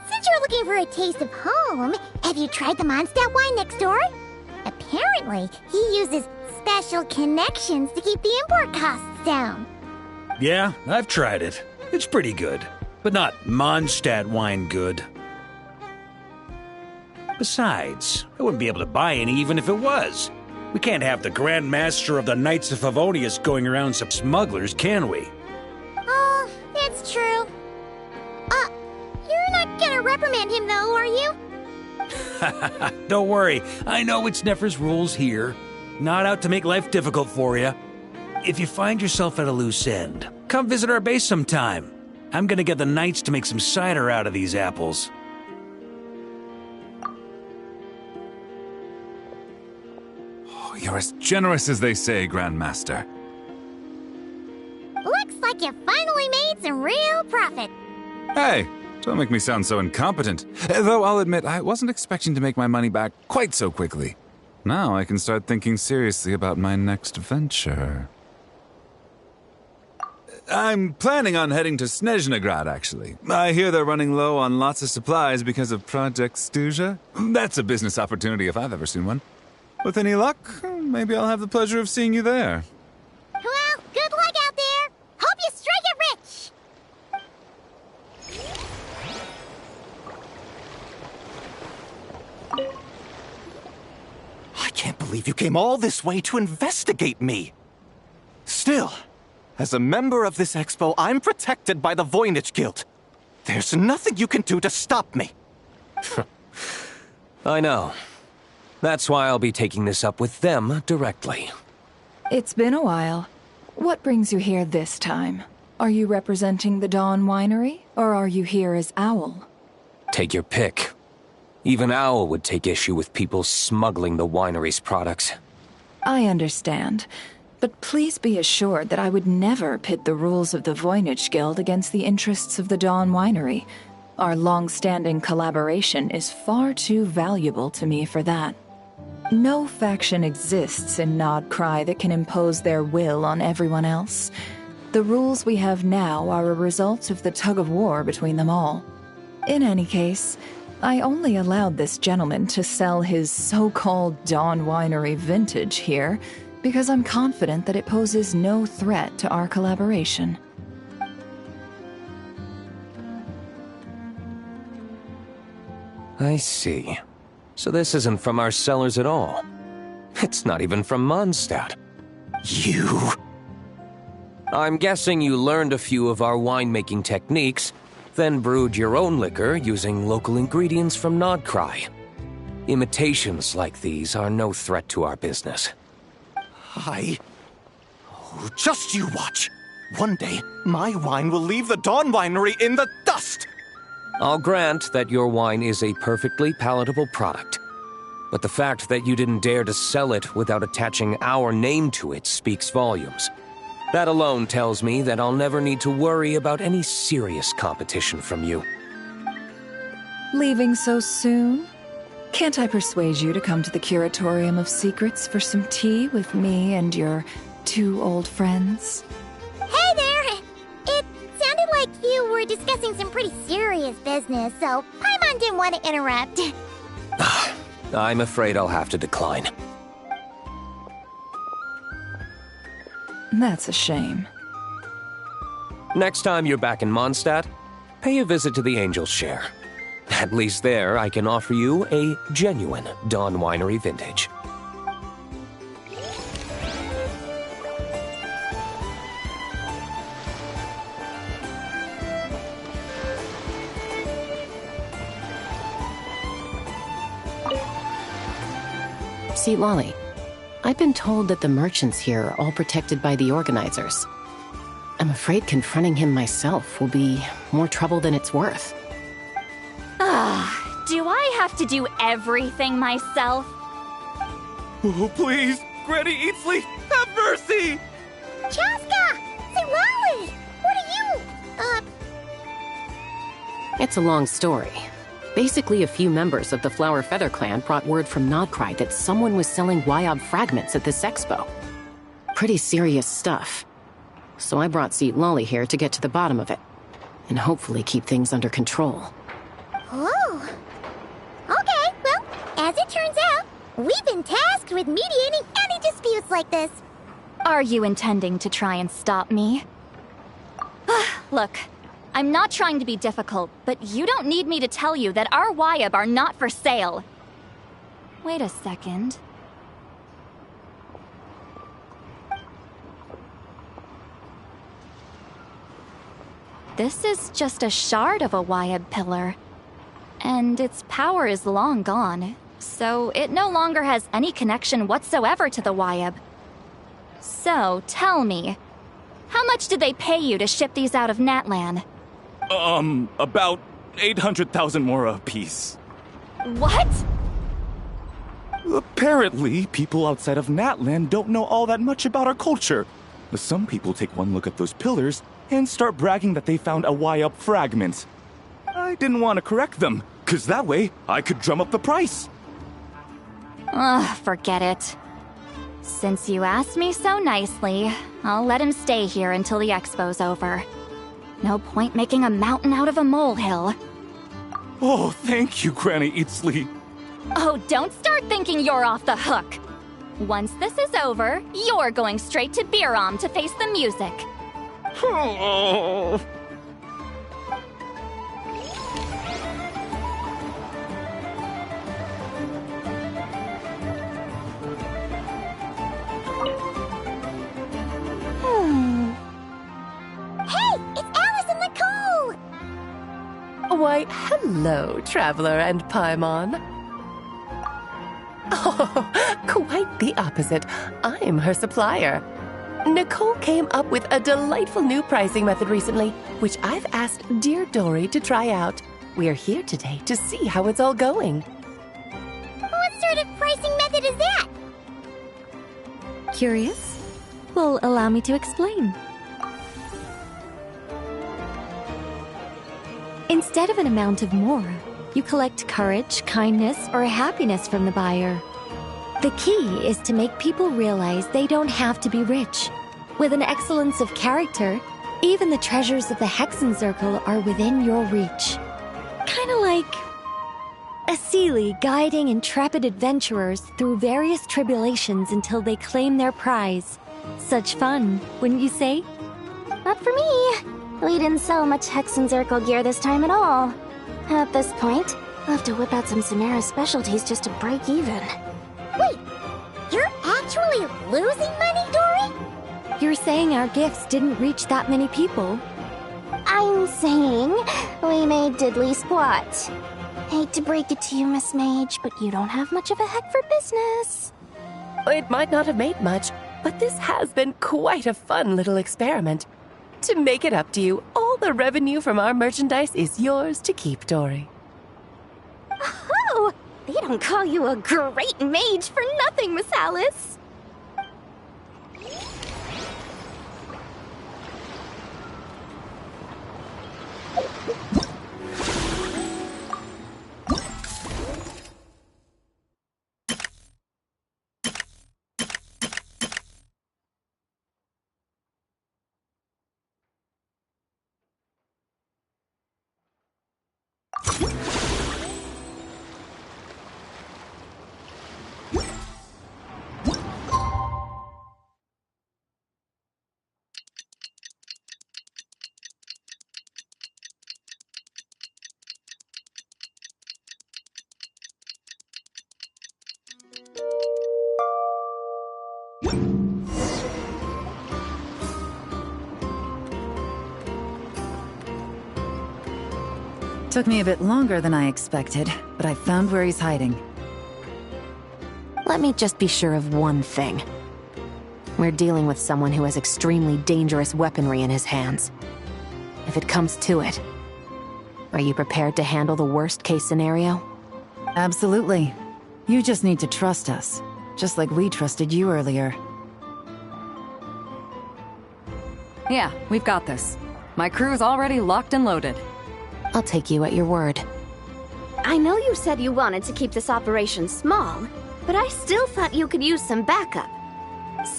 since you're looking for a taste of home, have you tried the Mondstadt wine next door? Apparently, he uses special connections to keep the import costs down. Yeah, I've tried it. It's pretty good, but not Mondstadt wine good. Besides, I wouldn't be able to buy any even if it was. We can't have the Grand Master of the Knights of Favonius going around some smugglers, can we? Oh, it's true. You're not gonna reprimand him though, are you? Don't worry, I know it's Nefer's rules here. Not out to make life difficult for you. If you find yourself at a loose end, come visit our base sometime. I'm gonna get the Knights to make some cider out of these apples. You're as generous as they say, Grandmaster. Looks like you finally made some real profit. Hey, don't make me sound so incompetent. Though I'll admit, I wasn't expecting to make my money back quite so quickly. Now I can start thinking seriously about my next venture. I'm planning on heading to Snezhnegrad, actually. I hear they're running low on lots of supplies because of Project Stuja. That's a business opportunity if I've ever seen one. With any luck, maybe I'll have the pleasure of seeing you there. Well, good luck out there. Hope you strike it rich. I can't believe you came all this way to investigate me. Still, as a member of this expo, I'm protected by the Voynich Guild. There's nothing you can do to stop me. I know. That's why I'll be taking this up with them directly. It's been a while. What brings you here this time? Are you representing the Dawn Winery, or are you here as Owl? Take your pick. Even Owl would take issue with people smuggling the winery's products. I understand, but please be assured that I would never pit the rules of the Voynich Guild against the interests of the Dawn Winery. Our long-standing collaboration is far too valuable to me for that. No faction exists in Nodcry that can impose their will on everyone else. The rules we have now are a result of the tug-of-war between them all. In any case, I only allowed this gentleman to sell his so-called Dawn Winery vintage here because I'm confident that it poses no threat to our collaboration. I see. So this isn't from our cellars at all. It's not even from Mondstadt. You... I'm guessing you learned a few of our winemaking techniques, then brewed your own liquor using local ingredients from Nodcry. Imitations like these are no threat to our business. Oh, just you watch. One day, my wine will leave the Dawn Winery in the dust! I'll grant that your wine is a perfectly palatable product. But the fact that you didn't dare to sell it without attaching our name to it speaks volumes. That alone tells me that I'll never need to worry about any serious competition from you. Leaving so soon? Can't I persuade you to come to the Curatorium of Secrets for some tea with me and your two old friends? Hey there! It sounded like you were were discussing some pretty serious business, so Paimon didn't want to interrupt. I'm afraid I'll have to decline. That's a shame. Next time you're back in Mondstadt, pay a visit to the Angel's Share. At least there, I can offer you a genuine Dawn Winery vintage. See, Lolly, I've been told that the merchants here are all protected by the organizers. I'm afraid confronting him myself will be more trouble than it's worth. Do I have to do everything myself? Oh, please, Granny Eatsley, have mercy! Chaska! Say, Lolly! What are you? It's a long story. Basically, a few members of the Flower Feather clan brought word from Nodcry that someone was selling Wyob fragments at this expo. Pretty serious stuff. So I brought Seat Lolly here to get to the bottom of it, and hopefully keep things under control. Oh. Okay, well, as it turns out, we've been tasked with mediating any disputes like this. Are you intending to try and stop me? Look, I'm not trying to be difficult, but you don't need me to tell you that our Wyob are not for sale. Wait a second. This is just a shard of a Wyob pillar. And its power is long gone, so it no longer has any connection whatsoever to the Wyob. So, tell me, how much did they pay you to ship these out of Natlan? About 800,000 more apiece. What? Apparently, people outside of Natlan don't know all that much about our culture. Some people take one look at those pillars and start bragging that they found a Wyob fragment. I didn't want to correct them, because that way I could drum up the price. Ugh, forget it. Since you asked me so nicely, I'll let him stay here until the expo's over. No point making a mountain out of a molehill. Oh, thank you, Granny Eatsley. Oh, don't start thinking you're off the hook. Once this is over, you're going straight to Biram to face the music. Oh. Hey, it's Alice and Nicole! Why, hello, Traveler and Paimon. Oh, quite the opposite. I'm her supplier. Nicole came up with a delightful new pricing method recently, which I've asked dear Dory to try out. We're here today to see how it's all going. What sort of pricing method is that? Curious? Well, allow me to explain. Instead of an amount of more, you collect courage, kindness, or happiness from the buyer. The key is to make people realize they don't have to be rich. With an excellence of character, even the treasures of the Hexen Circle are within your reach. Kinda like a Seelie guiding intrepid adventurers through various tribulations until they claim their prize. Such fun, wouldn't you say? Not for me. We didn't sell much Hexen Circle gear this time at all. At this point, I'll have to whip out some Samara specialties just to break even. Wait, you're actually losing money, Dory? You're saying our gifts didn't reach that many people? I'm saying we made diddly squat. Hate to break it to you, Miss Mage, but you don't have much of a head for business. It might not have made much, but this has been quite a fun little experiment. To make it up to you, all the revenue from our merchandise is yours to keep, Dory. Oh, they don't call you a great mage for nothing, Miss Alice. Took me a bit longer than I expected, but I found where he's hiding. Let me just be sure of one thing. We're dealing with someone who has extremely dangerous weaponry in his hands. If it comes to it, are you prepared to handle the worst-case scenario? Absolutely. You just need to trust us, just like we trusted you earlier. Yeah, we've got this. My crew's already locked and loaded. I'll take you at your word. I know you said you wanted to keep this operation small, but I still thought you could use some backup.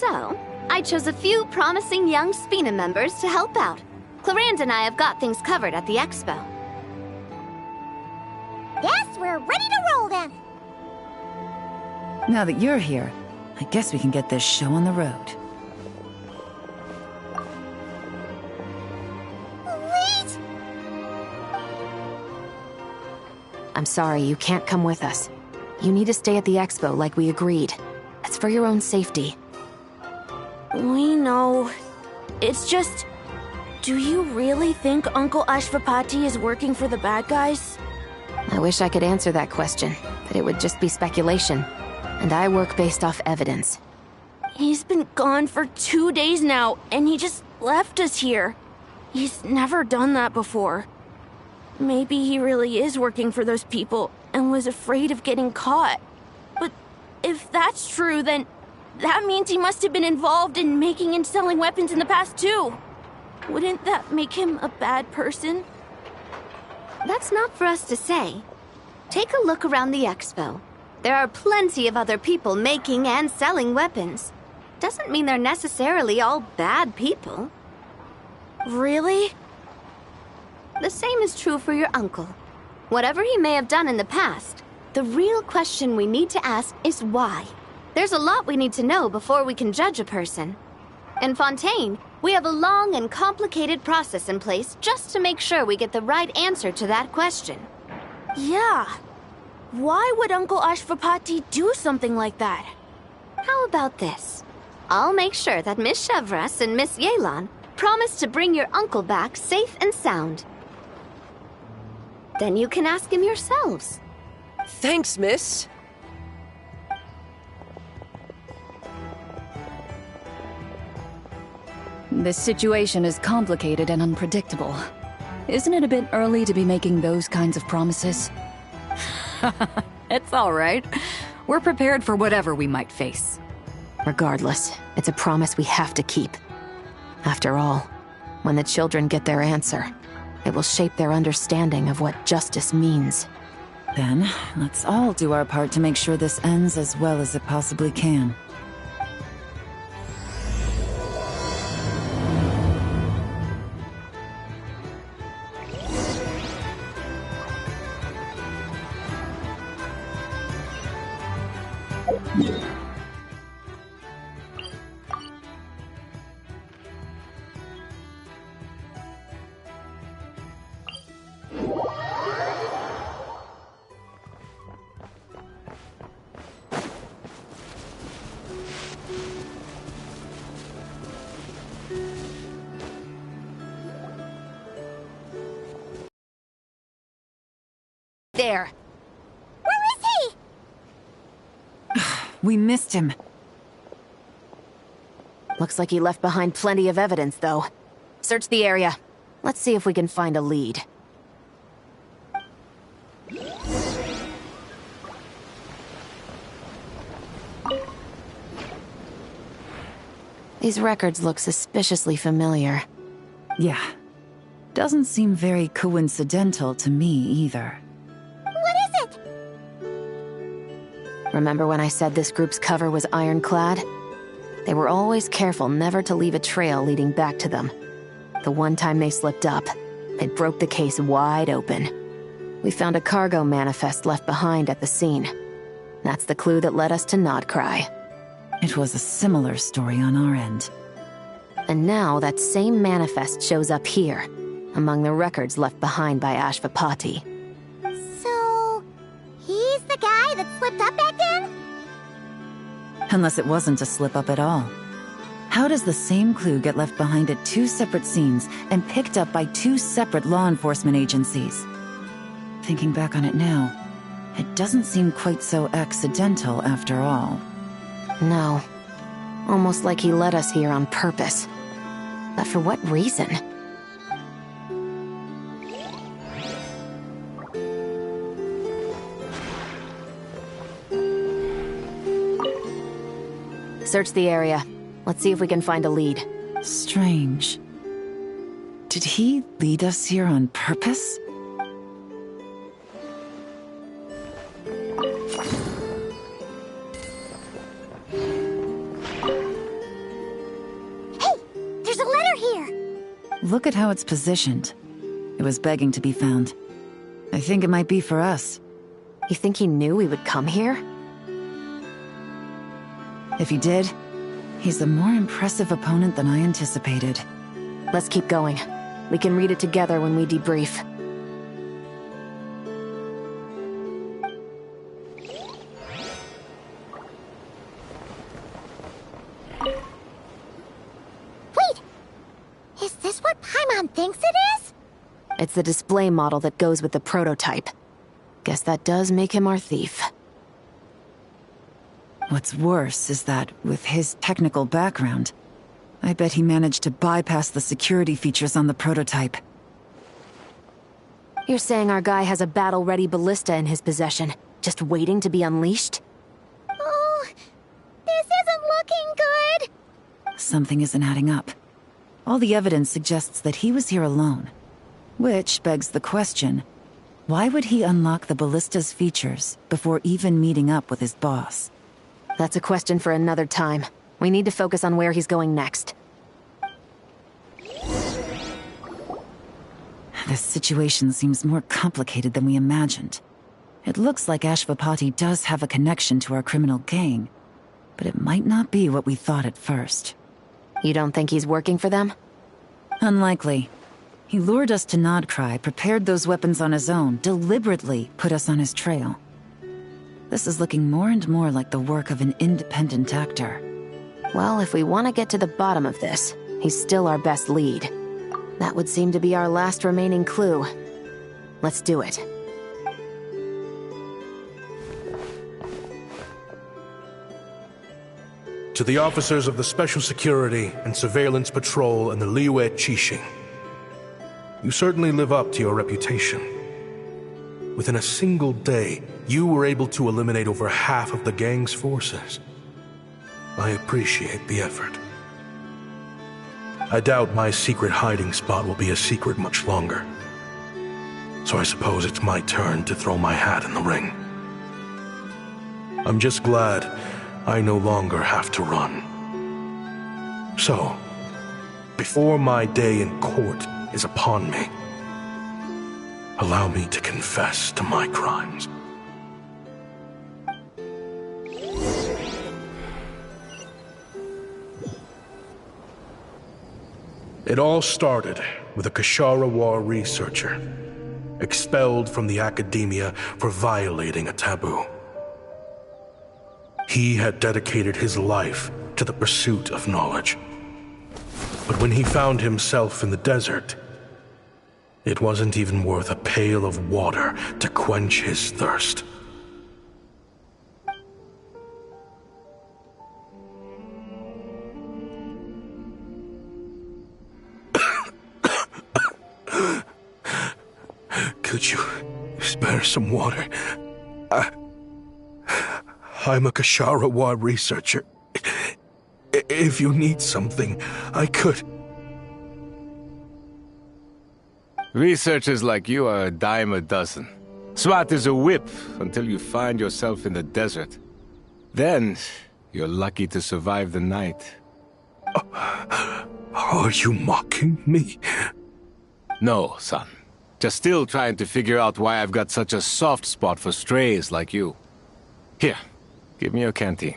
So, I chose a few promising young Spina members to help out. Clarande and I have got things covered at the expo. Yes, we're ready to roll then. Now that you're here, I guess we can get this show on the road. Wait! I'm sorry, you can't come with us. You need to stay at the expo like we agreed. It's for your own safety. We know. It's just... Do you really think Uncle Ashvapati is working for the bad guys? I wish I could answer that question, but it would just be speculation. And I work based off evidence. He's been gone for 2 days now, and he just left us here. He's never done that before. Maybe he really is working for those people and was afraid of getting caught. But if that's true, then that means he must have been involved in making and selling weapons in the past too. Wouldn't that make him a bad person? That's not for us to say. Take a look around the expo. There are plenty of other people making and selling weapons. Doesn't mean they're necessarily all bad people. Really? The same is true for your uncle. Whatever he may have done in the past, the real question we need to ask is why. There's a lot we need to know before we can judge a person. In Fontaine, we have a long and complicated process in place just to make sure we get the right answer to that question. Yeah. Why would Uncle Ashvapati do something like that? How about this? I'll make sure that Miss Chevras and Miss Yelan promise to bring your uncle back safe and sound. Then you can ask him yourselves. Thanks, miss. This situation is complicated and unpredictable. Isn't it a bit early to be making those kinds of promises? It's all right. We're prepared for whatever we might face. Regardless, it's a promise we have to keep. After all, when the children get their answer, it will shape their understanding of what justice means. Then, let's all do our part to make sure this ends as well as it possibly can. There. Where is he? We missed him. Looks like he left behind plenty of evidence, though. Search the area. Let's see if we can find a lead. These records look suspiciously familiar. Yeah. Doesn't seem very coincidental to me either. What is it? Remember when I said this group's cover was ironclad? They were always careful never to leave a trail leading back to them. The one time they slipped up, it broke the case wide open. We found a cargo manifest left behind at the scene. That's the clue that led us to Nodcry. It was a similar story on our end. And now that same manifest shows up here, among the records left behind by Ashvapati. So, he's the guy that slipped up back then? Unless it wasn't a slip-up at all. How does the same clue get left behind at two separate scenes and picked up by two separate law enforcement agencies? Thinking back on it now, it doesn't seem quite so accidental after all. No. Almost like he led us here on purpose. But for what reason? Search the area. Let's see if we can find a lead. Strange. Did he lead us here on purpose? There's a letter here! Look at how it's positioned. It was begging to be found. I think it might be for us. You think he knew we would come here? If he did, he's a more impressive opponent than I anticipated. Let's keep going. We can read it together when we debrief. Wait! Is this what Paimon thinks it is? It's the display model that goes with the prototype. Guess that does make him our thief. What's worse is that, with his technical background, I bet he managed to bypass the security features on the prototype. You're saying our guy has a battle-ready ballista in his possession, just waiting to be unleashed? Oh, this isn't looking good. Something isn't adding up. All the evidence suggests that he was here alone. Which begs the question, why would he unlock the ballista's features before even meeting up with his boss? That's a question for another time. We need to focus on where he's going next. This situation seems more complicated than we imagined. It looks like Ashvapati does have a connection to our criminal gang, but it might not be what we thought at first. You don't think he's working for them? Unlikely. He lured us to Nodcry, prepared those weapons on his own, deliberately put us on his trail. This is looking more and more like the work of an independent actor. Well, if we want to get to the bottom of this, he's still our best lead. That would seem to be our last remaining clue. Let's do it. To the officers of the Special Security and Surveillance Patrol and the Liyue Qixing, you certainly live up to your reputation. Within a single day, you were able to eliminate over half of the gang's forces. I appreciate the effort. I doubt my secret hiding spot will be a secret much longer. So I suppose it's my turn to throw my hat in the ring. I'm just glad I no longer have to run. So, before my day in court is upon me, allow me to confess to my crimes. It all started with a Kashara War researcher, expelled from the academia for violating a taboo. He had dedicated his life to the pursuit of knowledge. But when he found himself in the desert, it wasn't even worth a pail of water to quench his thirst. Could you spare some water? I'm a Kashara War researcher. If you need something, I could... Researchers like you are a dime a dozen. Smart as a whip until you find yourself in the desert. Then, you're lucky to survive the night. Are you mocking me? No, son. Just still trying to figure out why I've got such a soft spot for strays like you. Here, give me your canteen.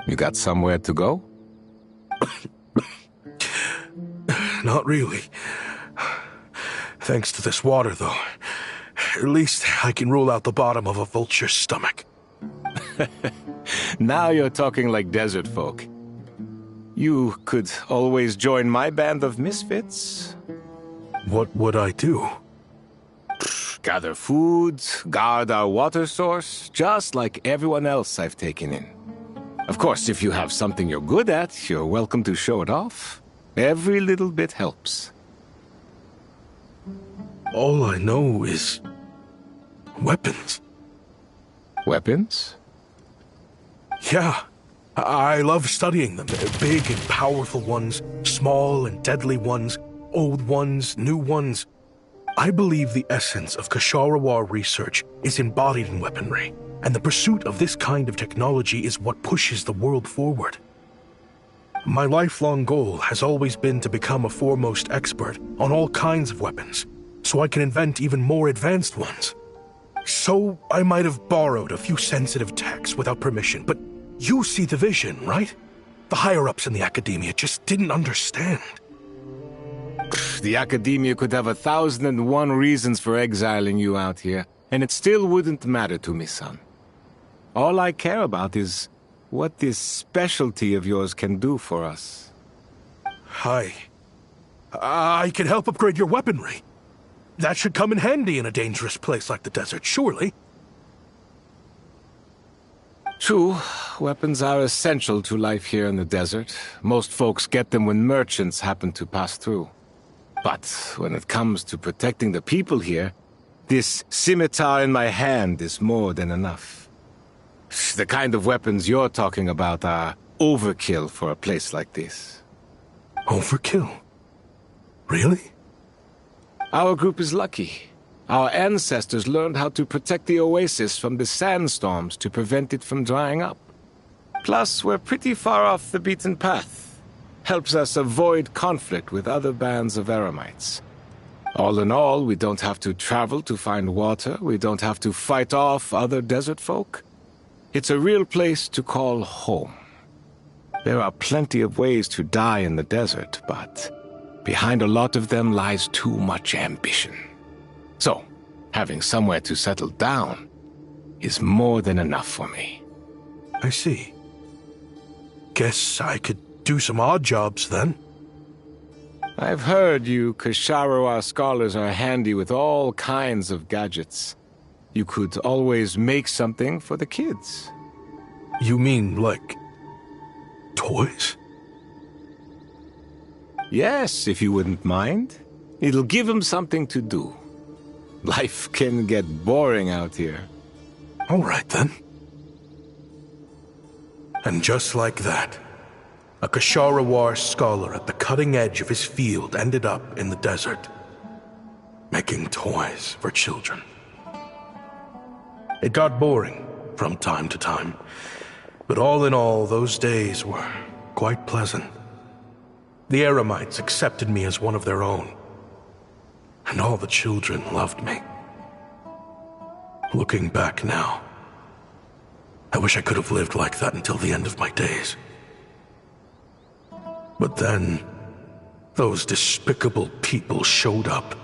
You got somewhere to go? Not really. Thanks to this water, though. At least I can rule out the bottom of a vulture's stomach. Now you're talking like desert folk. You could always join my band of misfits. What would I do? Gather food, guard our water source, just like everyone else I've taken in. Of course, if you have something you're good at, you're welcome to show it off. Every little bit helps. All I know is... weapons. Weapons? Yeah. I love studying them. Big and powerful ones, small and deadly ones, old ones, new ones. I believe the essence of Ksharawar research is embodied in weaponry, and the pursuit of this kind of technology is what pushes the world forward. My lifelong goal has always been to become a foremost expert on all kinds of weapons, so I can invent even more advanced ones. So I might have borrowed a few sensitive techs without permission, but you see the vision, right? The higher-ups in the academia just didn't understand. The academia could have 1,001 reasons for exiling you out here, and it still wouldn't matter to me, son. All I care about is what this specialty of yours can do for us. I can help upgrade your weaponry. That should come in handy in a dangerous place like the desert, surely. True, weapons are essential to life here in the desert. Most folks get them when merchants happen to pass through. But when it comes to protecting the people here, this scimitar in my hand is more than enough. The kind of weapons you're talking about are overkill for a place like this. Overkill? Really? Our group is lucky. Our ancestors learned how to protect the oasis from the sandstorms to prevent it from drying up. Plus, we're pretty far off the beaten path. Helps us avoid conflict with other bands of Eremites. All in all, we don't have to travel to find water, we don't have to fight off other desert folk. It's a real place to call home. There are plenty of ways to die in the desert, but behind a lot of them lies too much ambition. So, having somewhere to settle down is more than enough for me. I see. Guess I could do some odd jobs then. I've heard you Ksharawar scholars are handy with all kinds of gadgets. You could always make something for the kids. You mean, like, toys? Yes, if you wouldn't mind. It'll give them something to do. Life can get boring out here. All right, then. And just like that, a Ksharawar scholar at the cutting edge of his field ended up in the desert, making toys for children. It got boring from time to time, but all in all, those days were quite pleasant. The Eremites accepted me as one of their own, and all the children loved me. Looking back now, I wish I could have lived like that until the end of my days. But then, those despicable people showed up,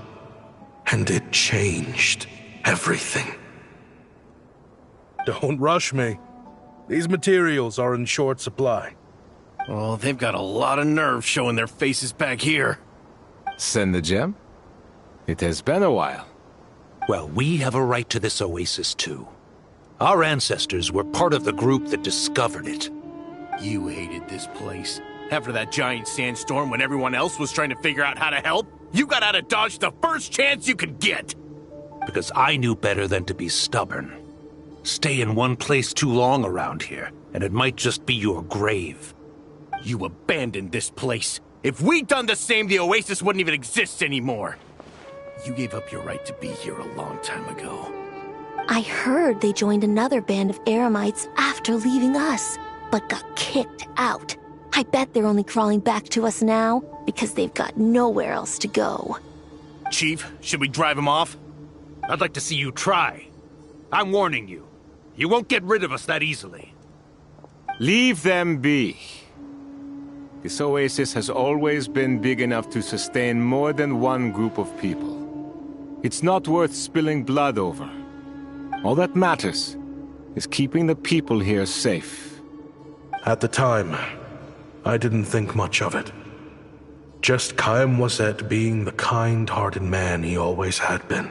and it changed everything. Don't rush me. These materials are in short supply. Oh, they've got a lot of nerve showing their faces back here. Send the gem? It has been a while. Well, we have a right to this oasis, too. Our ancestors were part of the group that discovered it. You hated this place. After that giant sandstorm when everyone else was trying to figure out how to help, you got out of Dodge the first chance you could get. Because I knew better than to be stubborn. Stay in one place too long around here, and it might just be your grave. You abandoned this place. If we'd done the same, the oasis wouldn't even exist anymore. You gave up your right to be here a long time ago. I heard they joined another band of Eremites after leaving us, but got kicked out. I bet they're only crawling back to us now because they've got nowhere else to go. Chief, should we drive him off? I'd like to see you try. I'm warning you. You won't get rid of us that easily. Leave them be. This oasis has always been big enough to sustain more than one group of people. It's not worth spilling blood over. All that matters is keeping the people here safe. At the time, I didn't think much of it. Just Chaim Wazet being the kind-hearted man he always had been.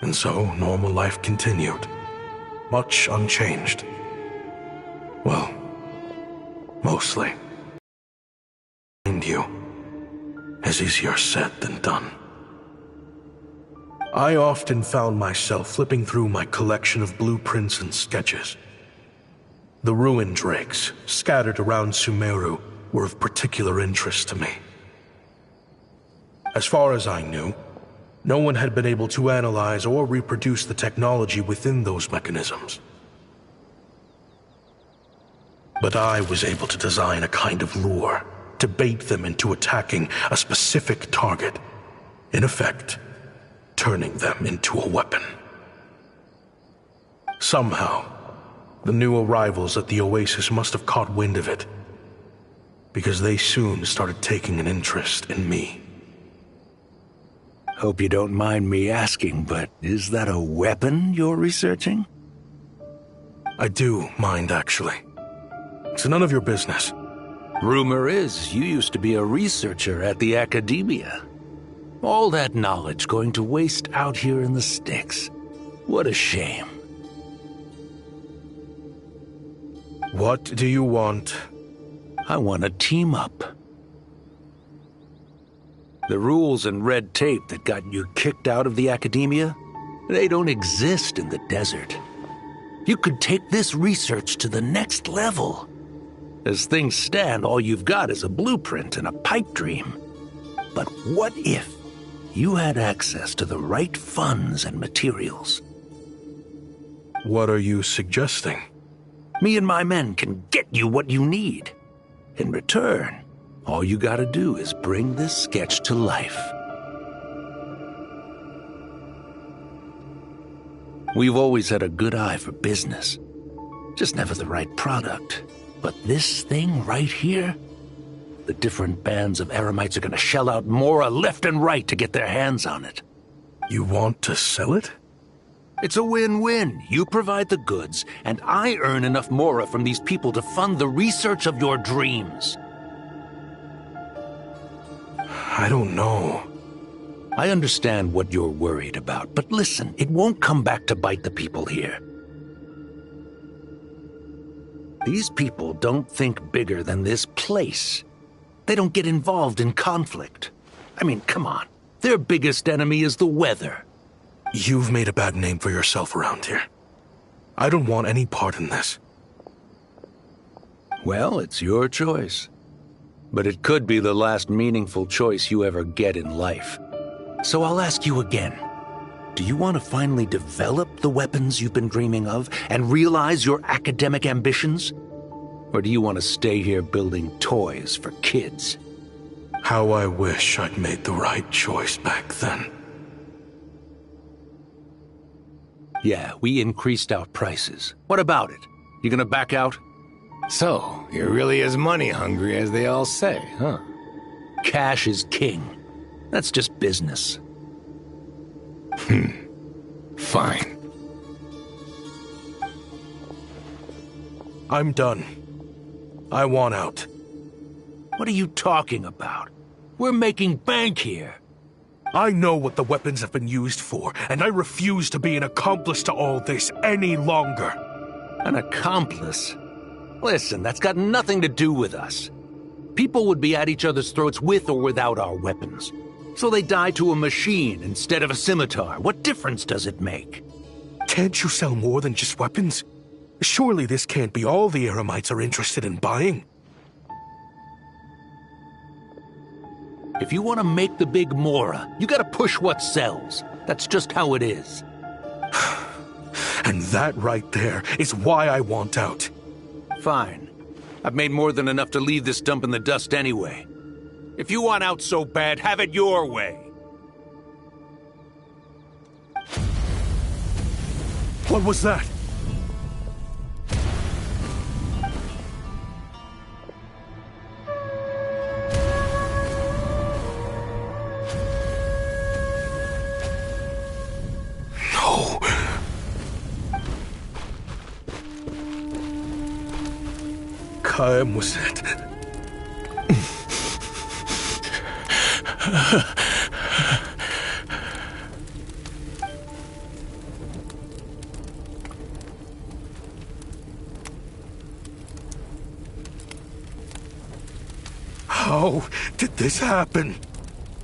And so, normal life continued, much unchanged. Well, mostly. Mind you, is easier said than done. I often found myself flipping through my collection of blueprints and sketches. The ruin drakes, scattered around Sumeru, were of particular interest to me. As far as I knew, no one had been able to analyze or reproduce the technology within those mechanisms. But I was able to design a kind of lure to bait them into attacking a specific target, in effect, turning them into a weapon. Somehow, the new arrivals at the Oasis must have caught wind of it, because they soon started taking an interest in me. Hope you don't mind me asking, but is that a weapon you're researching? I do mind, actually. It's none of your business. Rumor is you used to be a researcher at the Academia. All that knowledge going to waste out here in the sticks. What a shame. What do you want? I want to team up. The rules and red tape that got you kicked out of the Academia, they don't exist in the desert. You could take this research to the next level. As things stand, all you've got is a blueprint and a pipe dream. But what if you had access to the right funds and materials? What are you suggesting? Me and my men can get you what you need. In return, all you gotta do is bring this sketch to life. We've always had a good eye for business. Just never the right product. But this thing right here, the different bands of Eremites are gonna shell out Mora left and right to get their hands on it. You want to sell it? It's a win-win. You provide the goods, and I earn enough Mora from these people to fund the research of your dreams. I don't know. I understand what you're worried about, but listen, it won't come back to bite the people here. These people don't think bigger than this place. They don't get involved in conflict. I mean, come on. Their biggest enemy is the weather. You've made a bad name for yourself around here. I don't want any part in this. Well, it's your choice. But it could be the last meaningful choice you ever get in life. So I'll ask you again. Do you want to finally develop the weapons you've been dreaming of and realize your academic ambitions? Or do you want to stay here building toys for kids? How I wish I'd made the right choice back then. Yeah, we increased our prices. What about it? You gonna back out? So, you're really as money hungry as they all say, huh? Cash is king. That's just business. Fine. I'm done. I want out. What are you talking about? We're making bank here. I know what the weapons have been used for, and I refuse to be an accomplice to all this any longer. An accomplice? Listen, that's got nothing to do with us. People would be at each other's throats with or without our weapons. So they die to a machine instead of a scimitar. What difference does it make? Can't you sell more than just weapons? Surely this can't be all the Eremites are interested in buying. If you want to make the big Mora, you gotta push what sells. That's just how it is. And that right there is why I want out. Fine. I've made more than enough to leave this dump in the dust anyway. If you want out so bad, have it your way. What was that? Kaim was it? How did this happen?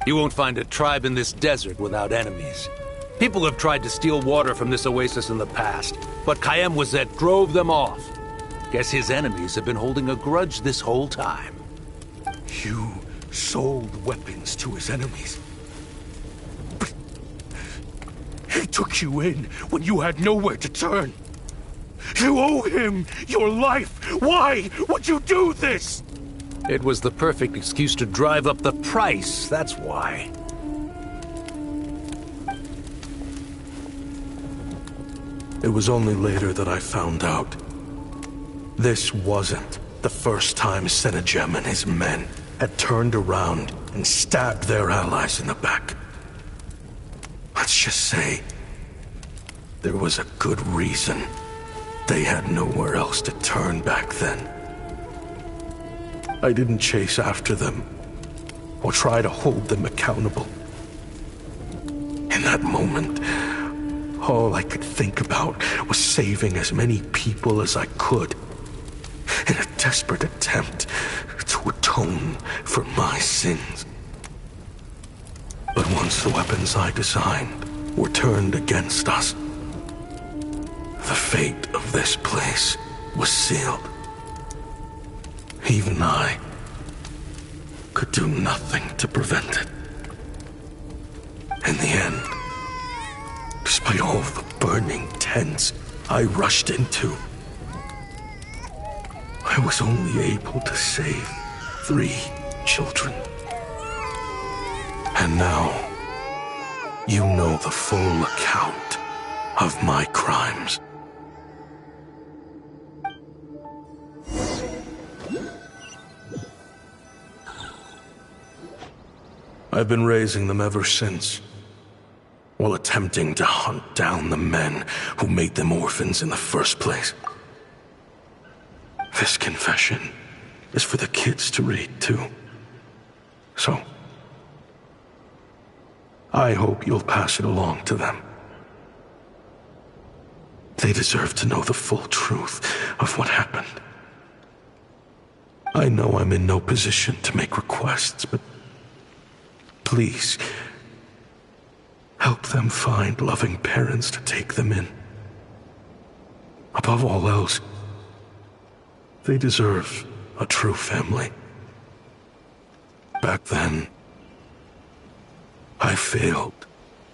You won't find a tribe in this desert without enemies. People have tried to steal water from this oasis in the past, but Kaim Wazet drove them off. Guess his enemies have been holding a grudge this whole time. You sold weapons to his enemies. But he took you in when you had nowhere to turn. You owe him your life. Why would you do this? It was the perfect excuse to drive up the price, that's why. It was only later that I found out. This wasn't the first time Senegem and his men had turned around and stabbed their allies in the back. Let's just say there was a good reason they had nowhere else to turn back then. I didn't chase after them or try to hold them accountable. In that moment, all I could think about was saving as many people as I could in a desperate attempt to atone for my sins. But once the weapons I designed were turned against us, the fate of this place was sealed. Even I could do nothing to prevent it. In the end, despite all the burning tents I rushed into, I was only able to save 3 children. And now, you know the full account of my crimes. I've been raising them ever since, while attempting to hunt down the men who made them orphans in the first place. This confession is for the kids to read, too. So, I hope you'll pass it along to them. They deserve to know the full truth of what happened. I know I'm in no position to make requests, but please, help them find loving parents to take them in. Above all else, they deserve a true family. Back then, I failed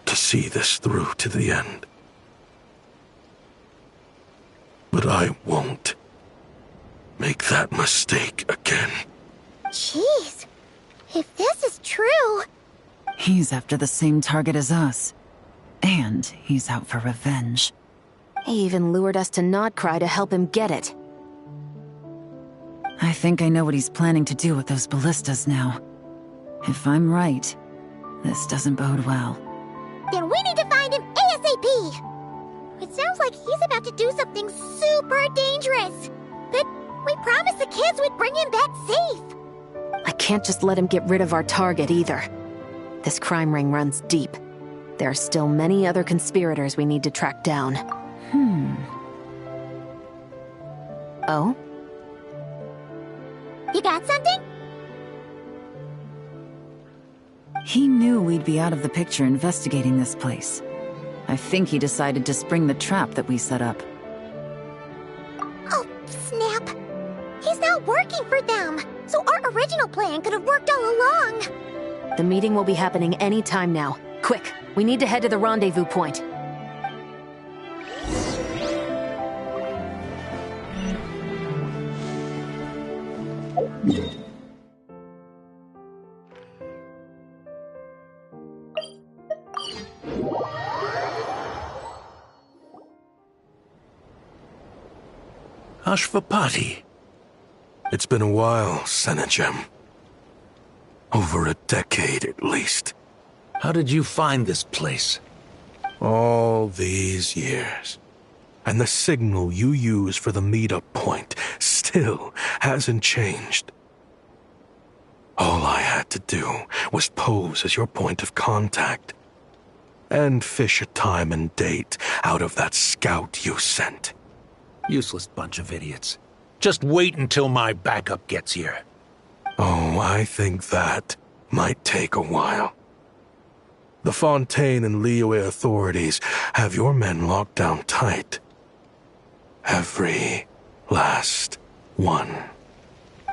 to see this through to the end. But I won't make that mistake again. Jeez, if this is true... He's after the same target as us. And he's out for revenge. He even lured us to Nodcry to help him get it. I think I know what he's planning to do with those ballistas now. If I'm right, this doesn't bode well. Then we need to find him ASAP! It sounds like he's about to do something super dangerous. But we promised the kids we'd bring him back safe. I can't just let him get rid of our target either. This crime ring runs deep. There are still many other conspirators we need to track down. Oh? You got something? He knew we'd be out of the picture investigating this place. I think he decided to spring the trap that we set up. Oh, snap. He's not working for them, so our original plan could have worked all along. The meeting will be happening any time now. Quick, we need to head to the rendezvous point. Ashvapati. It's been a while, Senegem. Over a decade, at least. How did you find this place? All these years. And the signal you use for the meetup point still hasn't changed. All I had to do was pose as your point of contact and fish a time and date out of that scout you sent. Useless bunch of idiots. Just wait until my backup gets here. Oh, I think that might take a while. The Fontaine and Liyue authorities have your men locked down tight. Every last one.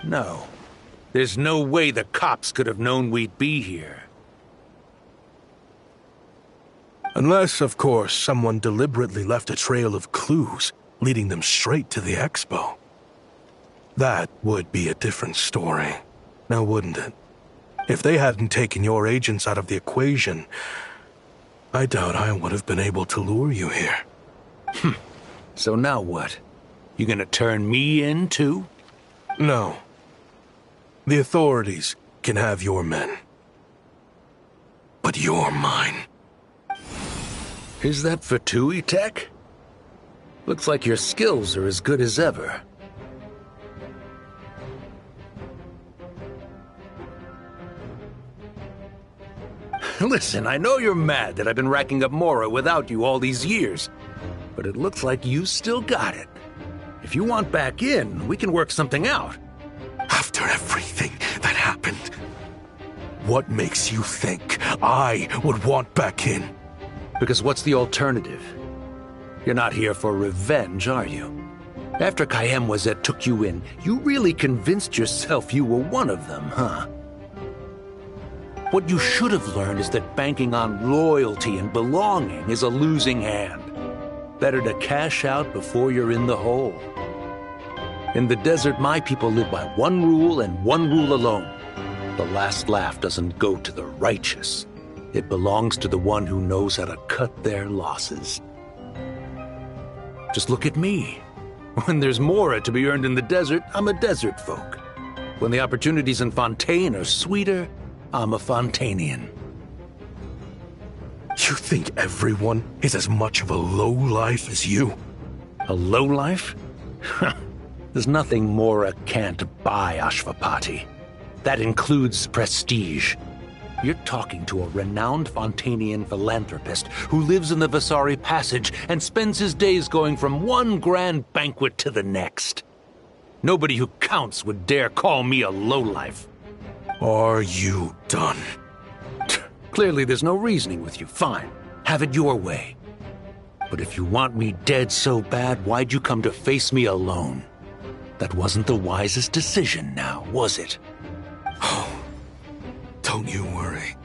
No. There's no way the cops could have known we'd be here. Unless, of course, someone deliberately left a trail of clues, leading them straight to the expo. That would be a different story, now wouldn't it? If they hadn't taken your agents out of the equation, I doubt I would have been able to lure you here. So now what? You gonna turn me in, too? No. The authorities can have your men. But you're mine. Is that Fatui tech? Looks like your skills are as good as ever. Listen, I know you're mad that I've been racking up Mora without you all these years, but it looks like you still got it. If you want back in, we can work something out. After everything that happened, what makes you think I would want back in? Because what's the alternative? You're not here for revenge, are you? After Kayemwazet took you in, you really convinced yourself you were one of them, huh? What you should have learned is that banking on loyalty and belonging is a losing hand. Better to cash out before you're in the hole. In the desert, my people live by one rule and one rule alone. The last laugh doesn't go to the righteous. It belongs to the one who knows how to cut their losses. Just look at me. When there's Mora to be earned in the desert, I'm a desert folk. When the opportunities in Fontaine are sweeter, I'm a Fontanian. You think everyone is as much of a lowlife as you? A lowlife? There's nothing Mora can't buy, Ashvapati. That includes prestige. You're talking to a renowned Fontanian philanthropist who lives in the Vasari Passage and spends his days going from one grand banquet to the next. Nobody who counts would dare call me a lowlife. Are you done? Clearly there's no reasoning with you. Fine. Have it your way. But if you want me dead so bad, why'd you come to face me alone? That wasn't the wisest decision now, was it? Oh, don't you worry.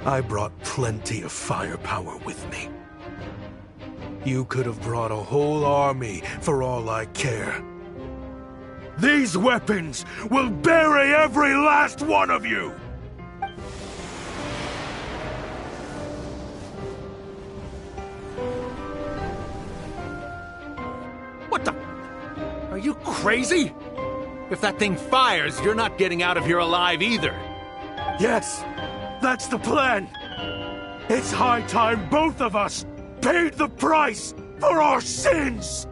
I brought plenty of firepower with me. You could have brought a whole army for all I care. These weapons will bury every last one of you! What the? Are you crazy? If that thing fires, you're not getting out of here alive either. Yes, that's the plan. It's high time both of us paid the price for our sins!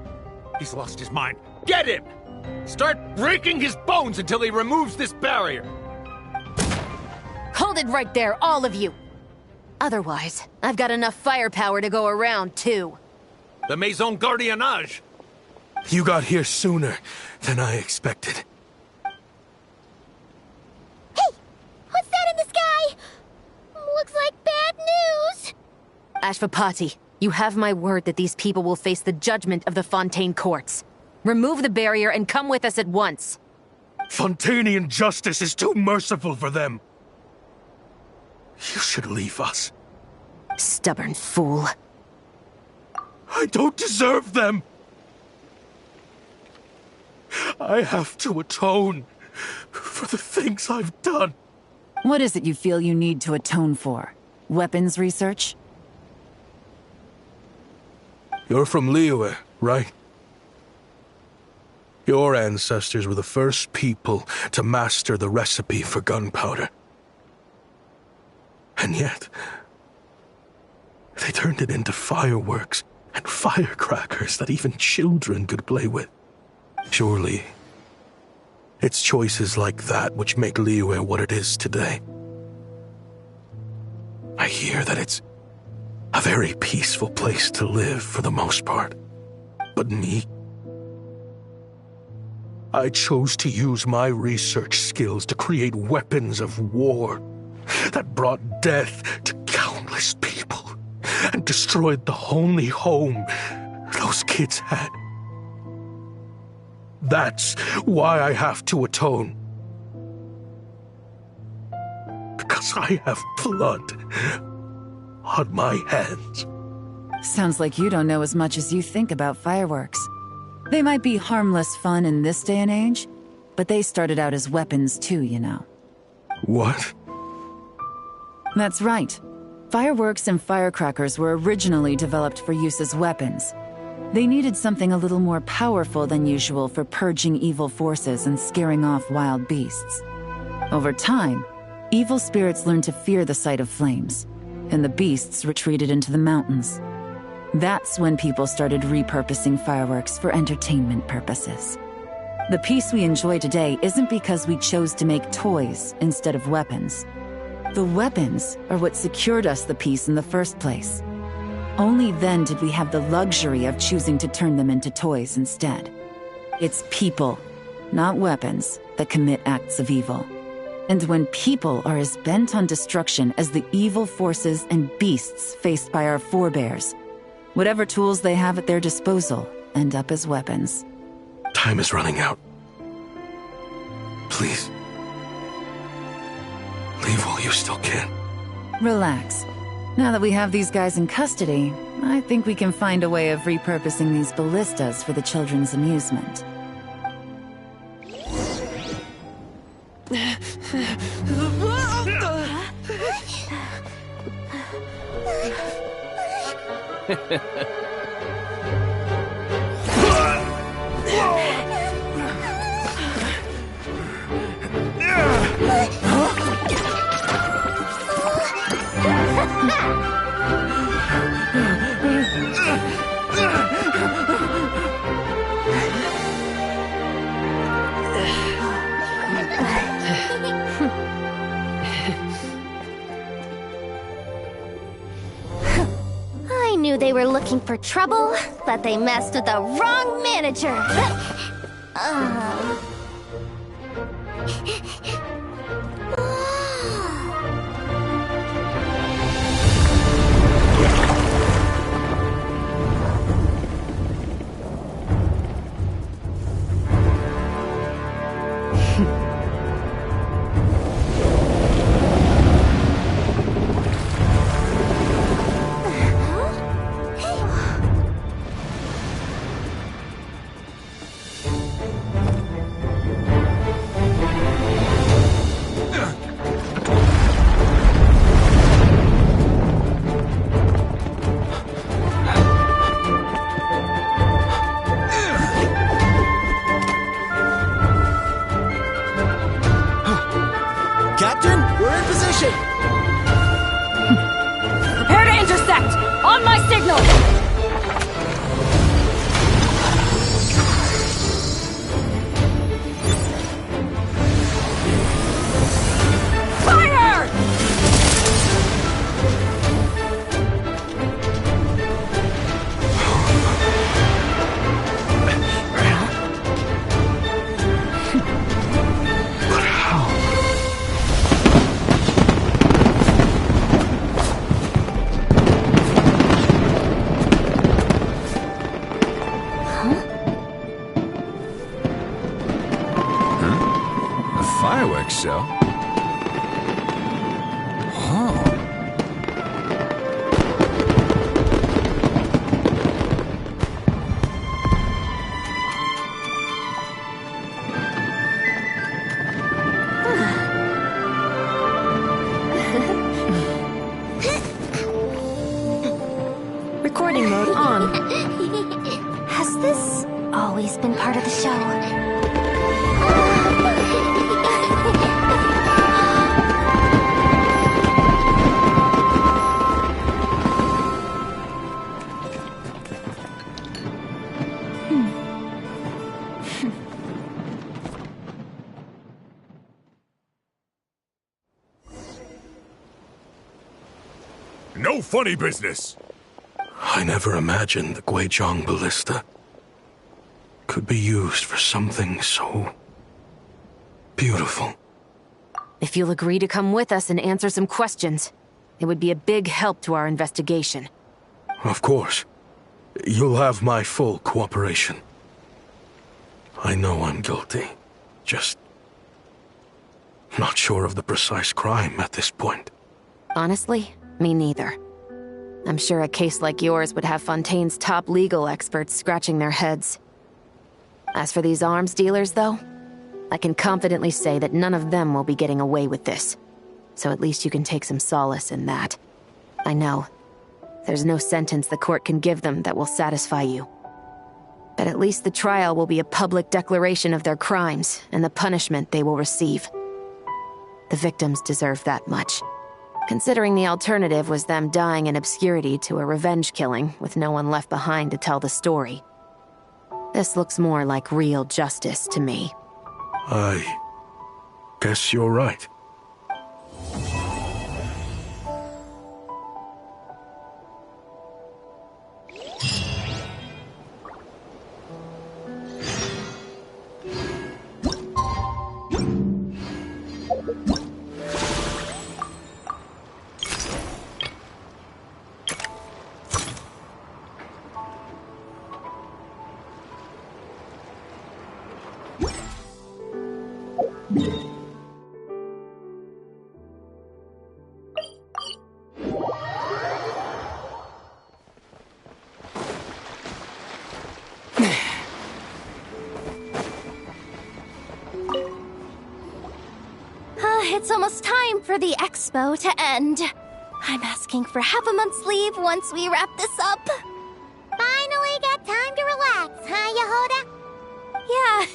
He's lost his mind. Get him! Start breaking his bones until he removes this barrier! Hold it right there, all of you! Otherwise, I've got enough firepower to go around, too. The Maison Gardiennage! You got here sooner than I expected. Hey! What's that in the sky? Looks like bad news! Ashvapati, you have my word that these people will face the judgment of the Fontaine courts. Remove the barrier and come with us at once. Fontanian justice is too merciful for them. You should leave us. Stubborn fool. I don't deserve them. I have to atone for the things I've done. What is it you feel you need to atone for? Weapons research? You're from Liyue, right? Your ancestors were the first people to master the recipe for gunpowder. And yet, they turned it into fireworks and firecrackers that even children could play with. Surely, it's choices like that which make Liyue what it is today. I hear that it's a very peaceful place to live for the most part. But me? I chose to use my research skills to create weapons of war that brought death to countless people and destroyed the only home those kids had. That's why I have to atone. Because I have blood on my hands. Sounds like you don't know as much as you think about fireworks. They might be harmless fun in this day and age, but they started out as weapons too, you know. What? That's right. Fireworks and firecrackers were originally developed for use as weapons. They needed something a little more powerful than usual for purging evil forces and scaring off wild beasts. Over time, evil spirits learned to fear the sight of flames, and the beasts retreated into the mountains. That's when people started repurposing fireworks for entertainment purposes. The peace we enjoy today isn't because we chose to make toys instead of weapons. The weapons are what secured us the peace in the first place. Only then did we have the luxury of choosing to turn them into toys instead. It's people, not weapons, that commit acts of evil. And when people are as bent on destruction as the evil forces and beasts faced by our forebears, whatever tools they have at their disposal end up as weapons. Time is running out. Please. Leave while you still can. Relax. Now that we have these guys in custody, I think we can find a way of repurposing these ballistas for the children's amusement. I knew they were looking for trouble, but they messed with the wrong manager. Captain, we're in position! Prepare to intersect! On my signal! Fire! But how? A fireworks show? Oh. Recording mode on. Has this always been part of the show? No funny business! I never imagined the Guizhong Ballista could be used for something so beautiful. If you'll agree to come with us and answer some questions, it would be a big help to our investigation. Of course. You'll have my full cooperation. I know I'm guilty. Just not sure of the precise crime at this point. Honestly, me neither. I'm sure a case like yours would have Fontaine's top legal experts scratching their heads. As for these arms dealers, though, I can confidently say that none of them will be getting away with this. So at least you can take some solace in that. I know. There's no sentence the court can give them that will satisfy you. But at least the trial will be a public declaration of their crimes and the punishment they will receive. The victims deserve that much. Considering the alternative was them dying in obscurity to a revenge killing with no one left behind to tell the story. This looks more like real justice to me. I guess you're right. It's almost time for the expo to end. I'm asking for half a month's leave once we wrap this up. Finally got time to relax, huh, Yehoda? Yeah,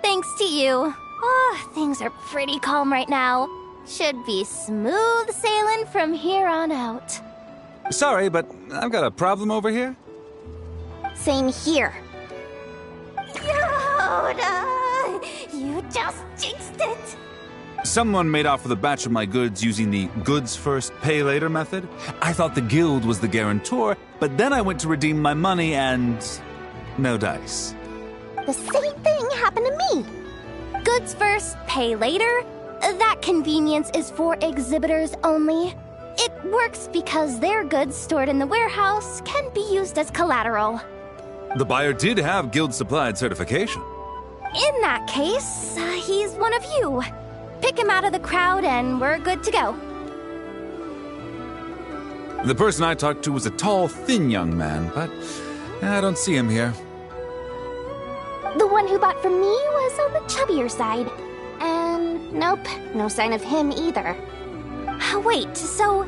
thanks to you. Oh, things are pretty calm right now. Should be smooth sailing from here on out. Sorry, but I've got a problem over here. Same here. Yehoda! You just jinxed it! Someone made off with a batch of my goods using the goods first, pay later method. I thought the guild was the guarantor, but then I went to redeem my money and no dice. The same thing happened to me. Goods first, pay later? That convenience is for exhibitors only. It works because their goods stored in the warehouse can be used as collateral. The buyer did have guild-supplied certification. In that case, he's one of you. Pick him out of the crowd and we're good to go. The person I talked to was a tall, thin young man, but I don't see him here. The one who bought from me was on the chubbier side. And nope, no sign of him either. Wait, so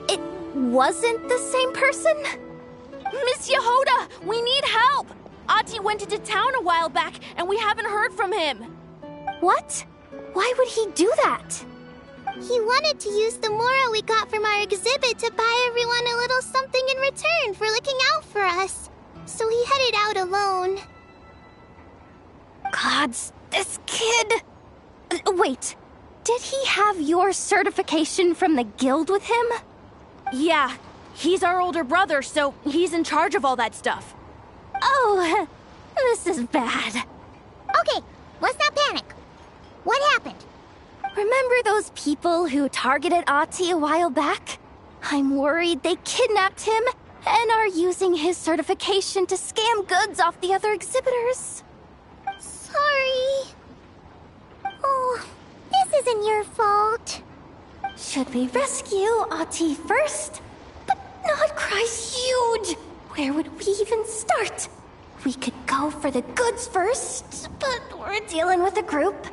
it wasn't the same person? Miss Yehoda, we need help! Ati went into town a while back and we haven't heard from him. What? Why would he do that? He wanted to use the mora we got from our exhibit to buy everyone a little something in return for looking out for us. So he headed out alone. Gods, this kid... Wait, did he have your certification from the guild with him? Yeah, he's our older brother, so he's in charge of all that stuff. Oh, this is bad. Okay, let's not panic. What happened? Remember those people who targeted Ati a while back? I'm worried they kidnapped him and are using his certification to scam goods off the other exhibitors. Sorry. Oh, this isn't your fault. Should we rescue Ati first? But Nodcry's huge. Where would we even start? We could go for the goods first, but we're dealing with a group.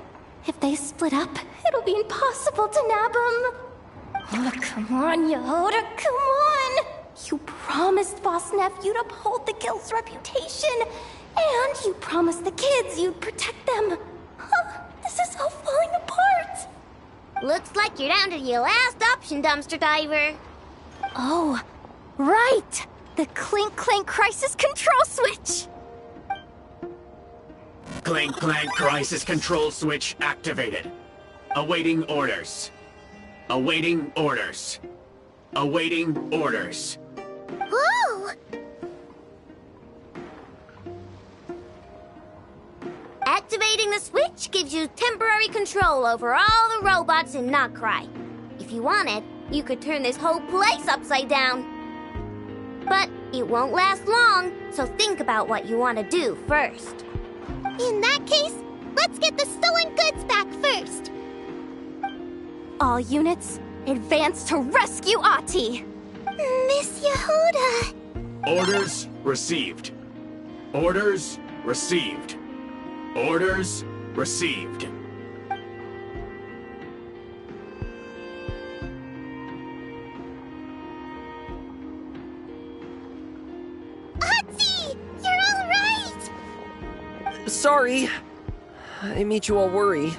If they split up, it'll be impossible to nab them. Oh, come on, Yehoda, come on! You promised Boss Nephew to uphold the guild's reputation, and you promised the kids you'd protect them. This is all falling apart. Looks like you're down to your last option, dumpster diver. Oh, right! The Clink Clank Crisis Control Switch! Clank Clank Crisis Control Switch activated. Awaiting orders. Awaiting orders. Awaiting orders. Ooh! Activating the switch gives you temporary control over all the robots in Notcry. If you wanted, you could turn this whole place upside down. But it won't last long, so think about what you want to do first. In that case, let's get the stolen goods back first. All units, advance to rescue Ahti! Miss Yehuda! Orders received. Orders received. Orders received. Ahti! You're all right! Sorry. I made you all worry.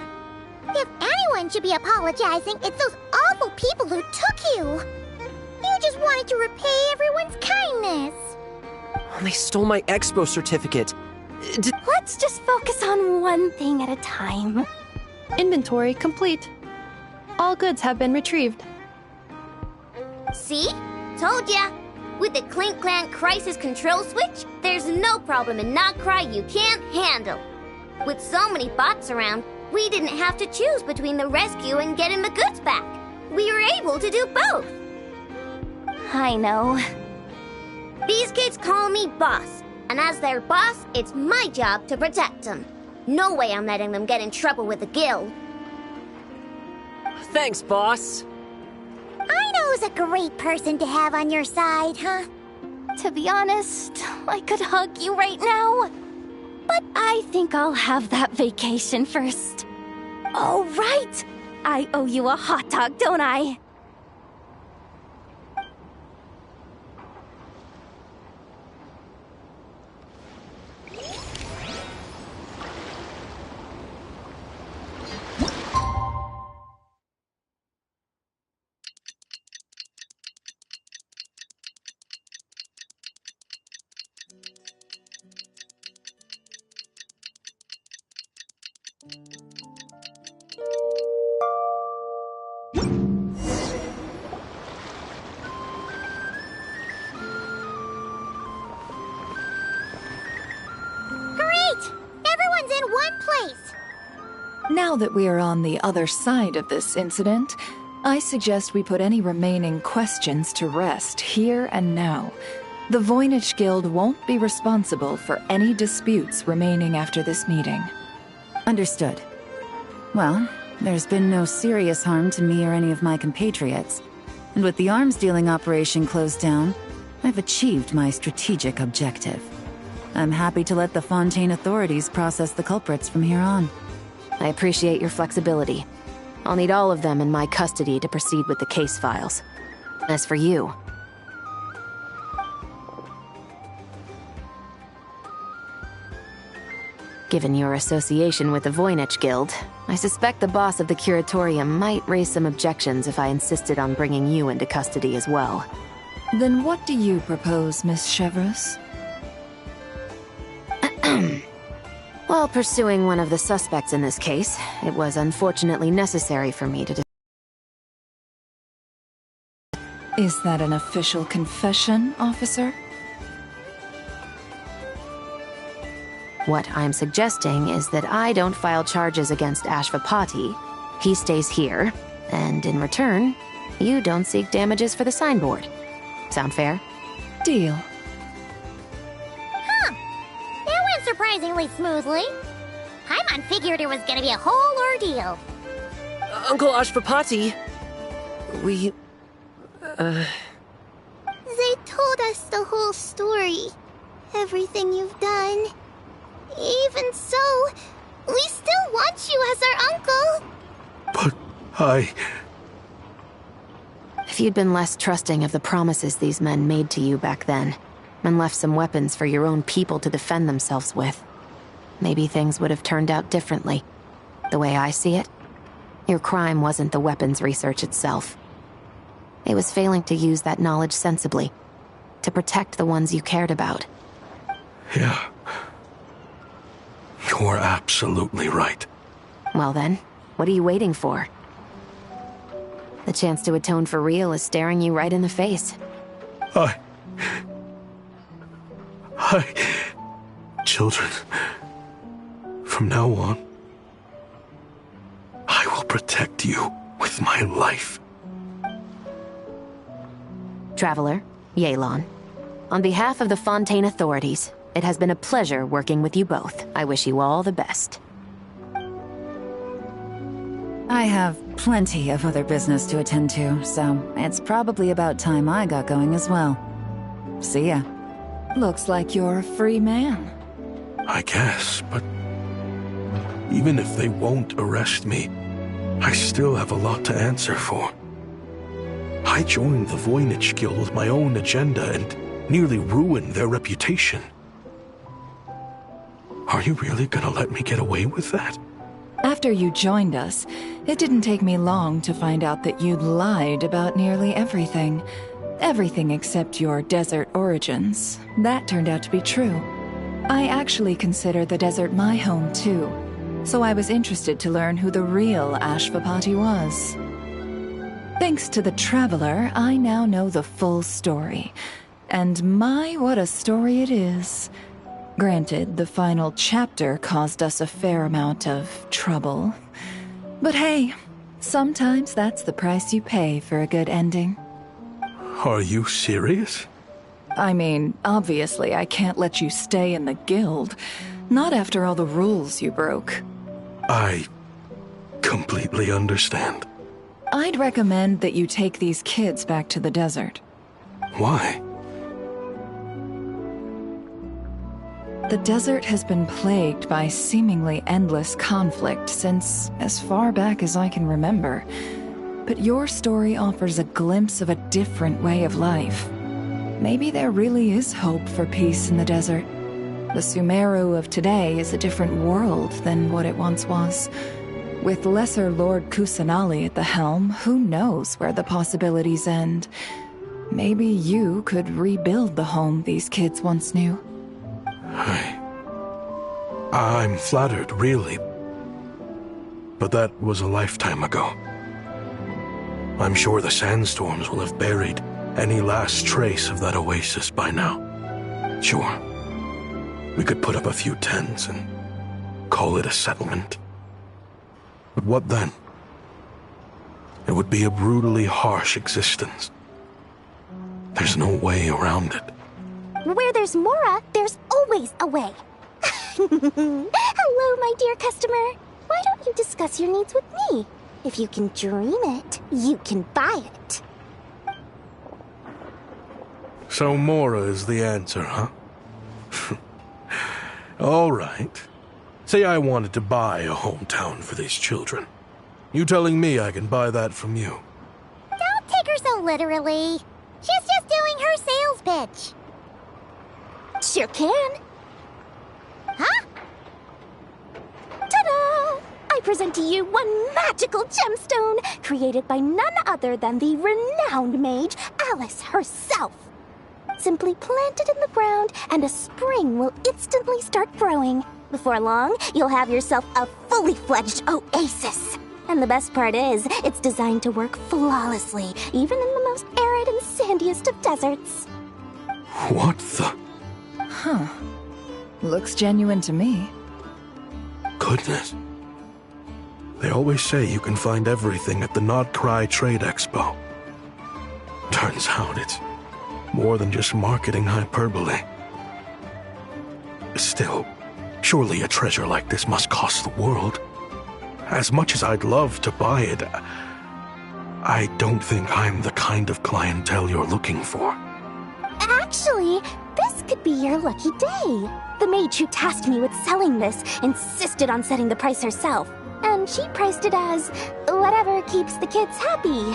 If anyone should be apologizing, it's those awful people who took you. You just wanted to repay everyone's kindness. They stole my expo certificate. Let's just focus on one thing at a time. Inventory complete. All goods have been retrieved. See? Told ya! With the Clink Clank Crisis Control Switch, there's no problem in Notcry you can't handle. With so many bots around, we didn't have to choose between the rescue and getting the goods back. We were able to do both. I know. These kids call me boss, and as their boss, it's my job to protect them. No way I'm letting them get in trouble with the guild. Thanks, boss. Aino's a great person to have on your side, huh? To be honest, I could hug you right now. But I think I'll have that vacation first. Oh, right! I owe you a hot dog, don't I? Now that we are on the other side of this incident, I suggest we put any remaining questions to rest here and now. The Voynich Guild won't be responsible for any disputes remaining after this meeting. Understood. Well, there's been no serious harm to me or any of my compatriots. And with the arms dealing operation closed down, I've achieved my strategic objective. I'm happy to let the Fontaine authorities process the culprits from here on. I appreciate your flexibility. I'll need all of them in my custody to proceed with the case files. As for you... Given your association with the Voynich Guild, I suspect the boss of the Curatorium might raise some objections if I insisted on bringing you into custody as well. Then what do you propose, Miss Chevreuse? While pursuing one of the suspects in this case, it was unfortunately necessary for me to... Is that an official confession, officer? What I'm suggesting is that I don't file charges against Ashvapati, he stays here, and in return, you don't seek damages for the signboard. Sound fair? Deal. Surprisingly smoothly. Paimon figured it was gonna be a whole ordeal. Uncle Ashvapati, we... They told us the whole story. Everything you've done. Even so, we still want you as our uncle. But If you'd been less trusting of the promises these men made to you back then, and left some weapons for your own people to defend themselves with, maybe things would have turned out differently. The way I see it, your crime wasn't the weapons research itself. It was failing to use that knowledge sensibly, to protect the ones you cared about. Yeah. You're absolutely right. Well then, what are you waiting for? The chance to atone for real is staring you right in the face. Children, from now on, I will protect you with my life. Traveler, Yelan. On behalf of the Fontaine authorities, it has been a pleasure working with you both. I wish you all the best. I have plenty of other business to attend to, so it's probably about time I got going as well. See ya. Looks like you're a free man. I guess, but even if they won't arrest me, I still have a lot to answer for. I joined the Voynich Guild with my own agenda and nearly ruined their reputation. Are you really gonna let me get away with that? After you joined us, it didn't take me long to find out that you'd lied about nearly everything. Everything except your desert origins. That turned out to be true. I actually consider the desert my home too, so I was interested to learn who the real Ashvapati was. Thanks to the Traveler, I now know the full story. And my, what a story it is. Granted, the final chapter caused us a fair amount of trouble. But hey, sometimes that's the price you pay for a good ending. Are you serious? I mean, obviously I can't let you stay in the guild. Not after all the rules you broke. I completely understand. I'd recommend that you take these kids back to the desert. Why? The desert has been plagued by seemingly endless conflict since as far back as I can remember. But your story offers a glimpse of a different way of life. Maybe there really is hope for peace in the desert. The Sumeru of today is a different world than what it once was. With Lesser Lord Kusanali at the helm, who knows where the possibilities end? Maybe you could rebuild the home these kids once knew. I'm flattered, really. But that was a lifetime ago. I'm sure the sandstorms will have buried any last trace of that oasis by now. Sure, we could put up a few tents and call it a settlement. But what then? It would be a brutally harsh existence. There's no way around it. Where there's Mora, there's always a way. Hello, my dear customer. Why don't you discuss your needs with me? If you can dream it, you can buy it. So Mora is the answer, huh? All right. Say I wanted to buy a hometown for these children. You telling me I can buy that from you? Don't take her so literally. She's just doing her sales pitch. Sure can. Huh? Ta-da! I present to you one magical gemstone created by none other than the renowned mage Alice herself. Simply plant it in the ground and a spring will instantly start growing. Before long, you'll have yourself a fully fledged oasis. And the best part is, it's designed to work flawlessly, even in the most arid and sandiest of deserts. What the? Huh. Looks genuine to me. Goodness. They always say you can find everything at the Not Cry Trade Expo. Turns out it's more than just marketing hyperbole. Still, surely a treasure like this must cost the world. As much as I'd love to buy it, I don't think I'm the kind of clientele you're looking for. Actually, this could be your lucky day. The mage who tasked me with selling this insisted on setting the price herself, and she priced it as whatever keeps the kids happy.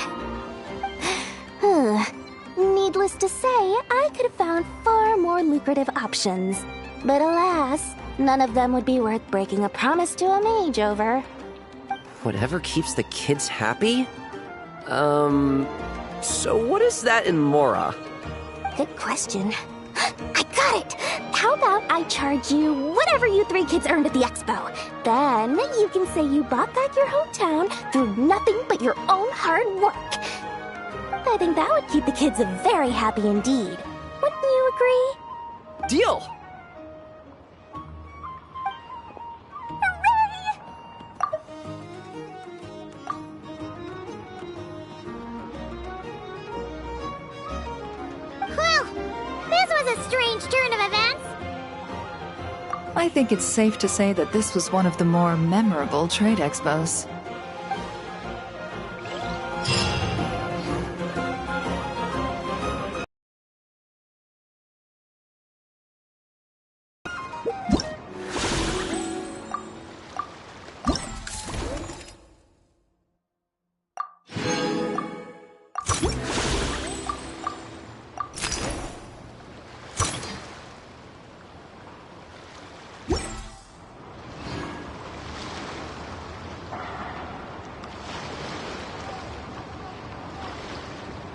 Needless to say, I could have found far more lucrative options. But alas, none of them would be worth breaking a promise to a mage over. Whatever keeps the kids happy? So what is that in Mora? Good question. I Got it! How about I charge you whatever you 3 kids earned at the expo? Then you can say you bought back your hometown through nothing but your own hard work. I think that would keep the kids very happy indeed. Wouldn't you agree? Deal! Well, this was a strange turn of events. I think it's safe to say that this was one of the more memorable trade expos.